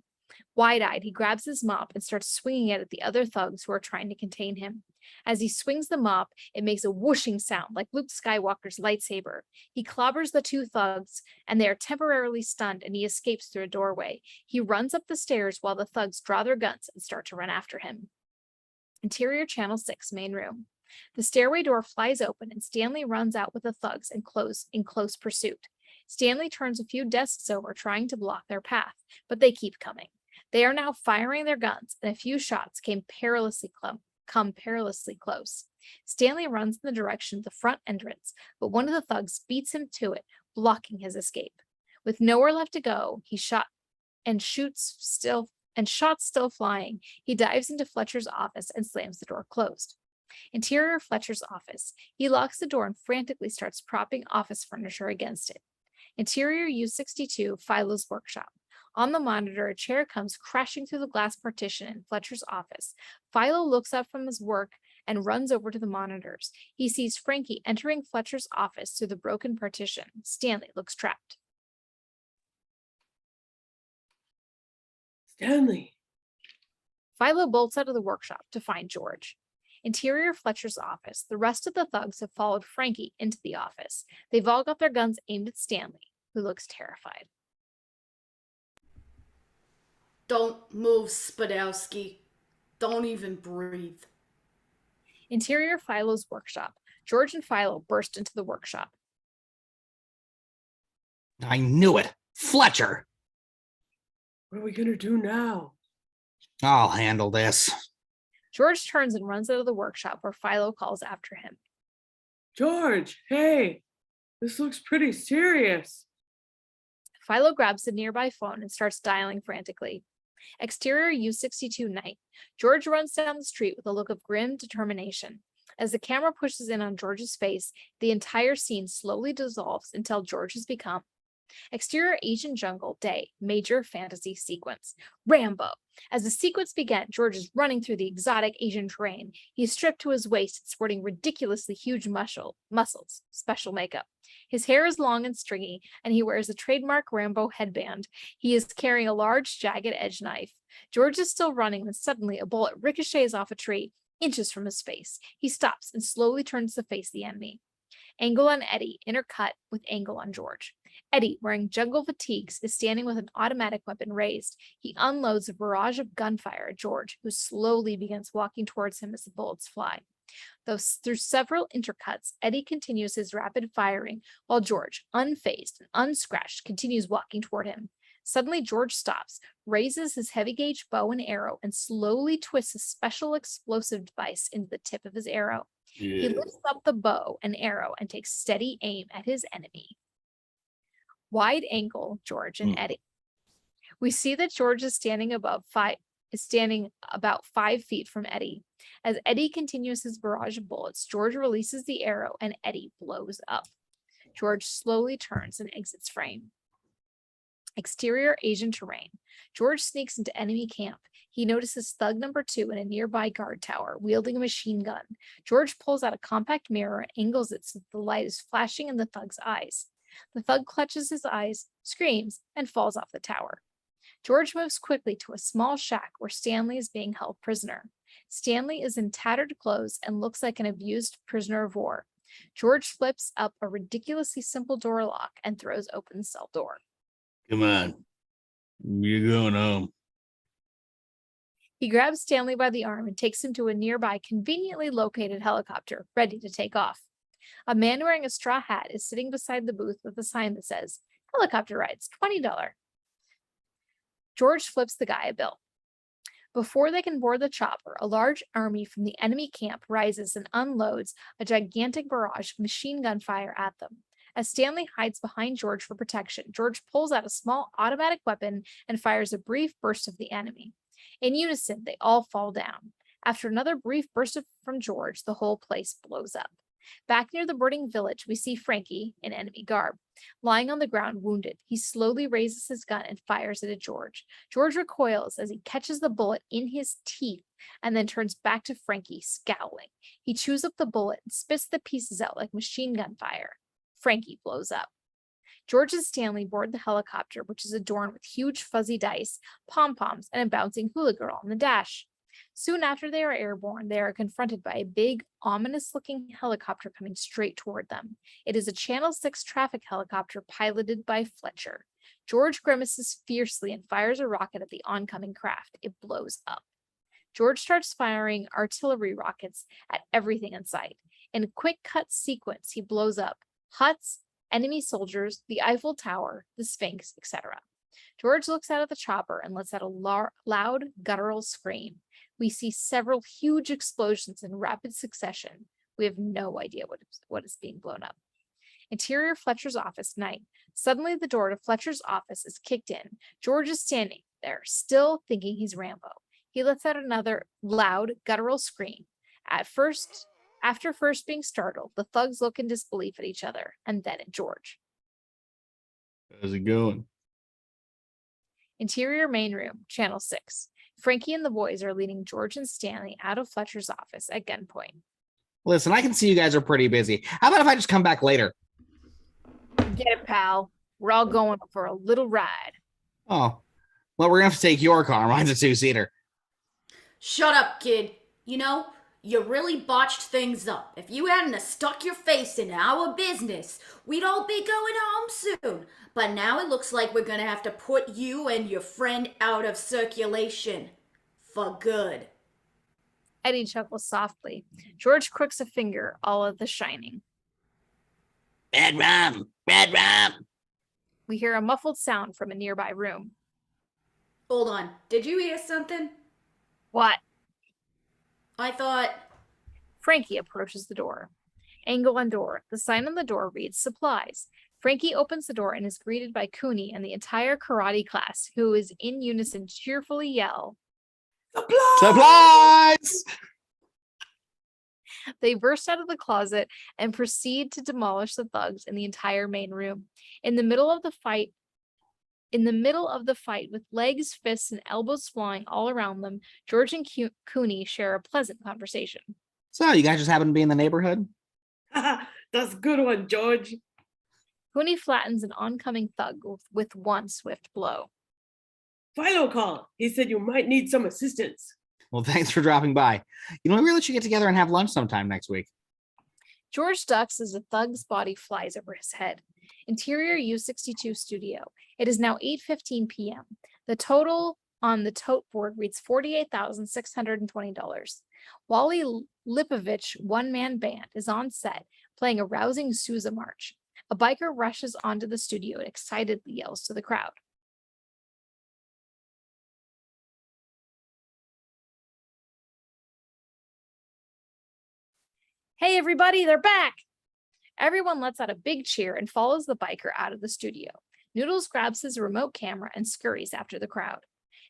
Wide-eyed, he grabs his mop and starts swinging it at the other thugs who are trying to contain him. As he swings the mop, it makes a whooshing sound like Luke Skywalker's lightsaber. He clobbers the 2 thugs, and they are temporarily stunned, and he escapes through a doorway. He runs up the stairs while the thugs draw their guns and start to run after him. Interior Channel 6 main room. The stairway door flies open, and Stanley runs out with the thugs in close pursuit. Stanley turns a few desks over, trying to block their path, but they keep coming. They are now firing their guns, and a few shots come perilously close. Stanley runs in the direction of the front entrance, but one of the thugs beats him to it, blocking his escape. With nowhere left to go, shots still flying, he dives into Fletcher's office and slams the door closed. Interior Fletcher's office. He locks the door and frantically starts propping office furniture against it. Interior U62, Philo's workshop. On the monitor, a chair comes crashing through the glass partition in Fletcher's office. Philo looks up from his work and runs over to the monitors. He sees Frankie entering Fletcher's office through the broken partition. Stanley looks trapped. Stanley. Philo bolts out of the workshop to find George. Interior Fletcher's office. The rest of the thugs have followed Frankie into the office. They've all got their guns aimed at Stanley, who looks terrified. Don't move, Spadowski. Don't even breathe. Interior Philo's workshop. George and Philo burst into the workshop. I knew it. Fletcher. What are we gonna do now? I'll handle this. George turns and runs out of the workshop where Philo calls after him. George, hey, this looks pretty serious. Philo grabs the nearby phone and starts dialing frantically. Exterior U62 night. George runs down the street with a look of grim determination. As the camera pushes in on George's face, the entire scene slowly dissolves until George has become. Exterior Asian jungle day, major fantasy sequence. Rambo. As the sequence began, George is running through the exotic Asian terrain. He is stripped to his waist and sporting ridiculously huge muscles, special makeup. His hair is long and stringy, and he wears a trademark Rambo headband. He is carrying a large, jagged edge knife. George is still running when suddenly a bullet ricochets off a tree, inches from his face. He stops and slowly turns to face the enemy. Angle on Eddie, intercut with angle on George. Eddie, wearing jungle fatigues, is standing with an automatic weapon raised. He unloads a barrage of gunfire at George, who slowly begins walking towards him as the bullets fly. Through several intercuts, Eddie continues his rapid firing, while George, unfazed and unscratched, continues walking toward him. Suddenly, George stops, raises his heavy-gauge bow and arrow, and slowly twists a special explosive device into the tip of his arrow. He Yeah. lifts up the bow and arrow and takes steady aim at his enemy. Wide angle, George and Eddie. We see that George is standing about 5 feet from Eddie. As Eddie continues his barrage of bullets, George releases the arrow and Eddie blows up. George slowly turns and exits frame. Exterior Asian terrain. George sneaks into enemy camp. He notices thug number 2 in a nearby guard tower, wielding a machine gun. George pulls out a compact mirror and angles it so that the light is flashing in the thug's eyes. The thug clutches his eyes, screams, and falls off the tower. George moves quickly to a small shack where Stanley is being held prisoner. Stanley is in tattered clothes and looks like an abused prisoner of war. George flips up a ridiculously simple door lock and throws open the cell door. Come on. You're going home. He grabs Stanley by the arm and takes him to a nearby conveniently located helicopter, ready to take off. A man wearing a straw hat is sitting beside the booth with a sign that says, "Helicopter rides, $20." George flips the guy a bill. Before they can board the chopper, a large army from the enemy camp rises and unloads a gigantic barrage of machine gun fire at them. As Stanley hides behind George for protection, George pulls out a small automatic weapon and fires a brief burst of the enemy. In unison, they all fall down. After another brief burst from George, the whole place blows up. Back near the burning village, we see Frankie, in enemy garb, lying on the ground wounded. He slowly raises his gun and fires it at George. George recoils as he catches the bullet in his teeth and then turns back to Frankie, scowling. He chews up the bullet and spits the pieces out like machine gun fire. Frankie blows up. George and Stanley board the helicopter, which is adorned with huge fuzzy dice, pom-poms, and a bouncing hula girl on the dash. Soon after they are airborne, they are confronted by a big, ominous-looking helicopter coming straight toward them. It is a Channel 6 traffic helicopter piloted by Fletcher. George grimaces fiercely and fires a rocket at the oncoming craft. It blows up. George starts firing artillery rockets at everything in sight. In a quick cut sequence, he blows up huts, enemy soldiers, the Eiffel Tower, the Sphinx, etc. George looks out at the chopper and lets out a loud, guttural scream. We see several huge explosions in rapid succession. We have no idea what is being blown up. Interior Fletcher's office, night. Suddenly, the door to Fletcher's office is kicked in. George is standing there, still thinking he's Rambo. He lets out another loud, guttural scream. After first being startled, the thugs look in disbelief at each other and then at George. How's it going? Interior main room, Channel 6. Frankie and the boys are leading George and Stanley out of Fletcher's office at gunpoint. Listen, I can see you guys are pretty busy. How about if I just come back later? Get it, pal. We're all going for a little ride. Oh, well, we're going to have to take your car. Mine's a 2-seater. Shut up, kid. You know, you really botched things up. If you hadn't stuck your face in our business, we'd all be going home soon. But now it looks like we're gonna have to put you and your friend out of circulation. For good. Eddie chuckles softly. George crooks a finger, all of The Shining. Bad rum. Bad rum. We hear a muffled sound from a nearby room. Hold on. Did you hear something? What? I thought... Frankie approaches the door. Angle on door. The sign on the door reads supplies. Frankie opens the door and is greeted by Kuni and the entire karate class, who is in unison cheerfully yell, Supplies! They burst out of the closet and proceed to demolish the thugs in the entire main room. In the middle of the fight, with legs, fists, and elbows flying all around them, George and Kuni share a pleasant conversation. So, you guys just happen to be in the neighborhood? That's a good one, George. Kuni flattens an oncoming thug with one swift blow. Philo called. He said you might need some assistance. Well, thanks for dropping by. You know, we really should get together and have lunch sometime next week. George ducks as a thug's body flies over his head. Interior U62 studio. It is now 8:15 p.m. The total on the tote board reads $48,620. Wally Lipovich one-man band is on set playing a rousing Sousa march. A biker rushes onto the studio and excitedly yells to the crowd. Hey, everybody, they're back. Everyone lets out a big cheer and follows the biker out of the studio. Noodles grabs his remote camera and scurries after the crowd.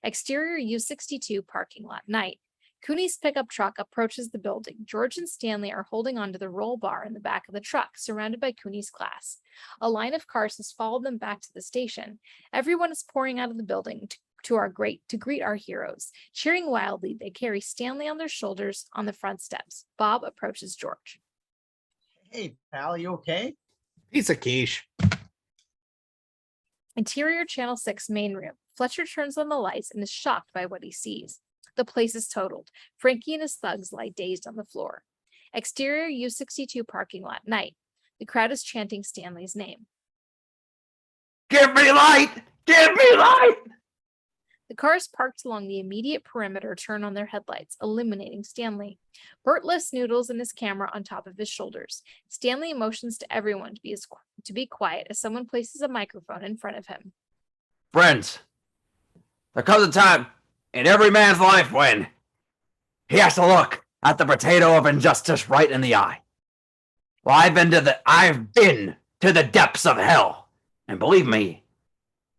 Exterior U62 parking lot, night. Kuni's pickup truck approaches the building. George and Stanley are holding onto the roll bar in the back of the truck, surrounded by Kuni's class. A line of cars has followed them back to the station. Everyone is pouring out of the building to greet our heroes. Cheering wildly, they carry Stanley on their shoulders on the front steps. Bob approaches George. Hey, pal, you okay? Piece of quiche. Interior Channel 6 main room. Fletcher turns on the lights and is shocked by what he sees. The place is totaled. Frankie and his thugs lie dazed on the floor. Exterior U62 parking lot, night. The crowd is chanting Stanley's name. Give me light! Give me light! The cars parked along the immediate perimeter turn on their headlights, eliminating Stanley. Bert lifts Noodles and his camera on top of his shoulders. Stanley motions to everyone to be quiet as someone places a microphone in front of him. Friends, there comes a time in every man's life when he has to look at the potato of injustice right in the eye. Well, I've been to the depths of hell, and believe me,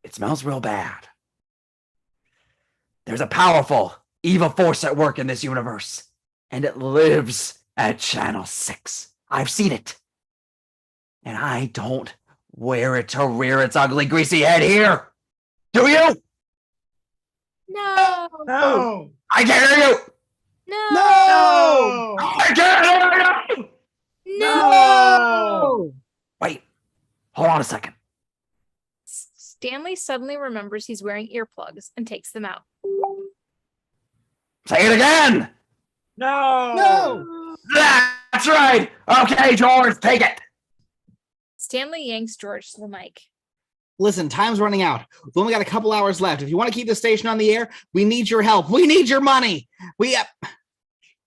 it smells real bad. There's a powerful, evil force at work in this universe, and it lives at Channel 6. I've seen it. And I don't wear it to rear its ugly, greasy head here. Do you? No! No! I can't hear you! No! No! I can't hear you! No! Wait, hold on a second. Stanley suddenly remembers he's wearing earplugs and takes them out. Say it again! No! No! That's right! Okay, George, take it! Stanley yanks George to the mic. Listen, time's running out. We've only got a couple hours left. If you want to keep the station on the air, we need your help. We need your money.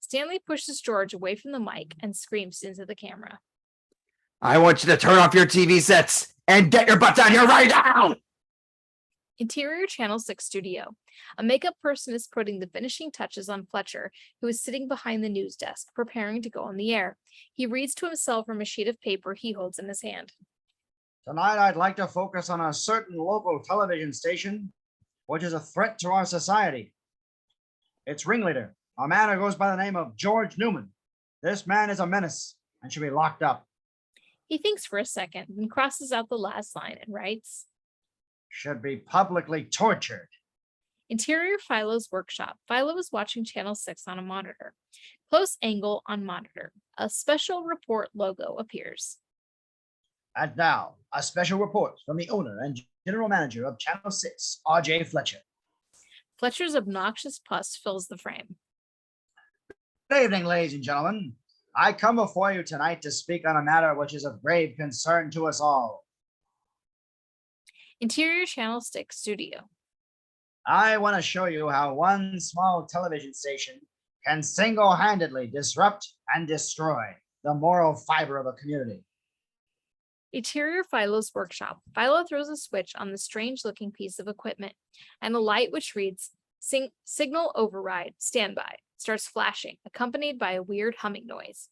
Stanley pushes George away from the mic and screams into the camera. I want you to turn off your TV sets and get your butt down here right now! Interior Channel 6 studio. A makeup person is putting the finishing touches on Fletcher, who is sitting behind the news desk, preparing to go on the air. He reads to himself from a sheet of paper he holds in his hand. Tonight, I'd like to focus on a certain local television station, which is a threat to our society. Its ringleader, a man who goes by the name of George Newman. This man is a menace and should be locked up. He thinks for a second, then crosses out the last line and writes, Should be publicly tortured. Interior Philo's workshop. Philo is watching Channel 6 on a monitor. Close angle on monitor. A special report logo appears. And now, a special report from the owner and general manager of Channel 6, R.J. Fletcher. Fletcher's obnoxious pus fills the frame. Good evening, ladies and gentlemen. I come before you tonight to speak on a matter which is of grave concern to us all. Interior Channel 6 studio. I want to show you how one small television station can single-handedly disrupt and destroy the moral fiber of a community. Interior Philo's workshop. Philo throws a switch on the strange-looking piece of equipment, and a light which reads, Signal override, standby, starts flashing, accompanied by a weird humming noise.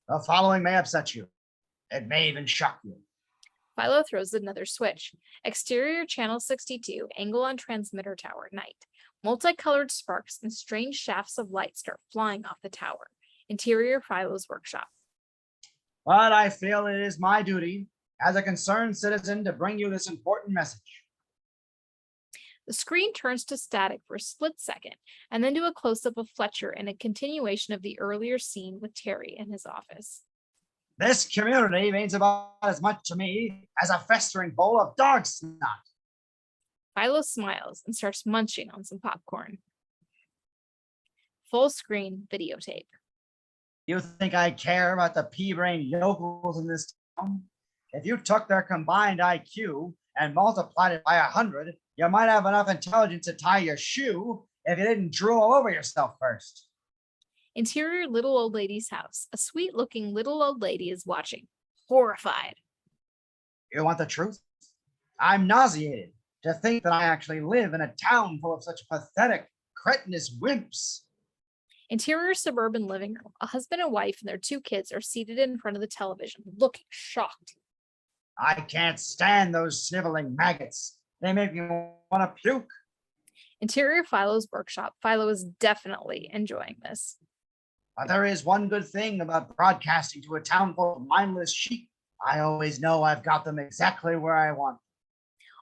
The following may upset you. It may even shock you. Philo throws another switch. Exterior Channel 62, angle on transmitter tower, night. Multicolored sparks and strange shafts of light start flying off the tower. Interior Philo's workshop. But I feel it is my duty as a concerned citizen to bring you this important message. The screen turns to static for a split second, and then to a close-up of Fletcher and a continuation of the earlier scene with Teri in his office. This community means about as much to me as a festering bowl of dog snot. Philo smiles and starts munching on some popcorn. Full screen videotape. You think I care about the pea-brained yokels in this town? If you took their combined IQ and multiplied it by 100, you might have enough intelligence to tie your shoe if you didn't drool all over yourself first. Interior little old lady's house. A sweet-looking little old lady is watching, horrified. You want the truth? I'm nauseated to think that I actually live in a town full of such pathetic, cretinous wimps. Interior suburban living room. A husband and wife and their 2 kids are seated in front of the television, looking shocked. I can't stand those sniveling maggots. They make me want to puke. Interior Philo's workshop. Philo is definitely enjoying this. But there is one good thing about broadcasting to a town full of mindless sheep. I always know I've got them exactly where I want.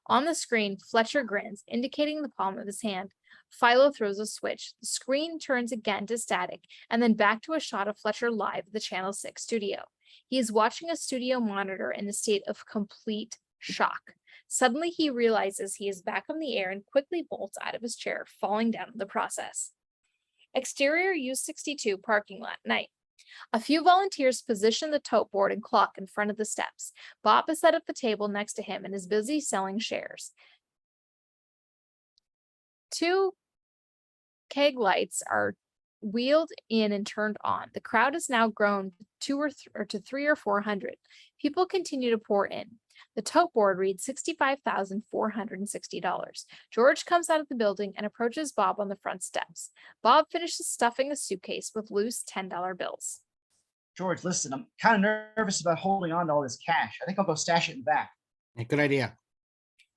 On the screen, Fletcher grins, indicating the palm of his hand. Philo throws a switch. The screen turns again to static, and then back to a shot of Fletcher live at the Channel 6 studio. He is watching a studio monitor in a state of complete shock. Suddenly, he realizes he is back on the air and quickly bolts out of his chair, falling down in the process. Exterior U62 parking lot, night. A few volunteers position the tote board and clock in front of the steps. Bob is set at the table next to him and is busy selling shares. 2 keg lights are wheeled in and turned on. The crowd has now grown to 300 or 400. People continue to pour in. The tote board reads $65,460. George comes out of the building and approaches Bob on the front steps. Bob finishes stuffing a suitcase with loose $10 bills. George, listen, I'm kind of nervous about holding on to all this cash. I think I'll go stash it in the back. Hey, good idea.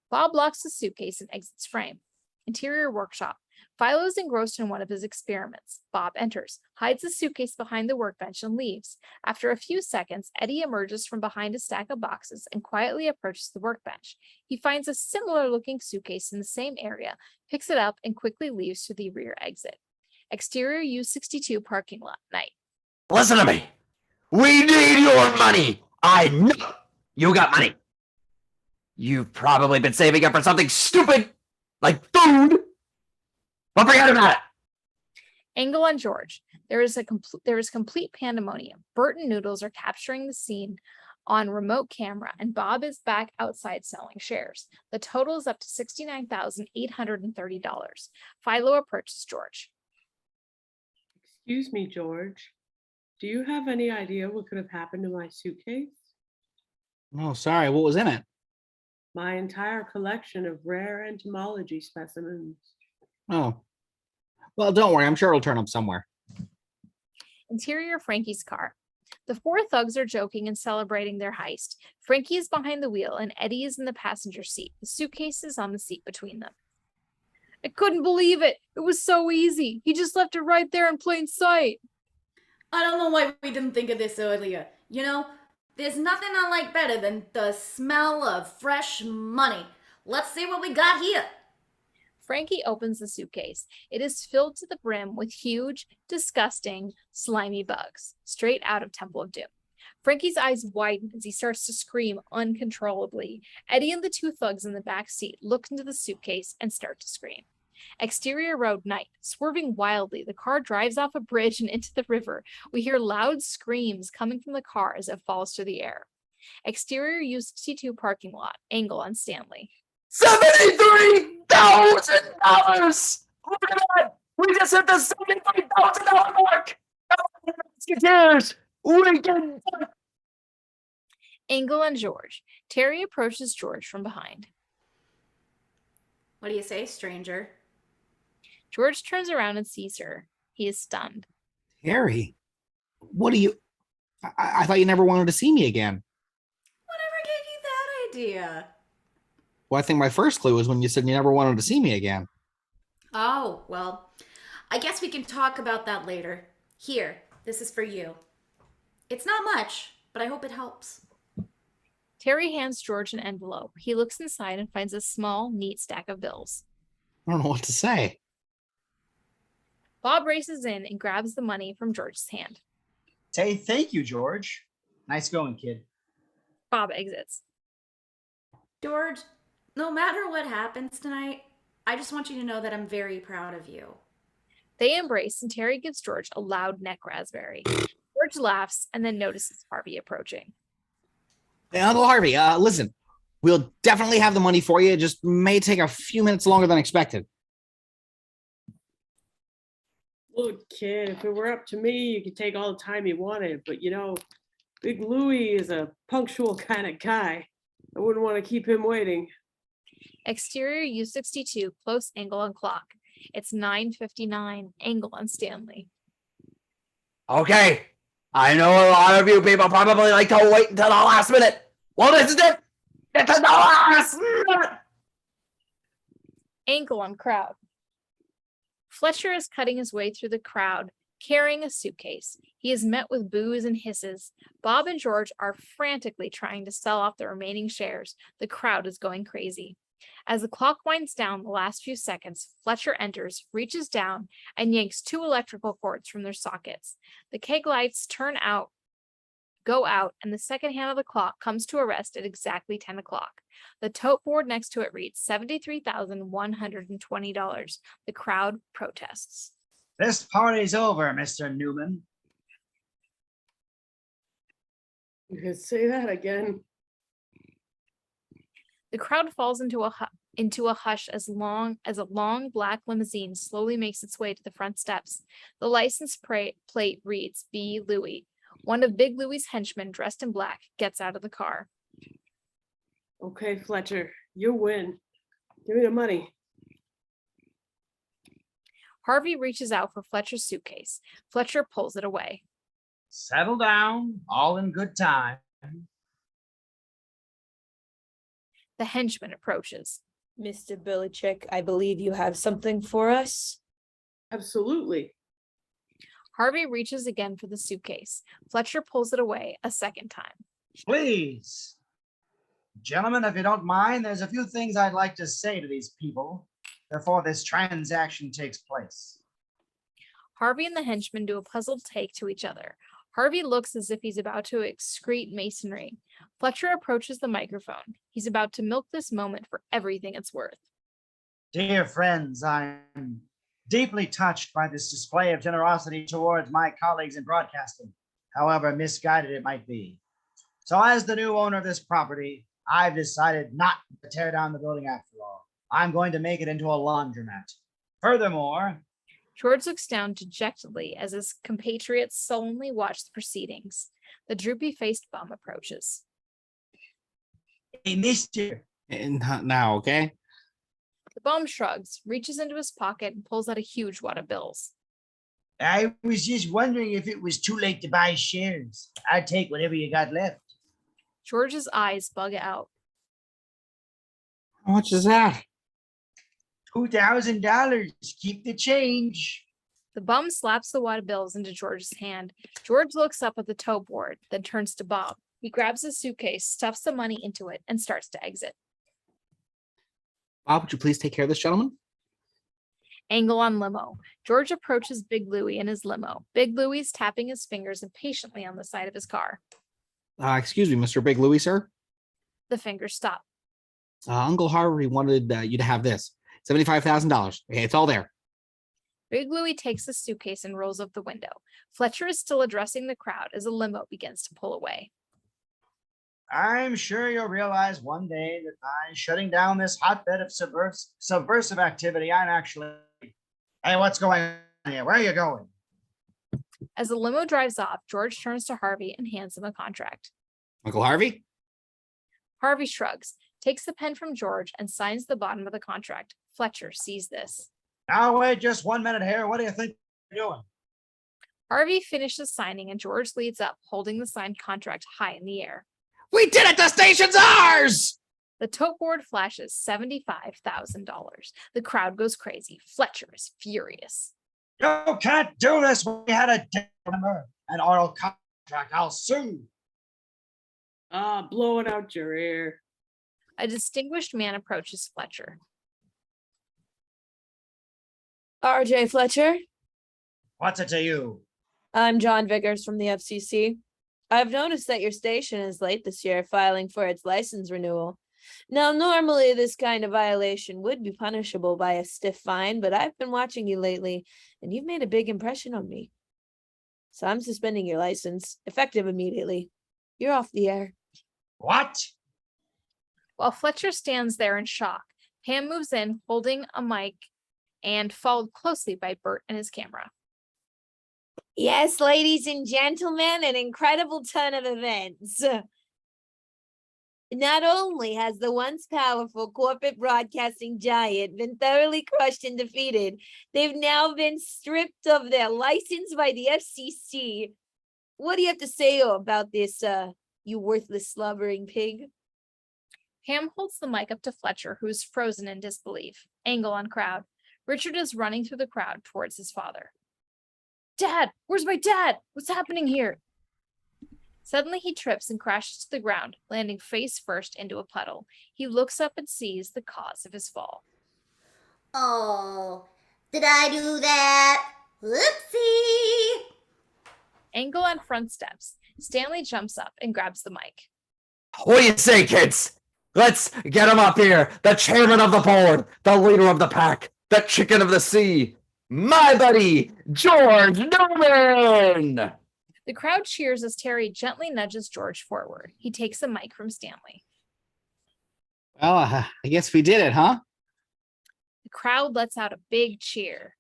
Bob locks the suitcase and exits frame. Interior workshop. Philo is engrossed in one of his experiments. Bob enters, hides the suitcase behind the workbench, and leaves. After a few seconds, Eddie emerges from behind a stack of boxes and quietly approaches the workbench. He finds a similar-looking suitcase in the same area, picks it up, and quickly leaves through the rear exit. Exterior U62 parking lot, night. Listen to me. We need your money. I know you got money. You've probably been saving up for something stupid like food. But forget about it. Angle on George. There is complete pandemonium. Bert and Noodles are capturing the scene on remote camera, and Bob is back outside selling shares. The total is up to $69,830. Philo approaches George. Excuse me, George. Do you have any idea what could have happened to my suitcase? Oh, sorry. What was in it? My entire collection of rare entomology specimens. Oh. Well, don't worry. I'm sure it'll turn up somewhere. Interior Frankie's car. The 4 thugs are joking and celebrating their heist. Frankie is behind the wheel and Eddie is in the passenger seat. The suitcase is on the seat between them. I couldn't believe it. It was so easy. He just left it right there in plain sight. I don't know why we didn't think of this earlier. You know, there's nothing I like better than the smell of fresh money. Let's see what we got here. Frankie opens the suitcase. It is filled to the brim with huge, disgusting, slimy bugs, straight out of Temple of Doom. Frankie's eyes widen as he starts to scream uncontrollably. Eddie and the 2 thugs in the back seat look into the suitcase and start to scream. Exterior road, night. Swerving wildly, the car drives off a bridge and into the river. We hear loud screams coming from the car as it falls to the air. Exterior U62 parking lot. Angle on Stanley. $73,000! Look at that! We just hit the $73,000 mark! Musketeers! We can... Angle on George. Teri approaches George from behind. What do you say, stranger? George turns around and sees her. He is stunned. Teri, what do you... I thought you never wanted to see me again. Whatever gave you that idea? Well, I think my first clue was when you said you never wanted to see me again. Oh, well, I guess we can talk about that later. Here, this is for you. It's not much, but I hope it helps. Teri hands George an envelope. He looks inside and finds a small, neat stack of bills. I don't know what to say. Bob races in and grabs the money from George's hand. Say thank you, George. Nice going, kid. Bob exits. George, no matter what happens tonight, I just want you to know that I'm very proud of you. They embrace and Teri gives George a loud neck raspberry. George laughs and then notices Harvey approaching. Hey, Uncle Harvey, listen, we'll definitely have the money for you. It just may take a few minutes longer than expected. Look, kid, if it were up to me, you could take all the time you wanted. But, you know, Big Louie is a punctual kind of guy. I wouldn't want to keep him waiting. Exterior U62, close angle on clock. It's 9:59, angle on Stanley. Okay, I know a lot of you people probably like to wait until the last minute. Well, this is it. This is the last minute. Ankle on crowd. Fletcher is cutting his way through the crowd, carrying a suitcase. He is met with boos and hisses. Bob and George are frantically trying to sell off the remaining shares. The crowd is going crazy. As the clock winds down the last few seconds, Fletcher enters, reaches down, and yanks 2 electrical cords from their sockets. The keg lights go out, and the second hand of the clock comes to a rest at exactly 10 o'clock. The tote board next to it reads $73,120. The crowd protests. This party's over, Mr. Newman. You could say that again. The crowd falls into a hush as a long black limousine slowly makes its way to the front steps. The license plate reads B. Louie. One of Big Louie's henchmen, dressed in black, gets out of the car. Okay, Fletcher, you win. Give me the money. Harvey reaches out for Fletcher's suitcase. Fletcher pulls it away. Settle down, all in good time. The henchman approaches. Mr. Billichick, I believe you have something for us. Absolutely. Harvey reaches again for the suitcase. Fletcher pulls it away a second time. Please. Gentlemen, if you don't mind, there's a few things I'd like to say to these people before this transaction takes place. Harvey and the henchman do a puzzled take to each other. Harvey looks as if he's about to excrete masonry. Fletcher approaches the microphone. He's about to milk this moment for everything it's worth. Dear friends, I'm deeply touched by this display of generosity towards my colleagues in broadcasting, however misguided it might be. So as the new owner of this property, I've decided not to tear down the building after all. I'm going to make it into a laundromat. Furthermore, George looks down dejectedly as his compatriots sullenly watch the proceedings. The droopy-faced bum approaches. hey, mister, And now, okay? The bum shrugs, reaches into his pocket, and pulls out a huge wad of bills. I was just wondering if it was too late to buy shares. I'd take whatever you got left. George's eyes bug out. How much is that? $2,000. Keep the change. The bum slaps the wad of bills into George's hand. George looks up at the tote board, then turns to Bob. He grabs his suitcase, stuffs the money into it, and starts to exit. Bob, would you please take care of this gentleman? Angle on limo. George approaches Big Louie in his limo. Big Louie's tapping his fingers impatiently on the side of his car. Excuse me, Mr. Big Louie, sir. The fingers stop. Uncle Harvey wanted you to have this. $75,000. Okay, it's all there. Big Louie takes the suitcase and rolls up the window. Fletcher is still addressing the crowd as a limo begins to pull away. I'm sure you'll realize one day that by shutting down this hotbed of subversive activity, I'm actually... Hey, what's going on here? Where are you going? As the limo drives off, George turns to Harvey and hands him a contract. Uncle Harvey? Harvey shrugs, takes the pen from George, and signs the bottom of the contract. Fletcher sees this. Now, wait just 1 minute here. What do you think you're doing? Harvey finishes signing, and George leads up, holding the signed contract high in the air. We did it! The station's ours! The tote board flashes $75,000. The crowd goes crazy. Fletcher is furious. You can't do this. We had a number, an oral contract. I'll sue. Blow it out your ear. A distinguished man approaches Fletcher. RJ Fletcher, What's it to you? I'm John Vickers from the FCC. I've noticed that your station is late this year filing for its license renewal. Now, normally this kind of violation would be punishable by a stiff fine, but I've been watching you lately, and you've made a big impression on me. So I'm suspending your license, effective immediately. You're off the air. What? While Fletcher stands there in shock, Pam moves in, holding a mic, and followed closely by Bert and his camera. Yes, ladies and gentlemen, an incredible turn of events. Not only has the once powerful corporate broadcasting giant been thoroughly crushed and defeated, they've now been stripped of their license by the FCC. What do you have to say about this, you worthless slobbering pig? Ham holds the mic up to Fletcher, who is frozen in disbelief. Angle on crowd. Richard is running through the crowd towards his father. Dad! Where's my dad? What's happening here? Suddenly he trips and crashes to the ground, landing face first into a puddle. He looks up and sees the cause of his fall. Oh, did I do that? Whoopsie! Angle on front steps. Stanley jumps up and grabs the mic. What do you say, kids? Let's get him up here. The chairman of the board, the leader of the pack, the chicken of the sea, my buddy, George Newman. The crowd cheers as Teri gently nudges George forward. He takes the mic from Stanley. Well, I guess we did it, huh? The crowd lets out a big cheer.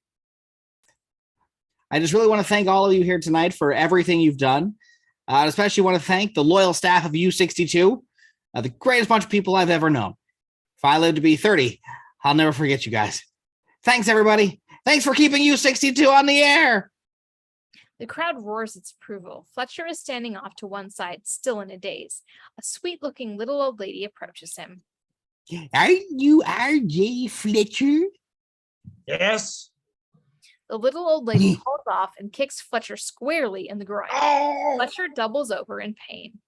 I just really want to thank all of you here tonight for everything you've done. I especially want to thank the loyal staff of U62, the greatest bunch of people I've ever known. If I live to be 30, I'll never forget you guys. Thanks, everybody. Thanks for keeping U62 on the air. The crowd roars its approval. Fletcher is standing off to one side, still in a daze. A sweet-looking little old lady approaches him. Are you R.J. Fletcher? Yes. The little old lady pulls off and kicks Fletcher squarely in the groin. Fletcher doubles over in pain.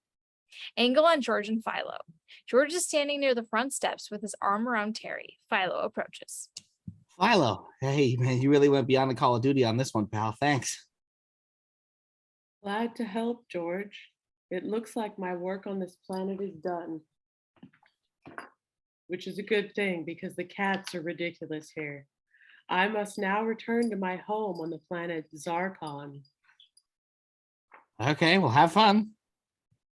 Angle on George and Philo. George is standing near the front steps with his arm around Teri. Philo approaches. Philo, hey, man, you really went beyond the Call of Duty on this one, pal. Thanks. Glad to help, George. It looks like my work on this planet is done. Which is a good thing because the cats are ridiculous here. I must now return to my home on the planet Zarkon. Okay, well, have fun.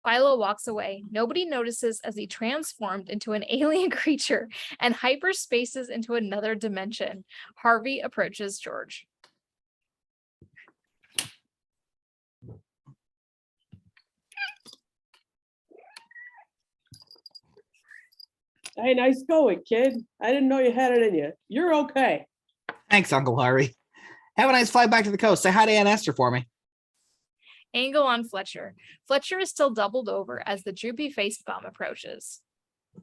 Philo walks away. Nobody notices as he transformed into an alien creature and hyperspaces into another dimension. Harvey approaches George. Hey, nice going, kid. I didn't know you had it in you. You're okay. Thanks, Uncle Harvey. Have a nice flight back to the coast. Say hi to Aunt Esther for me. Angle on Fletcher. Fletcher is still doubled over as the droopy-faced bum approaches.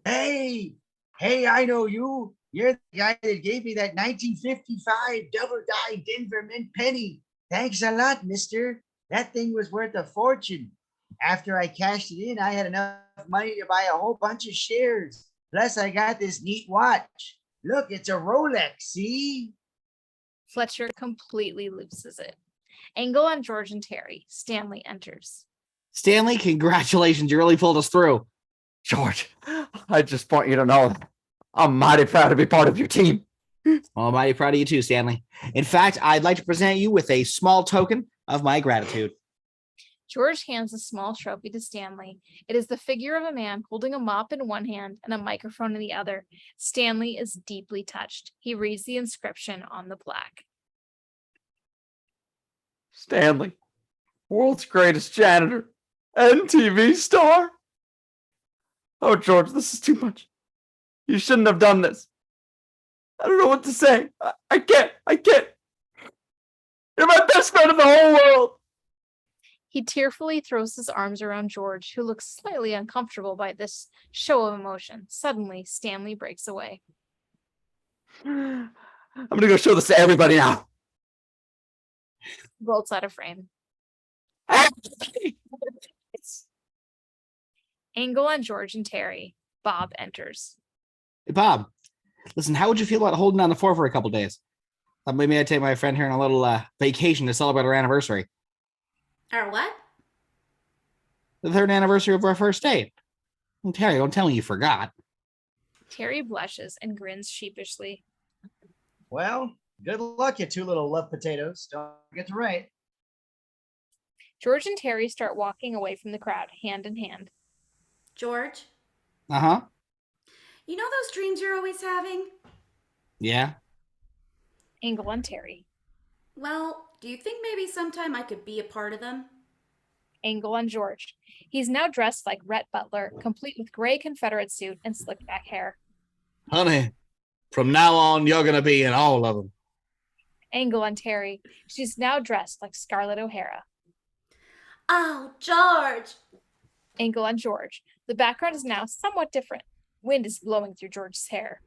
Hey, I know you. You're the guy that gave me that 1955 double-die Denver Mint penny. Thanks a lot, mister. That thing was worth a fortune. After I cashed it in, I had enough money to buy a whole bunch of shares. Plus, I got this neat watch. Look, it's a Rolex, see? Fletcher completely loses it. Angle on George and Teri. Stanley enters. Stanley, congratulations. You really pulled us through. George, I just want you to know I'm mighty proud to be part of your team. Well, I'm mighty proud of you too, Stanley. In fact, I'd like to present you with a small token of my gratitude. George hands a small trophy to Stanley. It is the figure of a man holding a mop in one hand and a microphone in the other. Stanley is deeply touched. He reads the inscription on the plaque. Stanley, world's greatest janitor and TV star. Oh, George, this is too much. You shouldn't have done this. I don't know what to say. I can't. You're my best friend in the whole world. He tearfully throws his arms around George, who looks slightly uncomfortable by this show of emotion. Suddenly, Stanley breaks away. I'm going to go show this to everybody now. Bolts out of frame. Angle on George and Teri. Bob enters. Hey, Bob, listen, how would you feel about holding on the fort for a couple days? Maybe I'd take my friend here on a little vacation to celebrate our anniversary. Or what? The 3rd anniversary of our first date. And Teri, don't tell me you forgot. Teri blushes and grins sheepishly. Well, good luck, you two little love potatoes. Don't forget to write. George and Teri start walking away from the crowd, hand in hand. George, Uh-huh. you know those dreams you're always having? Yeah. Angle on Teri. Well, do you think maybe sometime I could be a part of them? Angle on George. He's now dressed like Rhett Butler, complete with gray Confederate suit and slicked back hair. Honey, from now on, you're going to be in all of them. Angle on Teri. She's now dressed like Scarlett O'Hara. Oh, George. Angle on George. The background is now somewhat different. Wind is blowing through George's hair.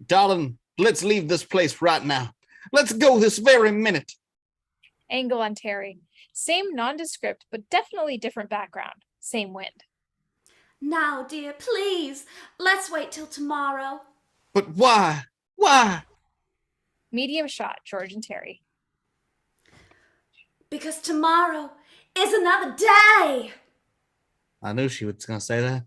Darling, let's leave this place right now. Let's go this very minute. Angle on Teri. Same nondescript, but definitely different background. Same wind. Now, dear, please, let's wait till tomorrow. But why? Why? Medium shot, George and Teri. Because tomorrow is another day. I knew she was going to say that.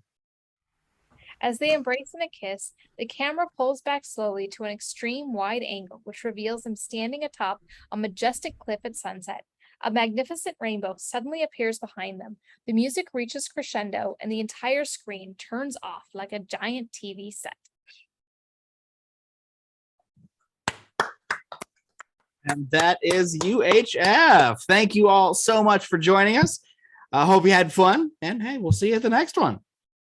As they embrace in a kiss, the camera pulls back slowly to an extreme wide angle, which reveals them standing atop a majestic cliff at sunset. A magnificent rainbow suddenly appears behind them. The music reaches crescendo, and the entire screen turns off like a giant TV set. And that is UHF. Thank you all so much for joining us. I hope you had fun, and hey, we'll see you at the next one.